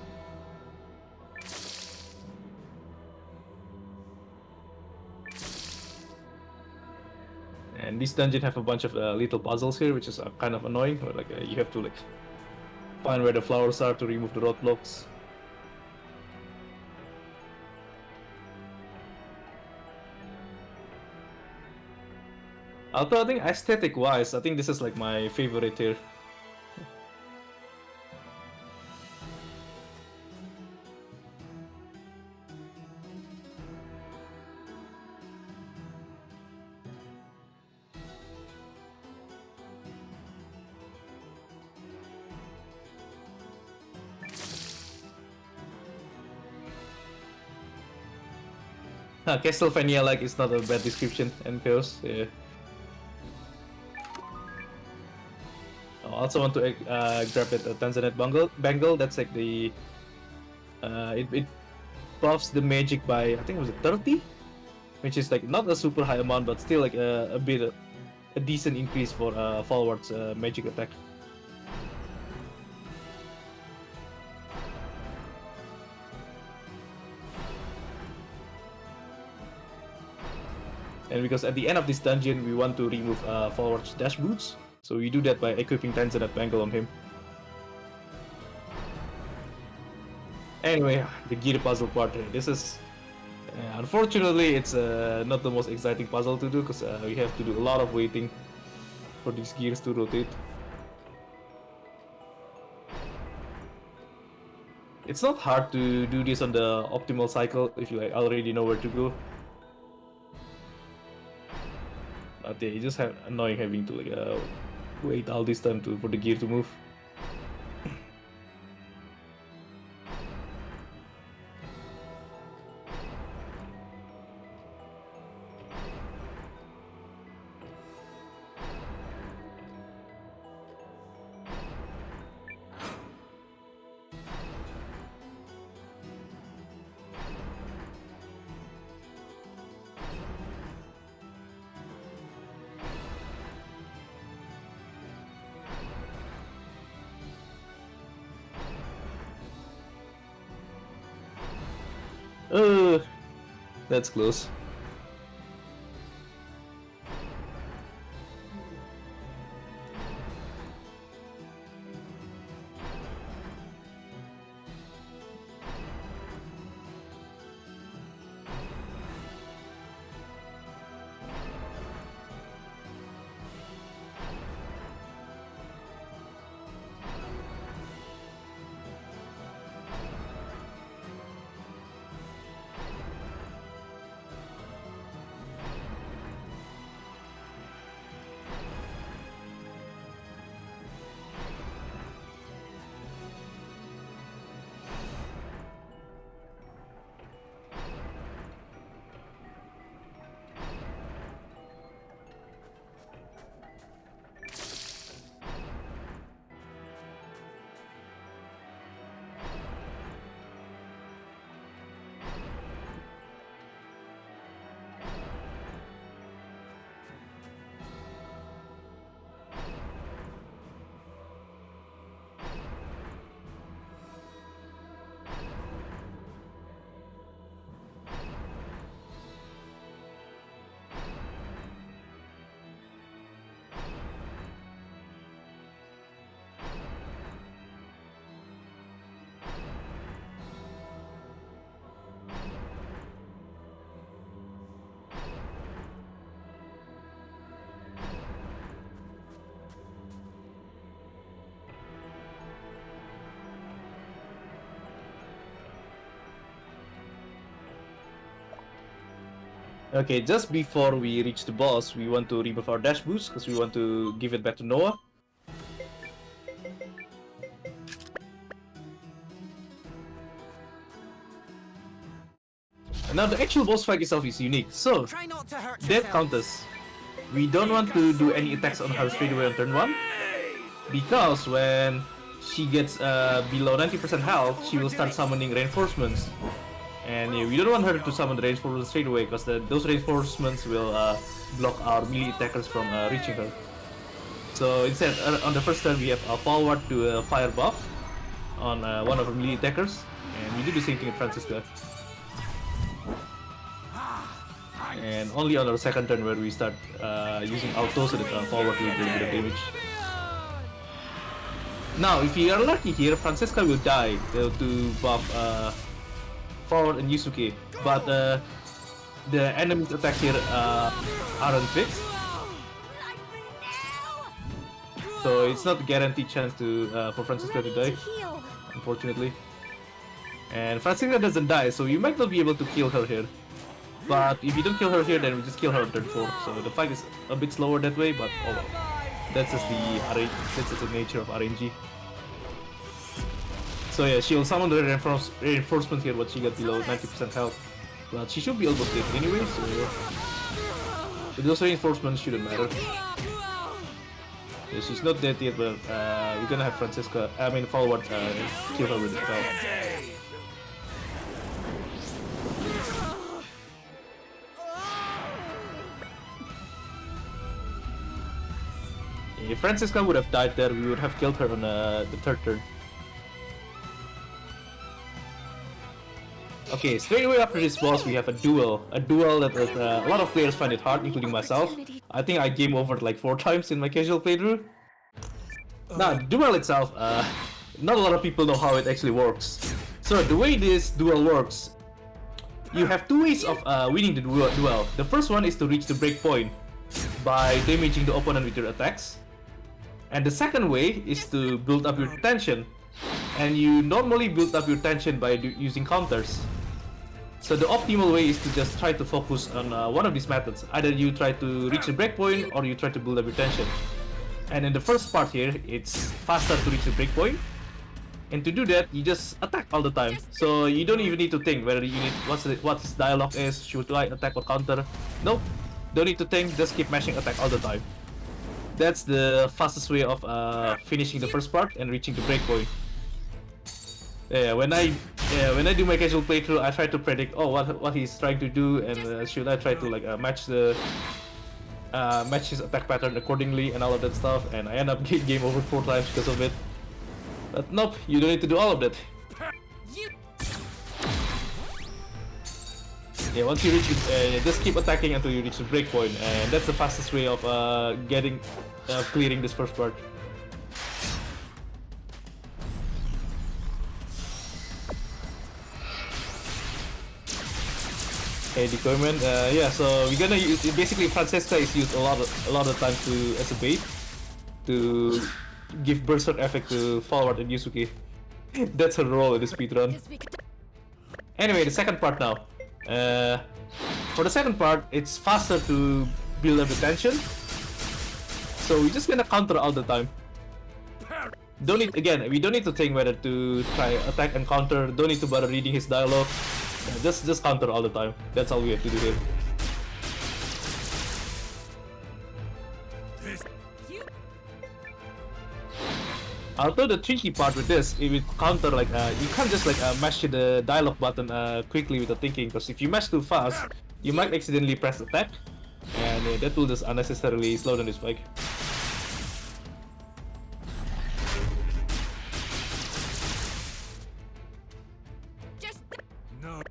[SPEAKER 2] And this dungeon have a bunch of little puzzles here, which is kind of annoying. Or like you have to like find where the flowers are to remove the roadblocks. Although I think aesthetic-wise, I think this is like my favorite here. Castlevania-like is not a bad description, and chaos. Yeah. I also want to grab that Tanzanite bangle. That's like the it buffs the magic by, I think it was 30, which is like not a super high amount, but still like a decent increase for forwards magic attack. And because at the end of this dungeon we want to remove forwards dash boots, so we do that by equipping Tanzanite bangle on him. Anyway, the gear puzzle part. This is unfortunately it's not the most exciting puzzle to do, because we have to do a lot of waiting for these gears to rotate. It's not hard to do this on the optimal cycle if you like already know where to go. But yeah, you just have annoying having to like wait all this time for the gear to move. That's close. Okay, just before we reach the boss, we want to remove our dash boost because we want to give it back to Noah. Now the actual boss fight itself is unique, so
[SPEAKER 7] Try not to hurt
[SPEAKER 2] death
[SPEAKER 7] yourself.
[SPEAKER 2] counters. We don't want to do any attacks on her straight away on turn 1, because when she gets below 90% health, she will start summoning reinforcements. And yeah, we don't want her to summon the reinforcements straight away, because those reinforcements will block our melee attackers from reaching her. So instead, on the first turn we have a forward to a fire buff on one of our melee attackers, and we do the same thing with Francisca. And only on our second turn where we start using auto so that forward will do a bit of damage. Now, if you are lucky here, Francisca will die to buff forward and Yusuke, but the enemy's attack here aren't fixed, so it's not a guaranteed chance to for Francisca to die, unfortunately. And Francisca doesn't die, so you might not be able to kill her here. But if you don't kill her here, then we just kill her on turn 4. So the fight is a bit slower that way, but oh well. That's just the nature of RNG. So yeah, she'll summon the reinforcement here once she gets below 90% health. But she should be almost dead anyway, so those reinforcements shouldn't matter. Yeah, she's not dead yet, but we're gonna have Francisca, forward, kill her with the spell. If Francisca would have died there, we would have killed her on the third turn. Okay, straight away after this boss we have a duel. A duel that a lot of players find it hard, including myself. I think I game over like 4 times in my casual playthrough. Now, the duel itself, not a lot of people know how it actually works. So the way this duel works, you have 2 ways of winning the duel. The first one is to reach the break point by damaging the opponent with your attacks. And the second way is to build up your tension. And you normally build up your tension by using counters. So the optimal way is to just try to focus on one of these methods. Either you try to reach the breakpoint or you try to build up your tension. And in the first part here, it's faster to reach the breakpoint. And to do that, you just attack all the time. So you don't even need to think whether you need what his dialogue is, should I attack or counter. Nope, don't need to think, just keep mashing attack all the time. That's the fastest way of finishing the first part and reaching the breakpoint. Yeah, when I do my casual playthrough, I try to predict what he's trying to do, and should I try to like match his attack pattern accordingly and all of that stuff, and I end up game over 4 times because of it. But nope, you don't need to do all of that. Yeah, once you reach it, just keep attacking until you reach the breakpoint, and that's the fastest way of clearing this first part. Okay, deployment. Yeah, so we're gonna use basically Francisca is used a lot of times as a bait to give berserk effect to forward and Yusuke. That's her role in the speedrun. Anyway, the second part now. For the second part, it's faster to build up the tension. So we're just gonna counter all the time. We don't need to think whether to try attack and counter. Don't need to bother reading his dialogue. Just counter all the time. That's all we have to do here. Although the tricky part with this, if you counter like you can't just like mash the dialogue button quickly without thinking, because if you mash too fast, you might accidentally press attack, and that will just unnecessarily slow down this spike.
[SPEAKER 3] No.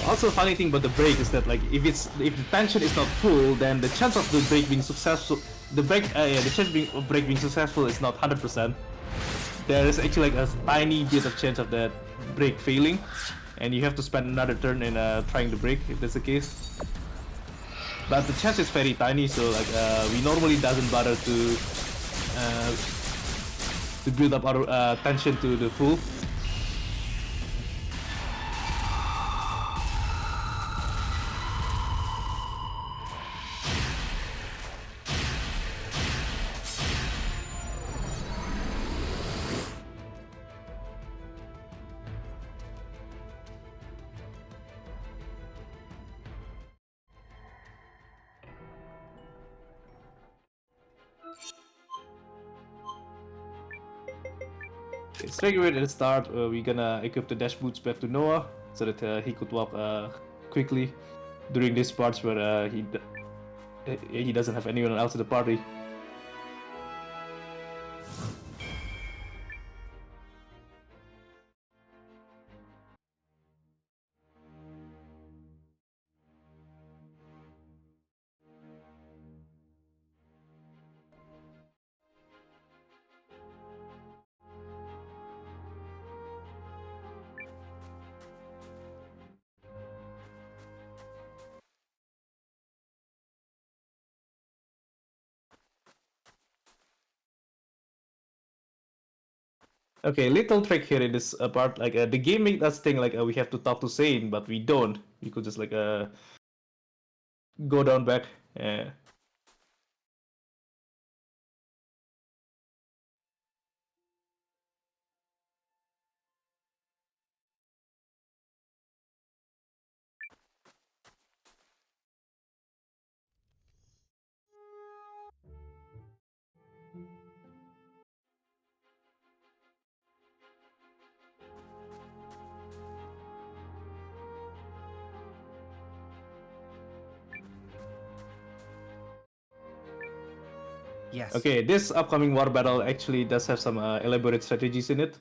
[SPEAKER 2] Also, funny thing about the break is that like if the tension is not full, then the chance of the break being successful, the chance of break being successful is not 100%. There is actually like a tiny bit of chance of that break failing, and you have to spend another turn in trying to break if that's the case. but the chance is very tiny, so like we normally doesn't bother to build up our tension to the full. It's regular at the start. We're gonna equip the dash boots back to Noah so that he could walk quickly during these parts where he doesn't have anyone else in the party. Okay, little trick here in this part, like the game made us think like we have to talk to Saign, but we don't. We could just like go down back.
[SPEAKER 7] Yes.
[SPEAKER 2] Okay, this upcoming war battle actually does have some elaborate strategies in it.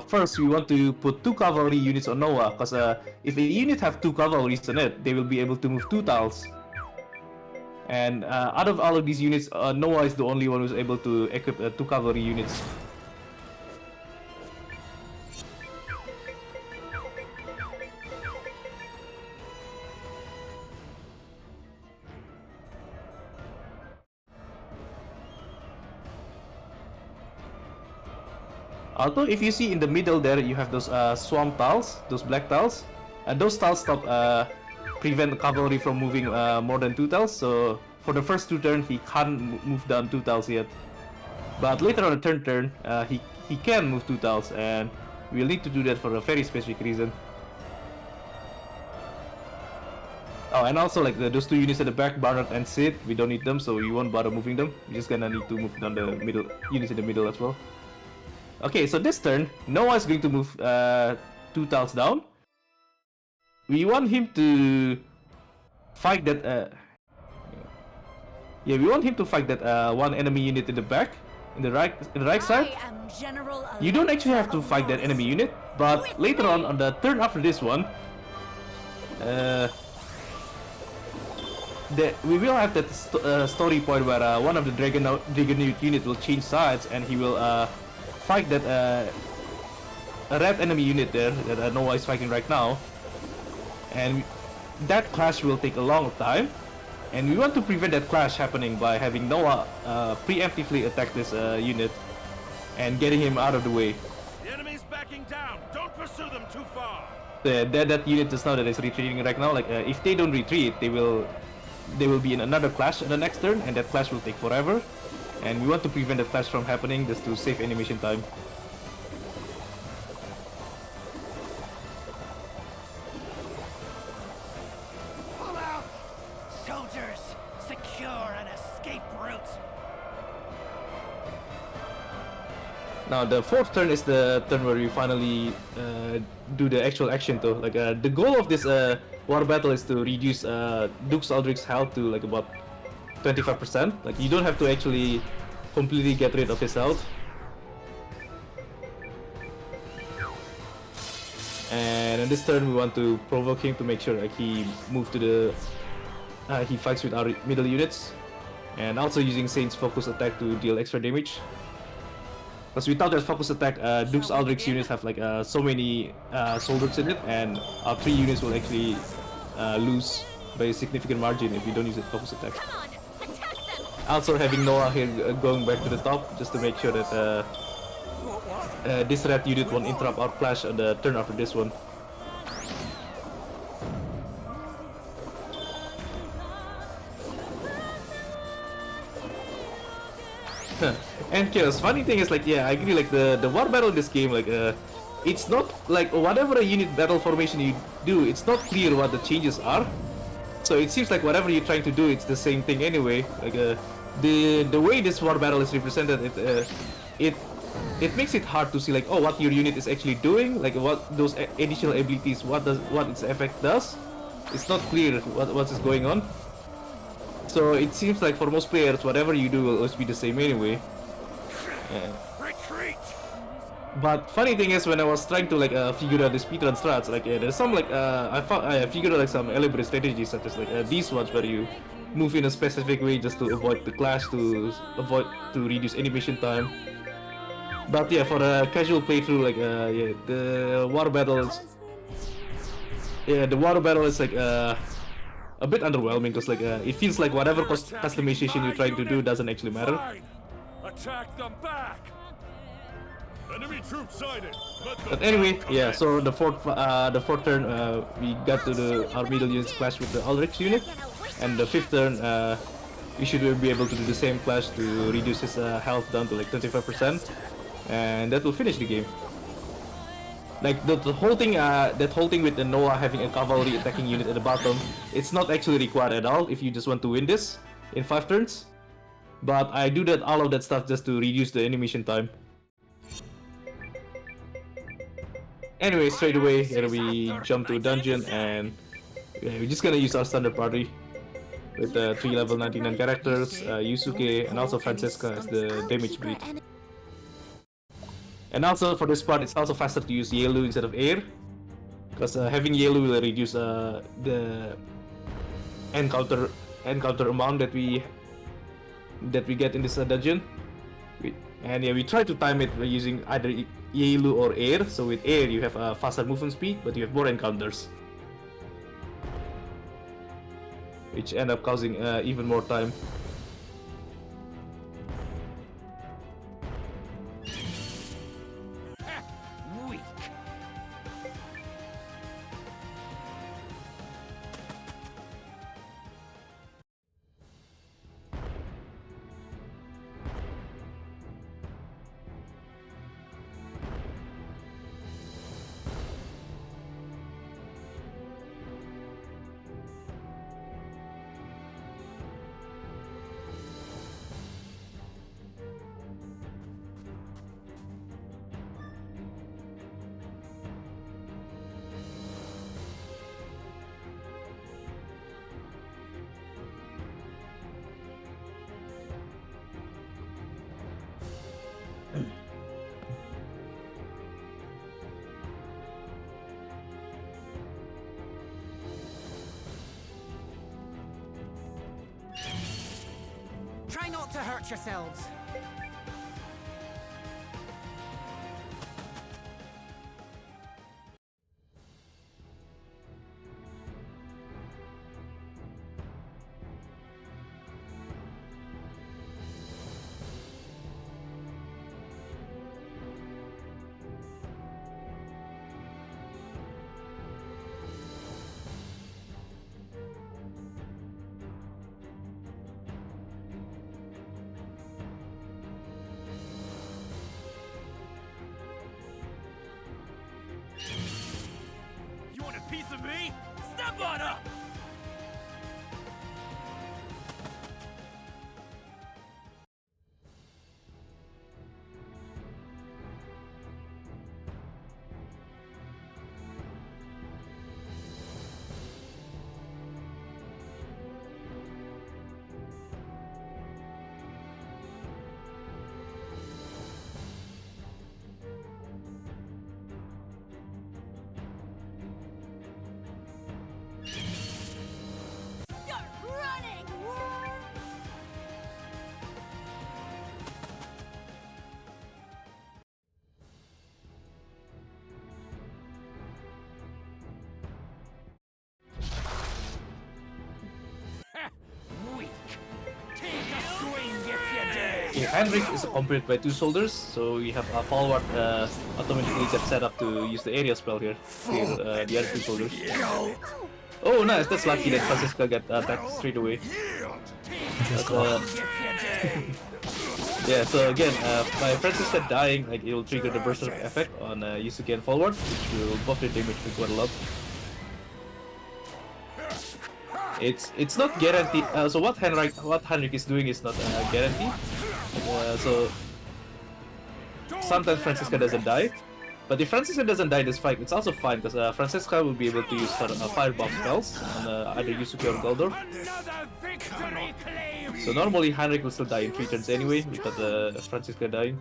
[SPEAKER 2] First, we want to put 2 cavalry units on Noah, because if a unit have 2 cavalries on it, they will be able to move 2 tiles. And out of all of these units, Noah is the only one who's able to equip 2 cavalry units. Although if you see in the middle there, you have those swamp tiles, those black tiles, and those tiles stop prevent cavalry from moving more than 2 tiles. So for the first 2 turns, he can't move down 2 tiles yet. But later on the third turn, he can move 2 tiles, and we'll need to do that for a very specific reason. Oh, and also like those 2 units at the back, Barnard and Sid, we don't need them, so we won't bother moving them. We're just gonna need to move down the middle units in the middle as well. Okay, so this turn, Noah is going to move 2 tiles down. We want him to fight that. Yeah, we want him to fight that 1 enemy unit in the back, in the right side. You don't actually have to fight that enemy unit, but later on the turn after this one, we will have that story point where one of the Dragon unit will change sides, and he will fight that a red enemy unit there that Noah is fighting right now, and that clash will take a long time, and we want to prevent that clash happening by having Noah preemptively attack this unit and getting him out of the way.
[SPEAKER 6] The enemy's backing down. Don't pursue them too far.
[SPEAKER 2] That unit just now that is retreating right now, like if they don't retreat, they will be in another clash in the next turn, and that clash will take forever. And we want to prevent that clash from happening just to save animation time.
[SPEAKER 7] Pull out! Soldiers, secure an escape route.
[SPEAKER 2] Now the 4th turn is the turn where we finally do the actual action though. Like the goal of this war battle is to reduce Duke Aldrich's health to like about 25%. Like you don't have to actually completely get rid of his health. And in this turn we want to provoke him to make sure like he moves to the he fights with our middle units, and also using Saint's focus attack to deal extra damage. Because without that focus attack, Duke's Aldrich's units have like so many soldiers in it, and our 3 units will actually lose by a significant margin if we don't use the focus attack.
[SPEAKER 4] Come on, attack them!
[SPEAKER 2] Also having Noah here going back to the top just to make sure that this red unit won't interrupt our clash on the turn after this one. And Chaos, funny thing is like, yeah, I agree, like the war battle in this game, like it's not like whatever a unit battle formation you do, it's not clear what the changes are. So it seems like whatever you're trying to do, it's the same thing anyway. Like the way this war battle is represented, it makes it hard to see like, oh, what your unit is actually doing, like what those additional abilities, what its effect does. It's not clear what is going on. So it seems like for most players, whatever you do will always be the same anyway.
[SPEAKER 6] Retreat!
[SPEAKER 2] But funny thing is, when I was trying to like figure out the speedrun strats, like there's some like I figured out like some elaborate strategies such as like these ones where you move in a specific way just to avoid the clash, to reduce animation time. But yeah, for a casual playthrough, like yeah, the war battle is like a bit underwhelming because like it feels like whatever customization you're trying to do doesn't actually matter.
[SPEAKER 6] Saign! Attack them back! Enemy troops sighted!
[SPEAKER 2] But anyway, yeah. So the fourth turn, we got to our middle units clash with the Aldrich's unit, and the 5th turn, we should be able to do the same clash to reduce his health down to like 25%, and that will finish the game. Like the whole thing, that whole thing with the Noah having a cavalry attacking unit at the bottom, it's not actually required at all if you just want to win this in 5 turns. But I do all of that stuff just to reduce the animation time. Anyway, straight away, here we jump to a dungeon, and yeah, we're just gonna use our standard party with 3 level 99 characters, Yusuke, and also Francesca as the damage bleed. And also for this part, it's also faster to use Yelu instead of Air, because having Yelu will reduce the encounter amount that we get in this dungeon. And yeah, we try to time it by using either Yelu or Air. So with Air, you have a faster movement speed, but you have more encounters, which end up causing even more time.
[SPEAKER 3] Weak.
[SPEAKER 7] Try not to hurt yourselves.
[SPEAKER 3] You want a piece of me? Step on up!
[SPEAKER 2] Henrik is accompanied by 2 soldiers, so we have a forward automatically get set up to use the area spell here. The other 2 soldiers. Oh, nice! That's lucky that Francisca got attacked straight away.
[SPEAKER 1] Just
[SPEAKER 2] Yeah, so again, by Francisca dying, like it will trigger the berserk effect on Yusuke and forward, which will buff the damage by quite a lot. It's not guaranteed. So what Henrik is doing is not guaranteed. So sometimes Francisca doesn't die, but if Francisca doesn't die this fight, it's also fine because Francisca will be able to use her fire bomb spells on either Yusuke or Goldorf. So normally Henrik will still die in 3 turns anyway because Francisca dying.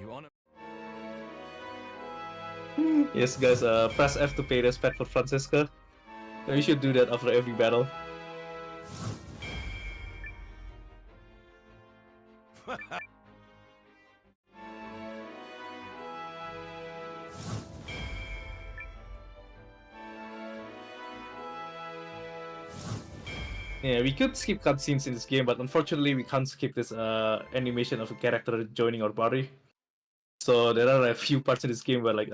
[SPEAKER 3] You on it?
[SPEAKER 2] Yes, guys, press F to pay respect for Francisca. We should do that after every battle. Yeah, we could skip cutscenes in this game, but unfortunately we can't skip this animation of a character joining our party. So there are a few parts in this game where like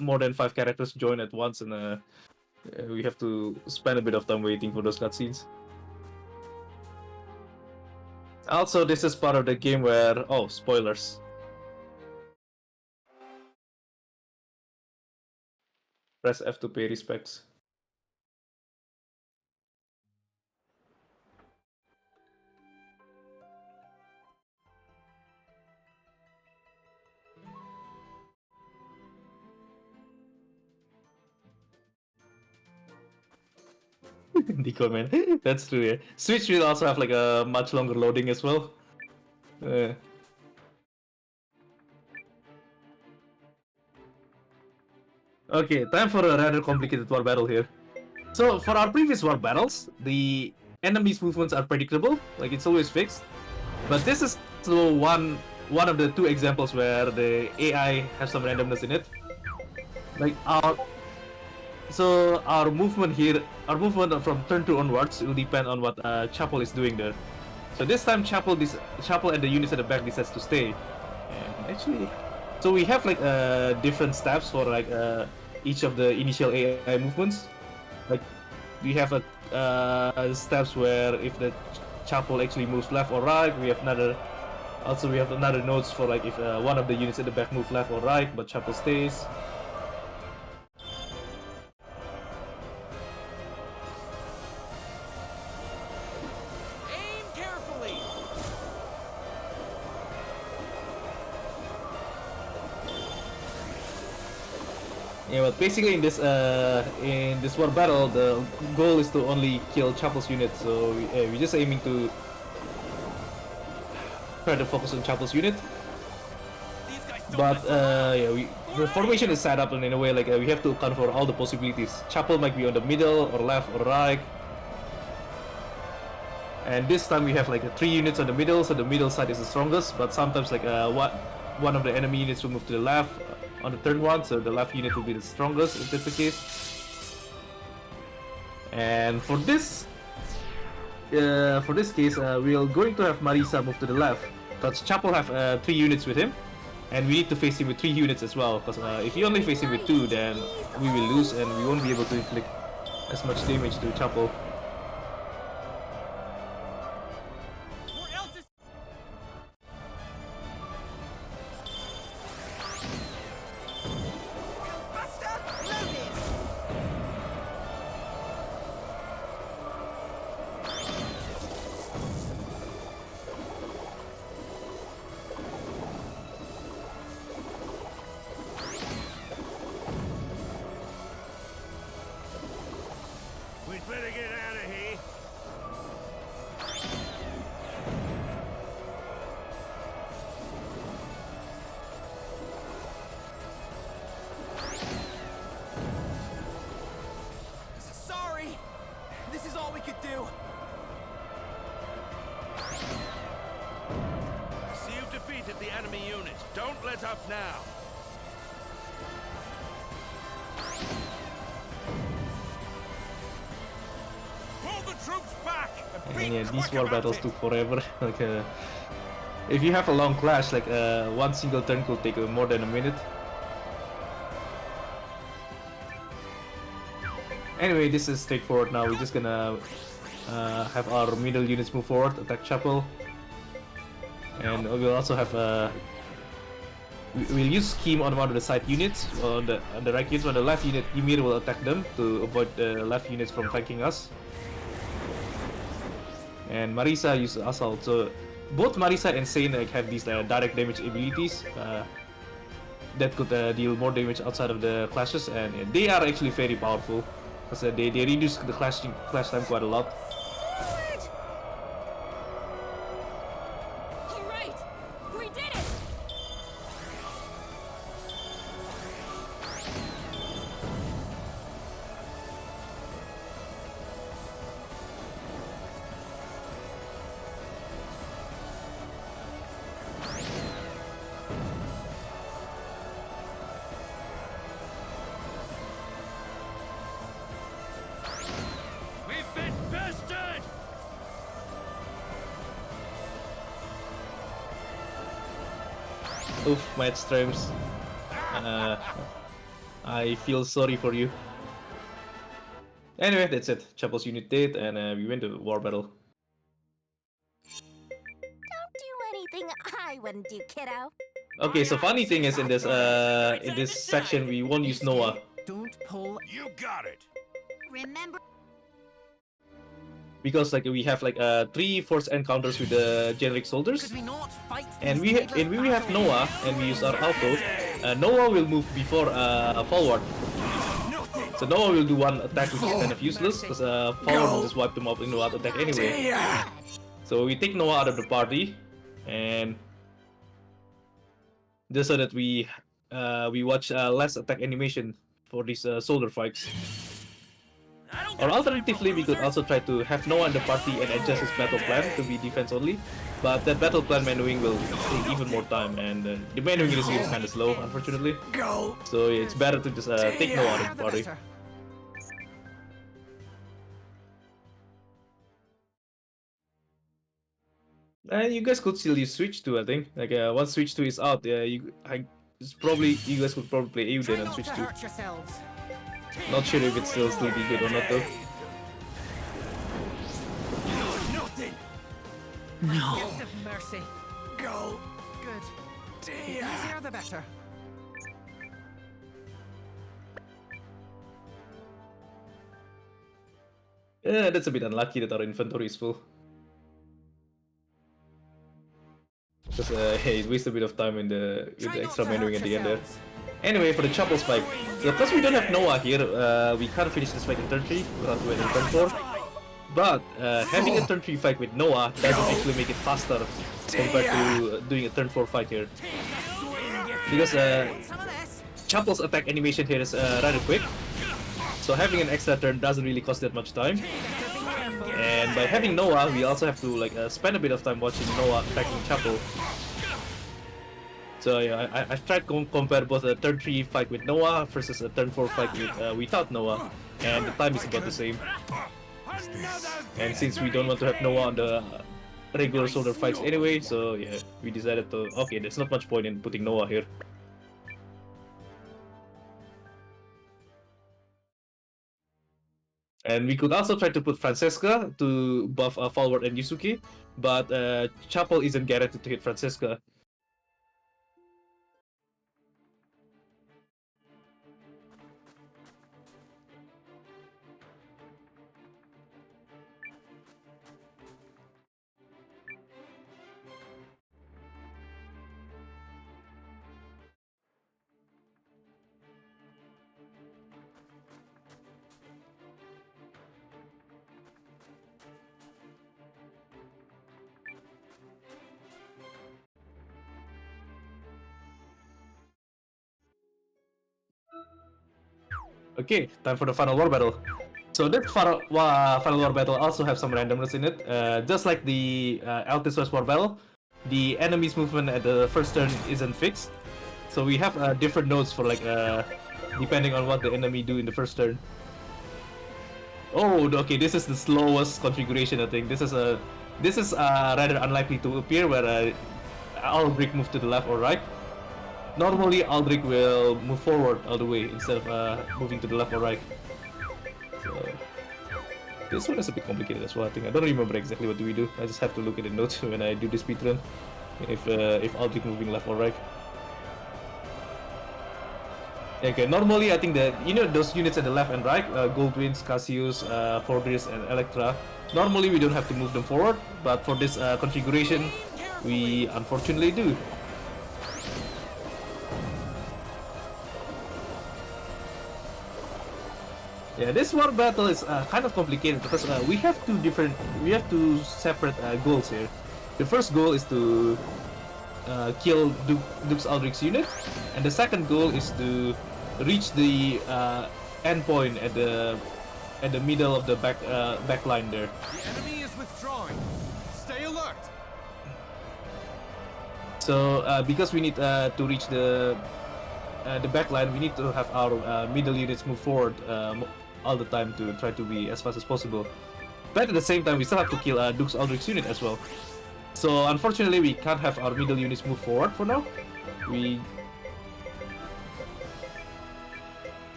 [SPEAKER 2] more than 5 characters join at once, and we have to spend a bit of time waiting for those cutscenes. Also, this is part of the game where spoilers. Press F to pay respects. Decoy man, that's true. Yeah, Switch will also have like a much longer loading as well. Okay, time for a rather complicated war battle here. So for our previous war battles, the enemy's movements are predictable, like it's always fixed. But this is so one of the 2 examples where the AI has some randomness in it. Like our movement here, our movement from turn 2 onwards will depend on what Chapel is doing there. So this time Chapel and the units at the back decides to stay. And actually, so we have like different steps for like each of the initial AI movements. Like we have steps where if the Chapel actually moves left or right, we have another notes for like if one of the units at the back move left or right, but Chapel stays.
[SPEAKER 3] Aim carefully.
[SPEAKER 2] Yeah, but basically in this war battle, the goal is to only kill Chapel's unit. So we're just aiming to try to focus on Chapel's unit.
[SPEAKER 3] These guys don't
[SPEAKER 2] But
[SPEAKER 3] mess around.
[SPEAKER 2] the formation is set up in a way like we have to account for all the possibilities. Chapel might be on the middle or left or right. And this time we have like 3 units on the middle, so the middle side is the strongest. But sometimes like one of the enemy units will move to the left on the turn 1, so the left unit will be the strongest if that's the case. And for this case, we're going to have Marisa move to the left, because Chapel have 3 units with him, and we need to face him with 3 units as well. Because if you only face him with 2, then we will lose and we won't be able to inflict as much damage to Chapel.
[SPEAKER 3] Or else it's
[SPEAKER 7] Buster loaded.
[SPEAKER 6] We'd better get
[SPEAKER 3] defeated the enemy unit. Don't let up now. Pull the troops back.
[SPEAKER 2] And yeah, these war battles took forever. Like, if you have a long clash, like one single turn could take more than a minute. Anyway, this is straightforward now. We're just gonna have our middle units move forward, attack chapel, and we'll also have we'll use scheme on one of the side units on the right units. On the left unit, Ymir will attack them to avoid the left units from flanking us. And Marisa uses assault. So both Marisa and Saign like have these direct damage abilities that could deal more damage outside of the clashes, and they are actually very powerful because they reduce the clash time quite a lot.
[SPEAKER 5] All right, we did it.
[SPEAKER 3] We've been bested.
[SPEAKER 2] Oof, my streams. I feel sorry for you. Anyway, that's it. Chapel's unit dead, and we win the war battle.
[SPEAKER 4] Don't do anything I wouldn't do, kiddo.
[SPEAKER 2] Okay, so funny thing is in this section we won't use Noah
[SPEAKER 7] Don't pull.
[SPEAKER 3] You got it.
[SPEAKER 4] Remember,
[SPEAKER 2] because like we have like 3 force encounters with the generic soldiers,
[SPEAKER 7] Could we not fight
[SPEAKER 2] and
[SPEAKER 7] these needless
[SPEAKER 2] we have
[SPEAKER 7] battles?
[SPEAKER 2] Noah and we use our auto. Noah will move before forward. So Noah will do one attack which is kind of useless because forward will just wipe them up in one attack anyway. So we take Noah out of the party, and just so that we watch less attack animation for these soldier fights. Or alternatively, we could also try to have Noah in the party and adjust his battle plan to be defense only. But that battle plan menuing will take even more time, and the menuing is kind of slow, unfortunately. So yeah, it's better to just take Noah out of the party. And you guys could still use Switch 2, I think. Like once Switch 2 is out, you guys could probably play Eiyuden
[SPEAKER 7] Try
[SPEAKER 2] on
[SPEAKER 7] not
[SPEAKER 2] Switch
[SPEAKER 7] to
[SPEAKER 2] 2.
[SPEAKER 7] hurt yourselves.
[SPEAKER 2] Not sure if it's still be good or not though.
[SPEAKER 6] Nothing.
[SPEAKER 7] Gift of mercy.
[SPEAKER 6] Go.
[SPEAKER 7] Good. The easier the better.
[SPEAKER 2] Yeah, that's a bit unlucky that our inventory is full. Because it wastes a bit of time with the extra menuing at the end there. Anyway, for the chapel spike, so because we don't have Noah here, we can't finish this fight in turn 3, we'll have to wait in turn 4. But having a turn 3 fight with Noah doesn't actually make it faster compared to doing a turn 4 fight here. Because
[SPEAKER 7] Some of this.
[SPEAKER 2] Chapel's attack animation here is rather quick, so having an extra turn doesn't really cost that much time. And by having Noah, we also have to like spend a bit of time watching Noah attacking Chapel. So yeah, I've tried to compare both a turn 3 fight with Noah versus a turn 4 fight with without Noah, and the time is about the same. And since we don't want to have Noah on the regular soldier fights anyway, so yeah, we decided to, okay, there's not much point in putting Noah here. And we could also try to put Francesca to buff Forward and Yusuke, but Chapel isn't guaranteed to hit Francesca. Okay, time for the final war battle. So this final war battle also have some randomness in it, just like the Altis West war battle. the enemy's movement at the first turn isn't fixed. So we have different nodes for like depending on what the enemy do in the first turn. Oh, okay, this is the slowest configuration I think. This is rather unlikely to appear where Aldrich move to the left or right. Normally Aldrich will move forward all the way instead of moving to the left or right. So this one is a bit complicated as well. I think I don't remember exactly what do we do. I just have to look at the notes when I do the speedrun. If Aldrich moving left or right. Okay, normally I think that those units at the left and right, Goldwinds, Cassius, Fordris, and Electra. Normally we don't have to move them forward, but for this configuration, we unfortunately do. Yeah, this war battle is kind of complicated because we have two separate goals here. The first goal is to kill Duke's Aldrich's unit, and the second goal is to reach the end point at the middle of the back line there.
[SPEAKER 3] The enemy is withdrawing. Stay alert.
[SPEAKER 2] So because we need to reach the back line, we need to have our middle units move forward all the time to try to be as fast as possible. But at the same time, we still have to kill Duke's Aldrich's unit as well. So unfortunately, we can't have our middle units move forward for now.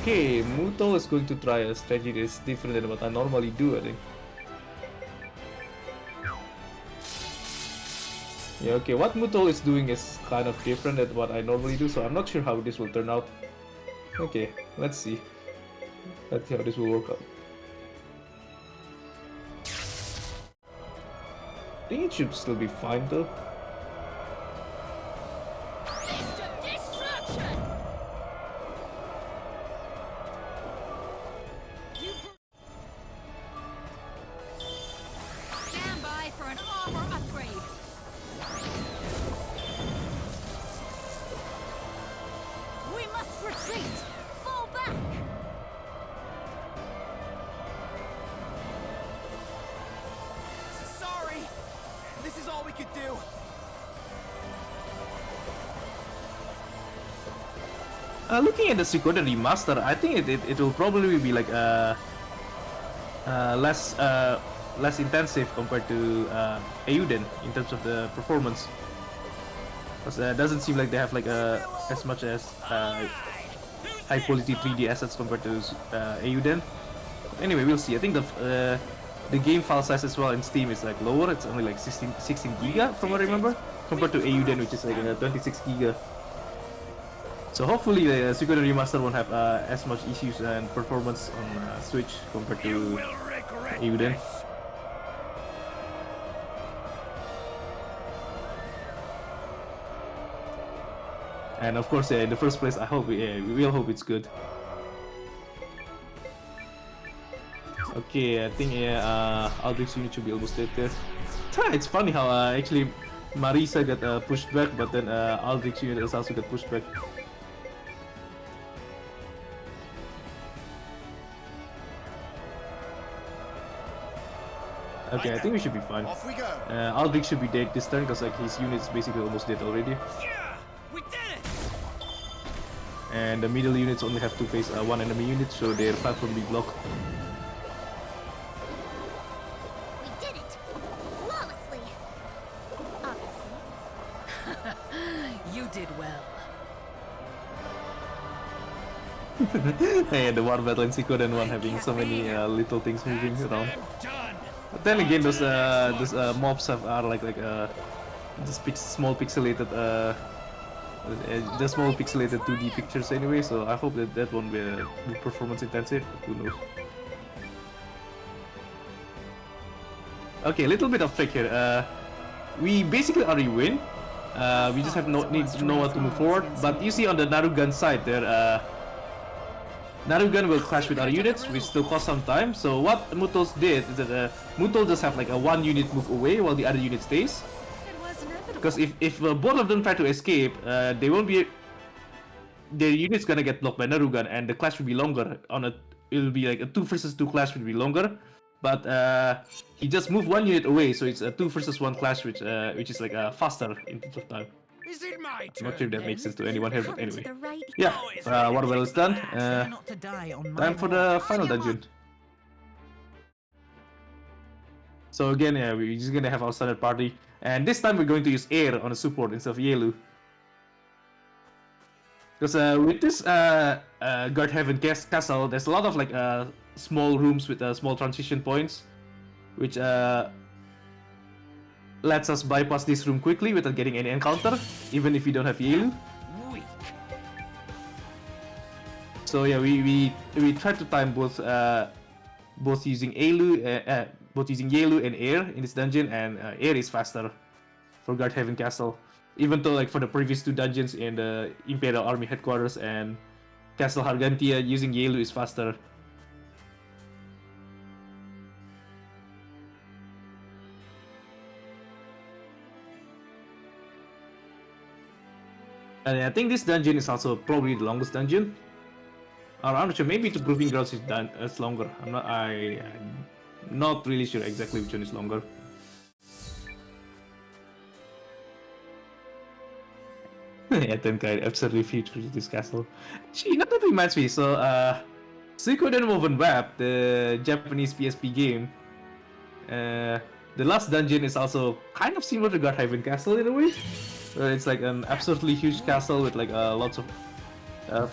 [SPEAKER 2] Okay, Mutol is going to try a strategy that is different than what I normally do, I think. Yeah, okay, what Mutol is doing is kind of different than what I normally do, so I'm not sure how this will turn out. Okay, let's see. Let's see how this will work out. I think it should still be fine though.
[SPEAKER 5] Stand by for an armor upgrade. We must retreat. Fall back.
[SPEAKER 3] Sorry. This is all we could do.
[SPEAKER 2] Looking at the Suikoden Remaster, I think it will probably be like less intensive compared to Eiyuden in terms of the performance. Because it doesn't seem like they have like as much as high quality 3D assets compared to Eiyuden. Anyway, we'll see. I think the game file size as well in Steam is like lower. It's only like 16 giga from what I remember, compared to Eiyuden, which is like 26 giga. So hopefully the Suikoden Remaster won't have as much issues and performance on Switch compared to Eiyuden. And of course, in the first place, I hope we will hope it's good. Okay, I think Aldrich's unit should be almost dead there. It's funny how actually Marisa got pushed back, but then Aldrich's unit also got pushed back. Okay, I think we should be fine.
[SPEAKER 6] Off we go.
[SPEAKER 2] Aldrich should be dead this turn because like his unit is basically almost dead already.
[SPEAKER 3] Yeah, we did it.
[SPEAKER 2] And the middle units only have to face one enemy unit, so their path will be blocked.
[SPEAKER 4] We did it! Flawlessly! Obviously.
[SPEAKER 8] You did well.
[SPEAKER 2] And the war battle in Suikoden 1 having so many little things moving around.
[SPEAKER 3] Done.
[SPEAKER 2] But then again, those mobs are like just small pixelated the small pixelated 2D pictures anyway. So I hope that won't be performance intensive. Who knows? Okay, a little bit of trick here. We basically already win. We just have need to know what to move forward. But you see on the Narugan side there. Narugan will clash with our units, which still cost some time. So what Mutol did is that Mutol just have like a one unit move away while the other unit stays.
[SPEAKER 5] It was inevitable.
[SPEAKER 2] Because if both of them try to escape, they won't be the unit's gonna get blocked by Narugan, and the clash will be longer. It'll be like a 2 versus 2 clash will be longer, but he just moved one unit away, so it's a 2 versus 1 clash, which is like faster in terms of time.
[SPEAKER 3] Is it my
[SPEAKER 2] I'm
[SPEAKER 3] turn?
[SPEAKER 2] not sure if that makes sense to anyone here, but
[SPEAKER 5] Come to
[SPEAKER 2] anyway.
[SPEAKER 5] the right.
[SPEAKER 2] Yeah, water battle is done.
[SPEAKER 7] Try not to die on my
[SPEAKER 2] Time for
[SPEAKER 7] watch.
[SPEAKER 2] the final dungeon. So again, yeah, we're just gonna have our standard party, and this time we're going to use air on a support instead of Yelu. Because with this Guardhaven castle, there's a lot of like small rooms with small transition points, which lets us bypass this room quickly without getting any encounter, even if we don't have Yelu.
[SPEAKER 3] Weak.
[SPEAKER 2] So yeah, we try to time both using Yelu and air in this dungeon, and air is faster for Guardhaven Castle. Even though like for the previous 2 dungeons in the Imperial Army headquarters and Castle Hargantia, using Yelu is faster. And I think this dungeon is also probably the longest dungeon. Or I'm not sure, maybe the Proving Grounds is longer. I'm not really sure exactly which one is longer. Yeah, then guy absolutely featured this castle. Actually, not that reminds me. So, Suikoden Woven Web, the Japanese PSP game, the last dungeon is also kind of similar to Guardhaven Castle in a way. It's like an absolutely huge castle with like lots of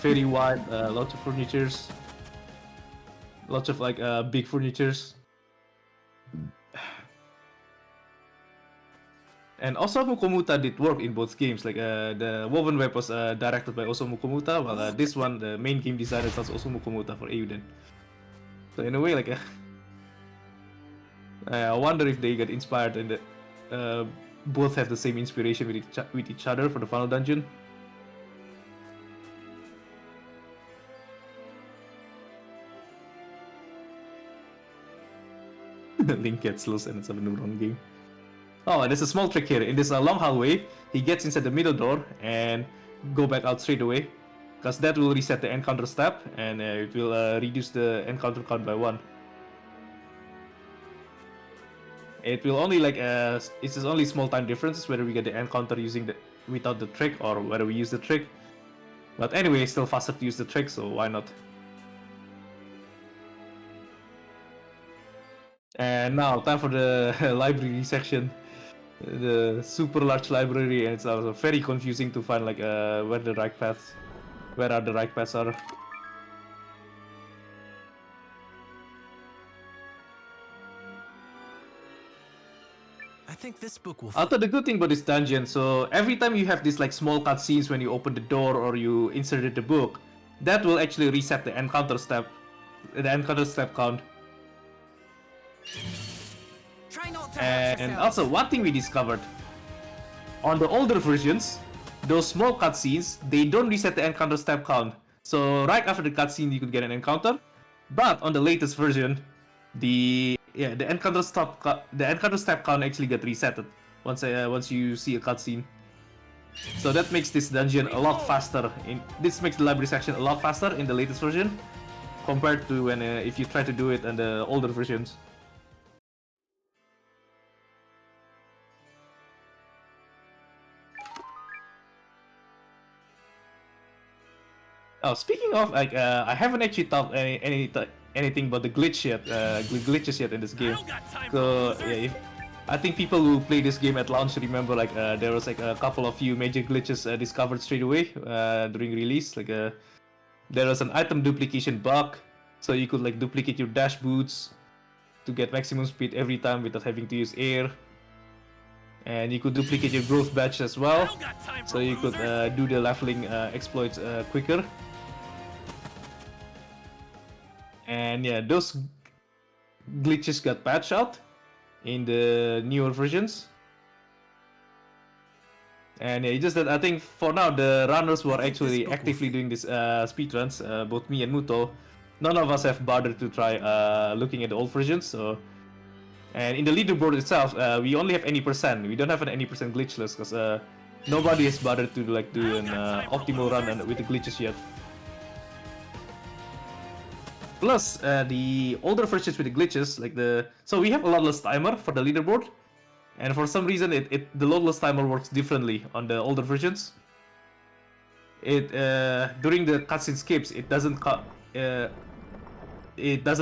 [SPEAKER 2] very wide, lots of furnitures, lots of like big furnitures. And Osamu Komuta did work in both games. Like the Woven Web was directed by Osamu Komuta, while this one, the main game designer, is also Osamu Komuta for Eiyuden. So in a way, like I wonder if they got inspired and both have the same inspiration with each other for the final dungeon. Link gets lost and it's a new wrong game. Oh, and there's a small trick here. In this long hallway, he gets inside the middle door and go back out straight away, because that will reset the encounter step and it will reduce the encounter count by 1. It will only like it's just only small time differences whether we get the encounter without the trick or whether we use the trick. But anyway, it's still faster to use the trick, so why not? And now time for the library section. The super large library, and it's also very confusing to find like where are the right paths are.
[SPEAKER 7] I think this book will.
[SPEAKER 2] Also, the good thing about this dungeon, so every time you have these like small cutscenes when you open the door or you inserted the book, that will actually reset the encounter step count.
[SPEAKER 7] Try not to hurt
[SPEAKER 2] And
[SPEAKER 7] yourself.
[SPEAKER 2] also, one thing we discovered, on the older versions, those small cutscenes, they don't reset the encounter step count. So right after the cutscene, you could get an encounter. But on the latest version, the encounter step count actually got resetted once you see a cutscene. So that makes this dungeon a lot faster. This makes the library section a lot faster in the latest version compared to when if you try to do it in the older versions. Oh, speaking of, like, I haven't actually talked anything about the glitches yet in this game. So yeah, I think people who play this game at launch remember like there was like a couple of few major glitches discovered straight away during release. Like there was an item duplication bug, so you could like duplicate your dash boots to get maximum speed every time without having to use air. And you could duplicate your growth badge as well, so you could do the leveling exploits quicker. And yeah, those glitches got patched out in the newer versions. And yeah, it's just that I think for now the runners who are actually actively doing this speedruns, both me and Mutol, none of us have bothered to try looking at the old versions. So, and in the leaderboard itself, we only have any percent. We don't have an any percent glitchless because nobody has bothered to like do an optimal run with the glitches yet. Plus, the older versions with the glitches, like so we have a loadless timer for the leaderboard, and for some reason the loadless timer works differently on the older versions. During the cutscene skips, it doesn't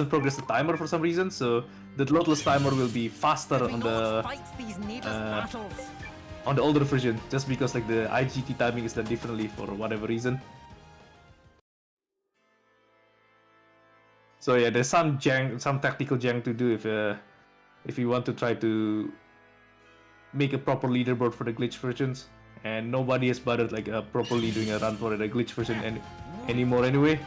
[SPEAKER 2] progress the timer for some reason, so the loadless timer will be faster on the older version, just because like the IGT timing is done differently for whatever reason. So yeah, there's some tactical jank to do if you want to try to make a proper leaderboard for the glitch versions, and nobody has bothered like properly doing a run for the glitch version anymore anyway.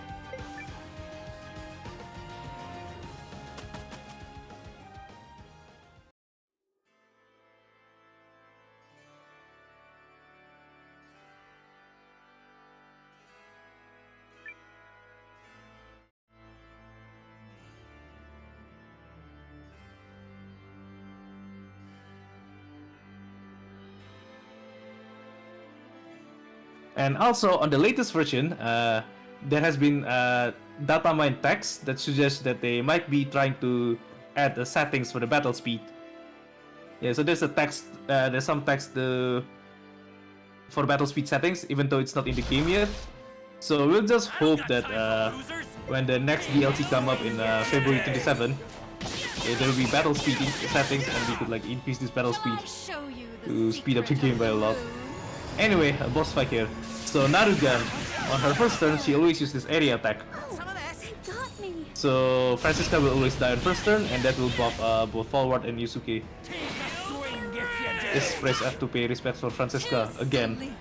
[SPEAKER 2] And also on the latest version, there has been data mine text that suggests that they might be trying to add the settings for the battle speed. Yeah, so there's a text, there's some text for battle speed settings, even though it's not in the game yet. So we'll just hope that when the next DLC come up in February 27, there will be battle speed settings, and we could like increase this battle speed to speed up the game by a lot. Anyway, a boss fight here. So Narugan, on her first turn, she always uses this area attack. So Francisca will always die on first turn, and that will buff both Forward and Yusuke. Just press F to pay respects for Francisca again.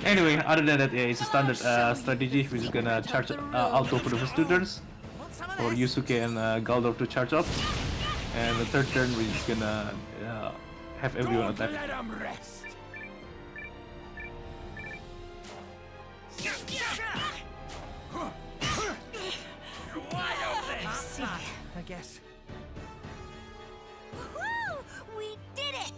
[SPEAKER 2] Anyway, other than that, yeah, it's a standard strategy. We're just gonna charge auto for the first 2 turns, for Yusuke and Galdor to charge up, and the third turn we're just gonna have everyone attack.
[SPEAKER 7] I guess.
[SPEAKER 4] Woohoo! We did it!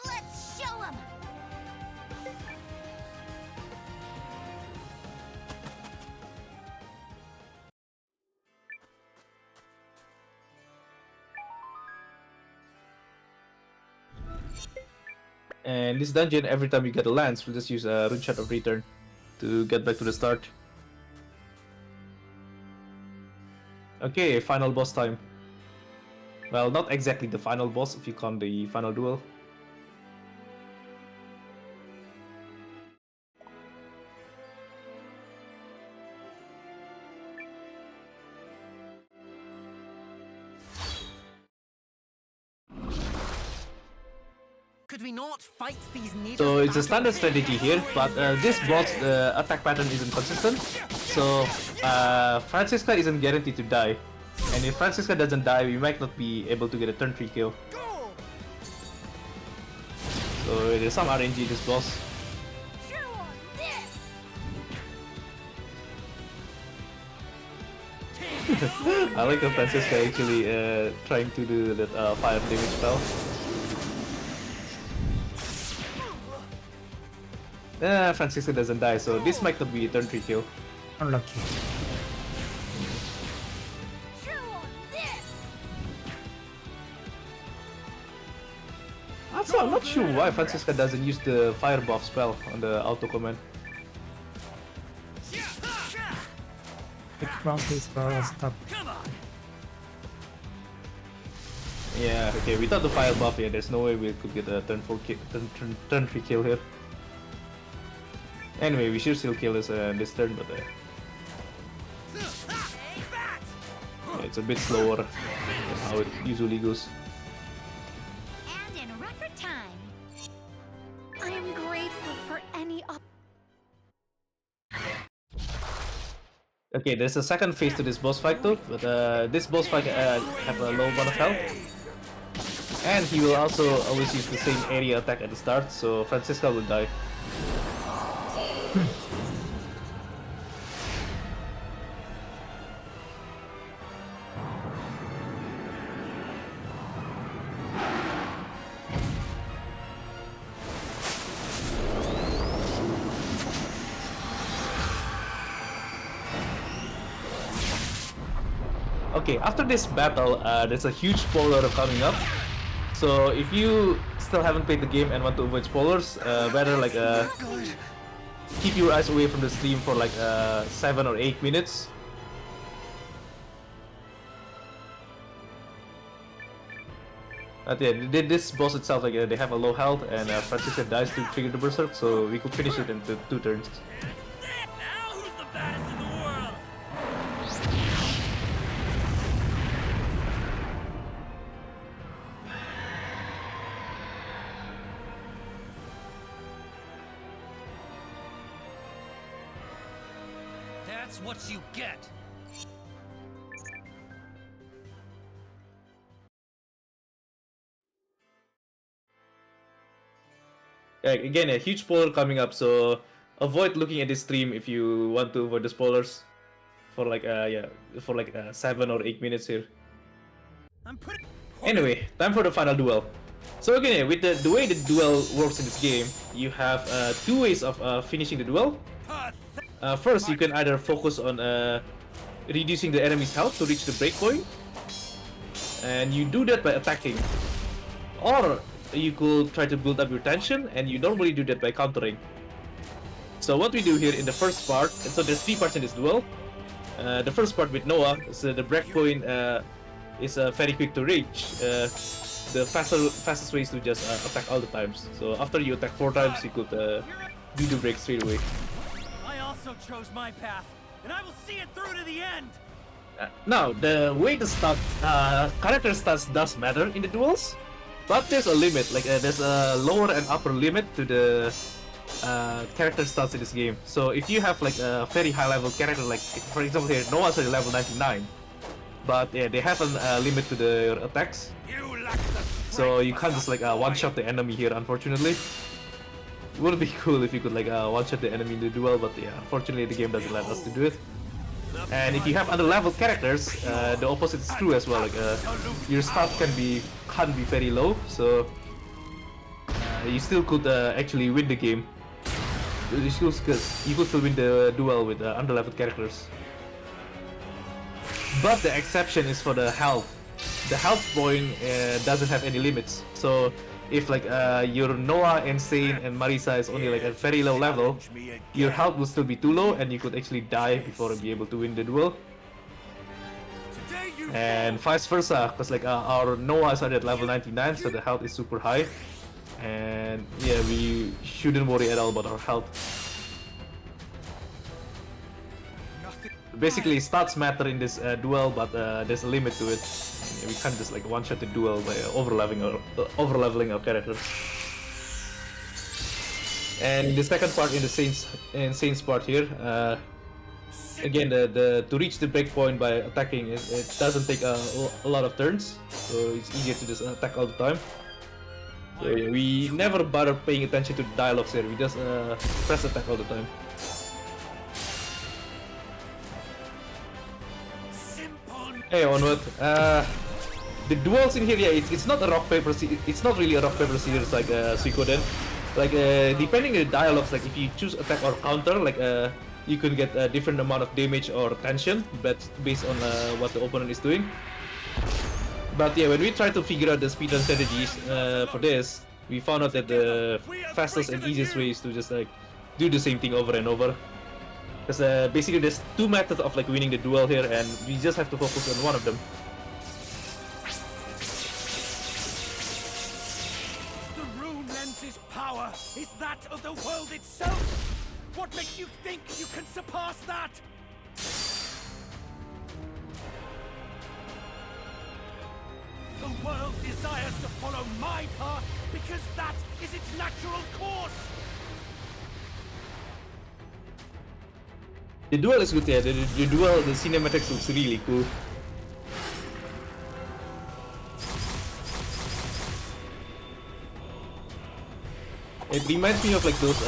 [SPEAKER 4] Let's show 'em!
[SPEAKER 2] And this dungeon, every time you get a lance, we'll just use a Rune Shot of Return to get back to the start. Okay, final boss time. Well, not exactly the final boss if you count the final duel.
[SPEAKER 7] Could we not fight these needles?
[SPEAKER 2] So it's a standard strategy here, but this boss attack pattern isn't consistent. So Francisca isn't guaranteed to die, and if Francisca doesn't die, we might not be able to get a turn 3 kill. So there's some RNG in this boss. I like how Francisca actually trying to do that fire damage spell. Francisca doesn't die, so this might not be a turn 3 kill.
[SPEAKER 1] Unlucky.
[SPEAKER 2] Also, I'm not sure why Francisca doesn't use the fire buff spell on the auto command.
[SPEAKER 1] The bounty spell stop.
[SPEAKER 2] Yeah, okay, without the fire buff, yeah, there's no way we could get a turn 3 kill here. Anyway, we should still kill this turn, but yeah, it's a bit slower than how it usually goes.
[SPEAKER 4] And in record time. I am grateful for any
[SPEAKER 2] Okay, there's a second phase to this boss fight though, but this boss fight have a low amount of health. And he will also always use the same area attack at the start, so Francisca will die. Okay, after this battle, there's a huge spoiler coming up. So if you still haven't played the game and want to avoid spoilers, better like keep your eyes away from the stream for like 7 or 8 minutes. But yeah, this boss itself, like they have a low health, and Francisca dies to trigger the berserk, so we could finish it in 2 turns.
[SPEAKER 3] Now who's the baddest in the world? That's what you get.
[SPEAKER 2] Yeah, again, a huge spoiler coming up, so avoid looking at this stream if you want to avoid the spoilers for like 7 or 8 minutes here.
[SPEAKER 3] I'm putting.
[SPEAKER 2] Anyway, time for the final duel. So again, with the way the duel works in this game, you have 2 ways of finishing the duel. First, you can either focus on reducing the enemy's health to reach the breakpoint, and you do that by attacking. Or you could try to build up your tension, and you normally do that by countering. So what we do here in the first part, and so there's 3 parts in this duel. The first part with Noah, so the breakpoint is very quick to reach. The fastest way is to just attack all the times. So after you attack 4 times, you could do the break straight away.
[SPEAKER 3] I also chose my path, and I will see it through to the end.
[SPEAKER 2] Now, the way the start, character stats does matter in the duels, but there's a limit. Like there's a lower and upper limit to the character stats in this game. So if you have like a very high level character, like for example here, Noah's at level 99, but yeah, they have a limit to their attacks. So you can't just like one-shot the enemy here, unfortunately. It would be cool if you could like one-shot the enemy in the duel, but yeah, unfortunately the game doesn't let us to do it. And if you have under-leveled characters, the opposite is true as well. Like your start can't be very low, so you still could actually win the game. You could still win the duel with under-leveled characters. But the exception is for the health. The health point doesn't have any limits. So if like your Noah and Saign and Marisa is only like at very low level, your health will still be too low and you could actually die before be able to win the duel. And vice versa, because like our Noahs are at level 99, so the health is super high. And yeah, we shouldn't worry at all about our health. Basically, stats matter in this duel, but there's a limit to it. We can't just like one-shot the duel by overleveling our characters. And the second part in the Saints part here, again, to reach the breakpoint by attacking, it doesn't take a lot of turns, so it's easier to just attack all the time. So yeah, we never bother paying attention to the dialogues here. We just press attack all the time. Hey, onward. The duels in here, yeah, it's not a rock paper. It's not really a rock paper series like Suikoden. Like depending on the dialogues, like if you choose attack or counter, like you can get a different amount of damage or tension, but based on what the opponent is doing. But yeah, when we try to figure out the speedrun strategies for this, we found out that the fastest and easiest way is to just like do the same thing over and over. Because basically there's 2 methods of like winning the duel here, and we just have to focus on one of them.
[SPEAKER 3] The Rune Lens's power is that of the world itself. What makes you think you can surpass that? The world desires to follow my path because that is its natural course.
[SPEAKER 2] The duel is good, yeah. The duel, the cinematics looks really cool. It reminds me of like those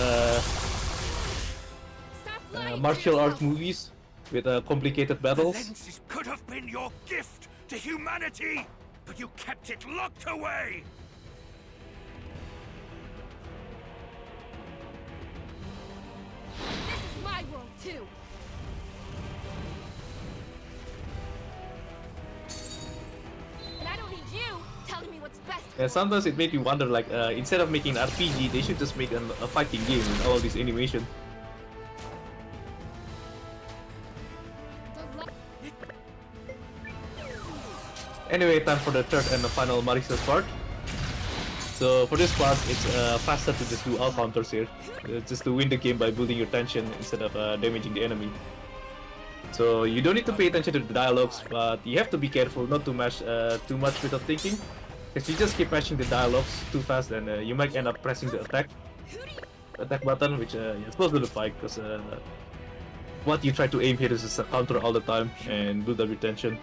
[SPEAKER 2] martial arts movies with complicated
[SPEAKER 3] The
[SPEAKER 2] battles.
[SPEAKER 3] lenses could have been your gift to humanity, but you kept it locked away.
[SPEAKER 5] This is my world, too. And I don't need you telling me what's best.
[SPEAKER 2] Yeah, sometimes it made me wonder, like, instead of making an RPG, they should just make a fighting game with all of this animation. Anyway, time for the third and the final Marisa's part. So for this part, it's faster to just do all counters here, just to win the game by building your tension instead of damaging the enemy. So you don't need to pay attention to the dialogues, but you have to be careful not to mash too much without thinking. If you just keep mashing the dialogues too fast, then you might end up pressing the attack button, which you're supposed to do fight, because what you try to aim here is just a counter all the time and build up your tension.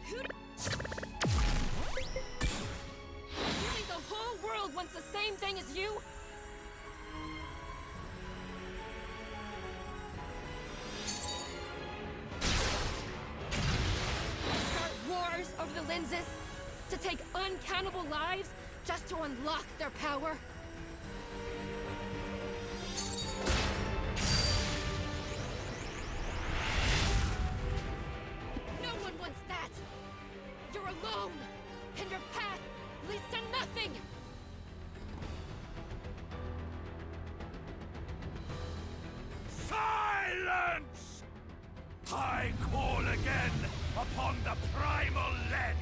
[SPEAKER 5] You think the whole world wants the same thing as you? Start wars over the lenses? To take uncountable lives just to unlock their power? No one wants that! You're alone! And your path leads to nothing!
[SPEAKER 3] Silence! I call again upon the primal lens.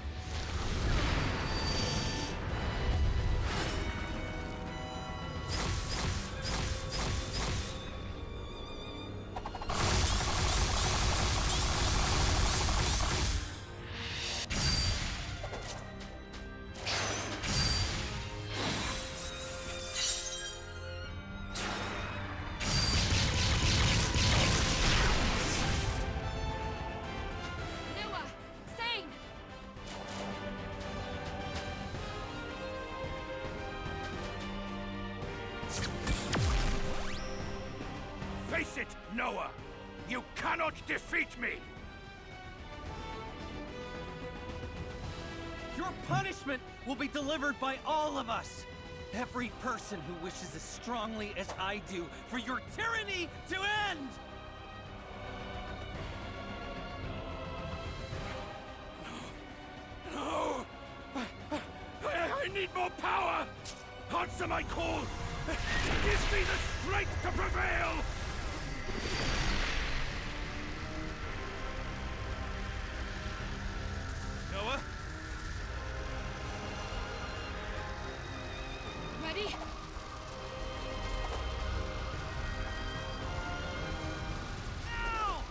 [SPEAKER 5] Noah! Saign!
[SPEAKER 3] Face it, Noah! You cannot defeat me!
[SPEAKER 9] Your punishment will be delivered by all of us. Every person who wishes as strongly as I do for your tyranny to end!
[SPEAKER 3] No! I need more power! Answer my call! Give me the strength to prevail! Noah?
[SPEAKER 5] Ready?
[SPEAKER 3] Now!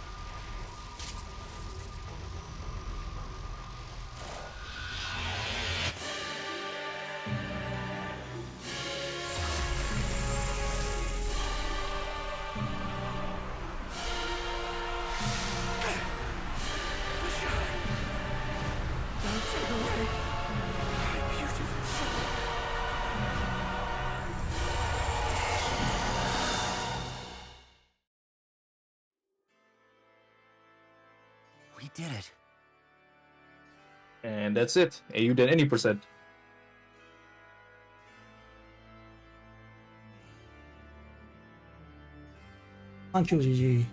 [SPEAKER 3] Don't take away my beautiful soul.
[SPEAKER 9] We did it.
[SPEAKER 2] And that's it. Eiyuden any percent.
[SPEAKER 1] Thank you, GG.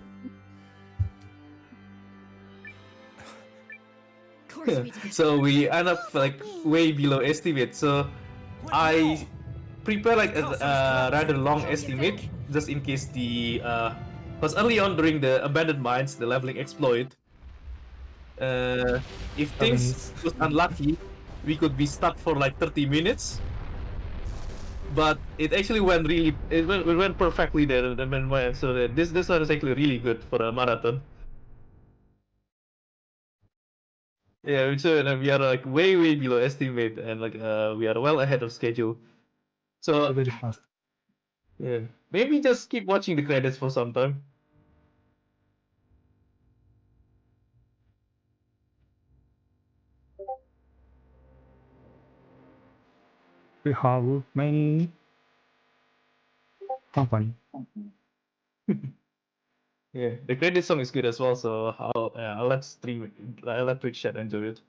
[SPEAKER 5] Of course we did.
[SPEAKER 2] So we end up like way below estimate. So I prepare like a rather long estimate just in case the because early on during the abandoned mines, the leveling exploit, if things was unlucky, we could be stuck for like 30 minutes. But it actually went it went perfectly there. So this one is actually really good for a marathon. Yeah, so we are like way below estimate, and like we are well ahead of schedule. So
[SPEAKER 1] very fast.
[SPEAKER 2] yeah, maybe just keep watching the credits for some time.
[SPEAKER 1] We have many company.
[SPEAKER 2] Yeah, the credit song is good as well. So I'll let I'll let Twitch chat enjoy it.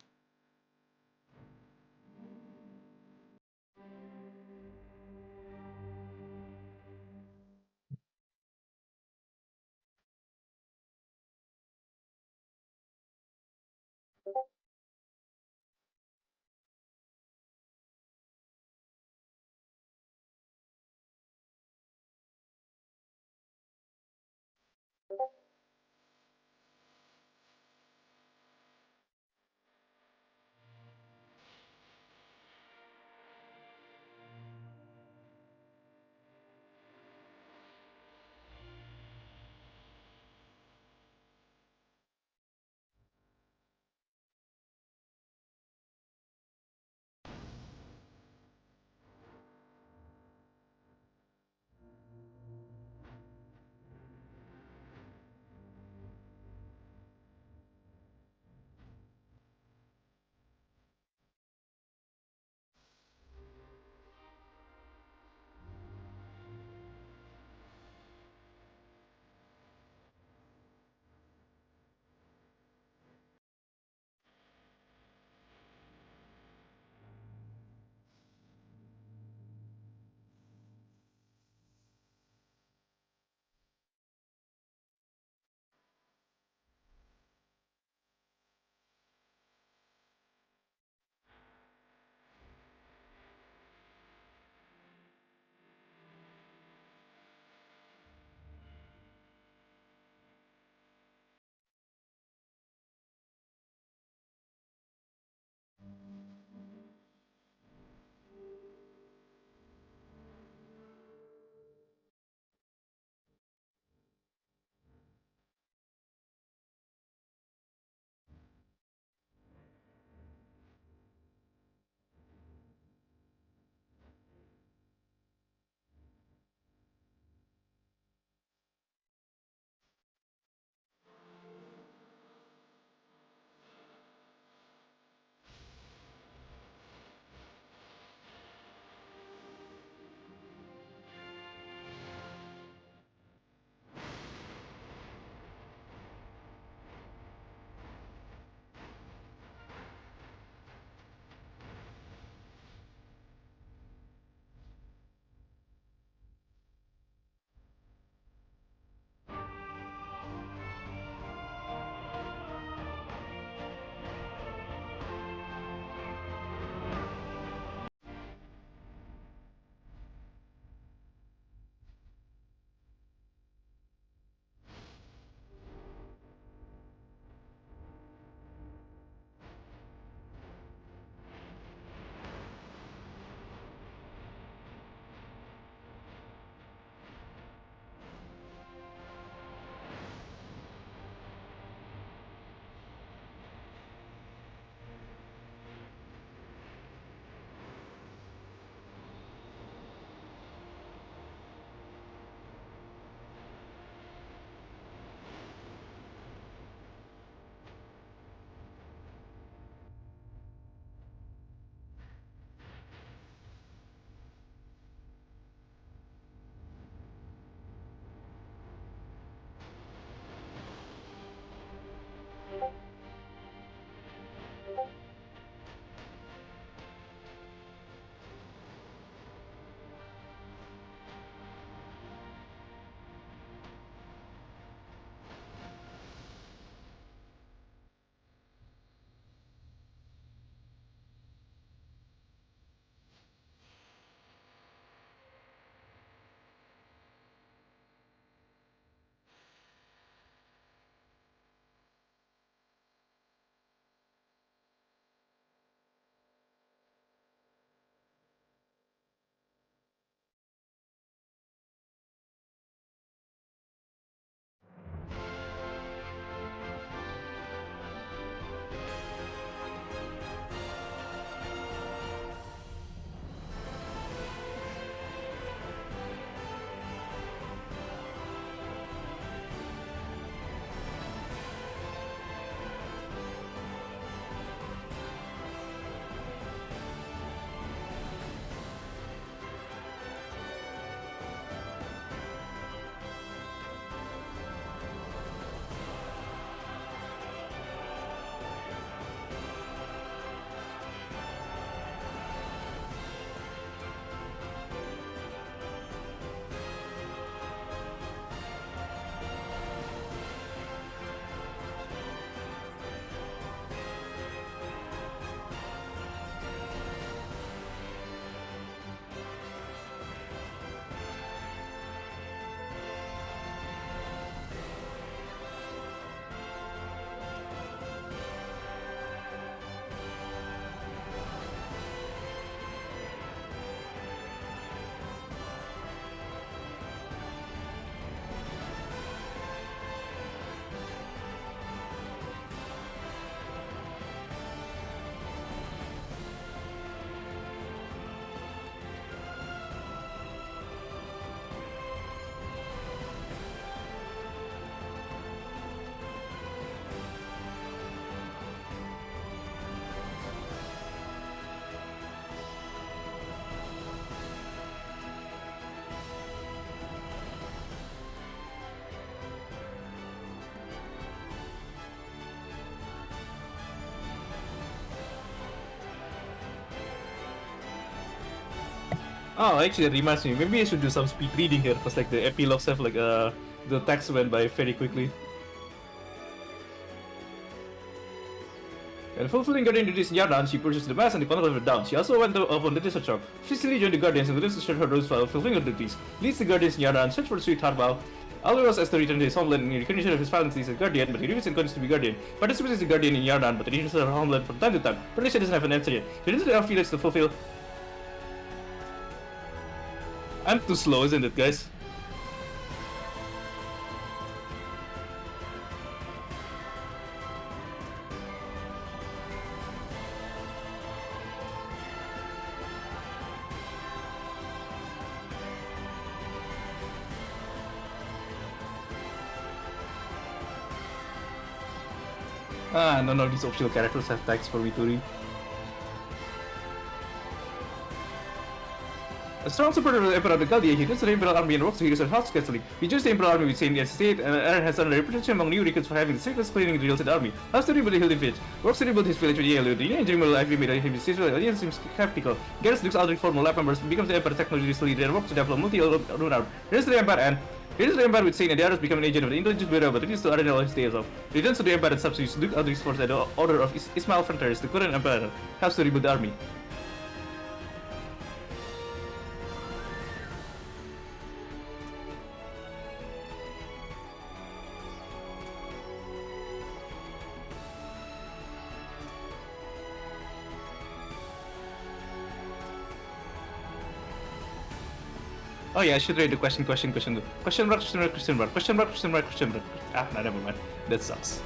[SPEAKER 2] Oh, actually, that reminds me. Maybe I should do some speed reading here, because like the epilogues have like the text went by very quickly. And fulfilling Guardian duties in Yardan, she purchased the mask and the control of the down. She also went upon the desert shop. Officially joined the Guardians and the desert her roles while fulfilling her duties. Leads the Guardians in Yardan, search for the sweet Harbal. Always as to return to his homeland in recognition of his violence as a Guardian, but he refuses and continues to be Guardian. Participates as a Guardian in Yardan, but returns to her homeland from time to time. Perdition doesn't have an answer yet. She doesn't have feelings to fulfill. I'm too slow, isn't it, guys? None of these optional characters have tags for me to read. A strong supporter of the Emperor of the Galdia, he leads the Imperial Army and works to heroes and house canceling. He joins the Imperial Army with Saign as state, and has earned a reputation among new recruits for having the safest cleaning drills in the army. Has to rebuild the Hilden village. Works to rebuild his village with Eiyuden. And Dreamer Ivy made him decision. Alliance seems skeptical. Garrus looks Aldrich former lab members, becomes the Emperor's technology leader, and works to develop multi-rune arm. Here's the Empire and here's the Empire with Saign and the others become an agent of the Intelligence Bureau, but it is to arena all his days off. Returns to the Empire and substitutes Duke Aldrich's force at the order of Ismail Frontiers, the current Emperor. Has to rebuild the army. Oh yeah, I should read the question mark. Ah, nah, never mind. That sucks.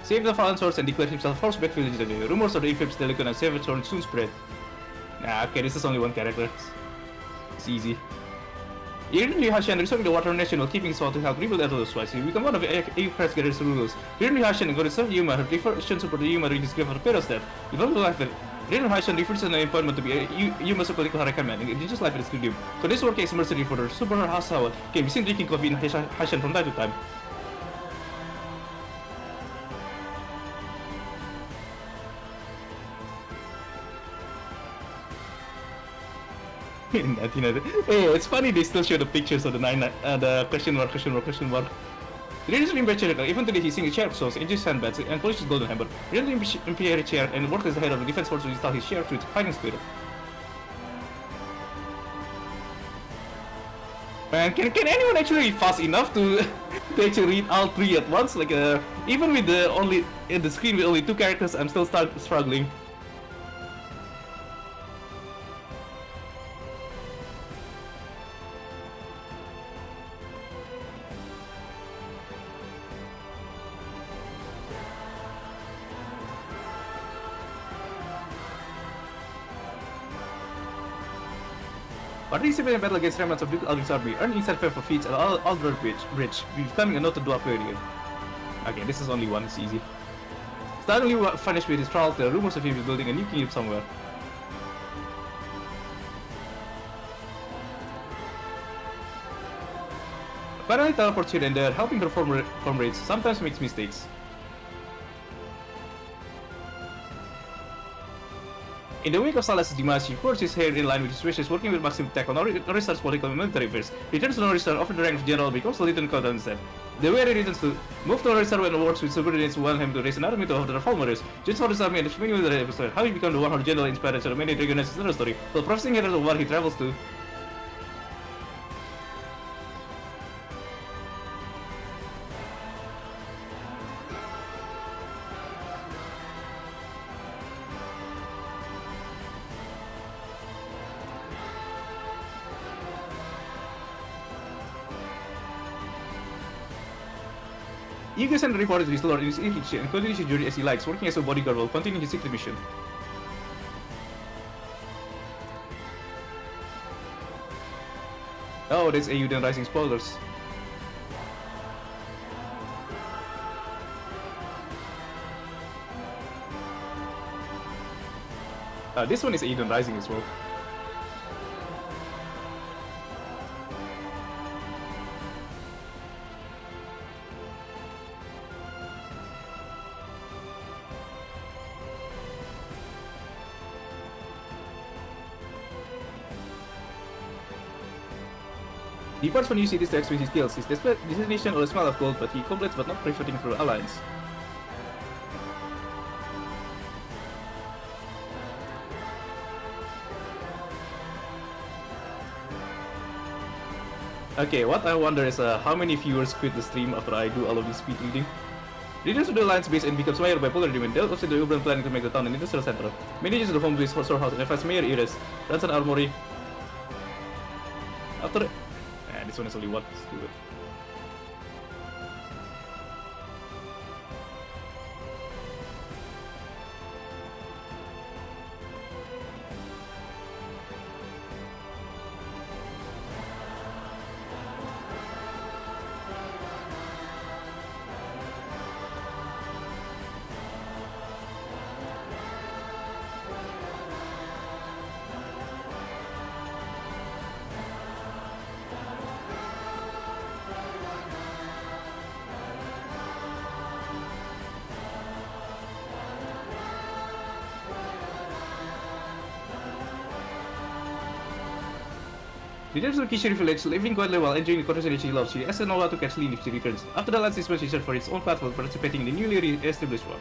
[SPEAKER 2] Save the fallen source and declared himself horseback village today. Rumors of the Ephraim's Delicon and Savage Horn soon spread. Nah, okay, this is only one character. It's easy. Eiyuden Hashan restoring the Water Nation while keeping Saul to help rebuild Atlas twice. He become one of Eucrat's Garrus rulers. Eiyuden Hashan got serve Yuma, her devotion support the Yuma reaches grave for Pero's death. Developed the life there. Eiyuden Hashan refers to an appointment to be Yuma's political recommend, and just life in the studio. So this work is mercenary for her. Super her house Howard came seen drinking coffee in Hashan from time to time. Hey, it's funny they still show the pictures of the question mark. The leaders of the Imperial Chair, even today he's seeing a chair of souls, injures sandbags, and polishes golden hammer. The Imperial Chair and works as the head of the defense force to install his share with fighting spirit. Man, can anyone actually be fast enough to actually read all three at once? Like even with the screen with only two characters, I'm still struggling. Participating in battle against remnants of Duke Aldrich's army, earn inside fair for feats at Aldrich Bridge, becoming a noted dwarf warrior. Okay, this is only one, it's easy. Suddenly finished with his trials, there are rumors of him building a new kingdom somewhere. Apparently teleports here and there, helping her comrades, sometimes makes mistakes. In the wake of Salas' demise, he forged his hair in line with his wishes, working with Maxim Tech on Noristar's political and military affairs. Returns to Noristar, offered the rank of general, becomes the lieutenant colonel instead. The way he returns to move to Noristar when works with subordinates who want him to raise an army to offer the reformers. Joins Noristar's army and the many military episode. How he became the 100 general inspired to many Dragonets is another story. While professing heroes of war he travels to Eiyuden reported to his lord in his image and continues his journey as he likes, working as a bodyguard while continuing his secret mission. Oh, that's Eiyuden Rising spoilers. This one is Eiyuden Rising as well. Departs when you see this to experience his skills. His destination or a smell of gold, but he completes but not profiting through alliance. Okay, what I wonder is how many viewers quit the stream after I do all of this speed reading. Readers of the alliance base and becomes mayor by polar demand. They'll also the urban planning to make the town an industrial center. Manages the home base storehouse and advises Mayor Iris, runs an armory. After this one is only one. Let's do it. Returns to Kishiri village, living quietly while enjoying the conversation she loves. She asks know how to catch Lin if she returns. After the last 6 months, she searched for its own path while participating in the newly re-established watch.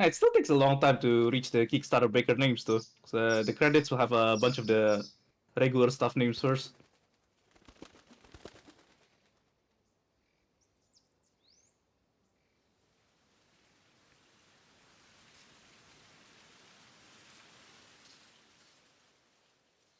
[SPEAKER 2] It still takes a long time to reach the Kickstarter breaker names though. The credits will have a bunch of the regular stuff names first.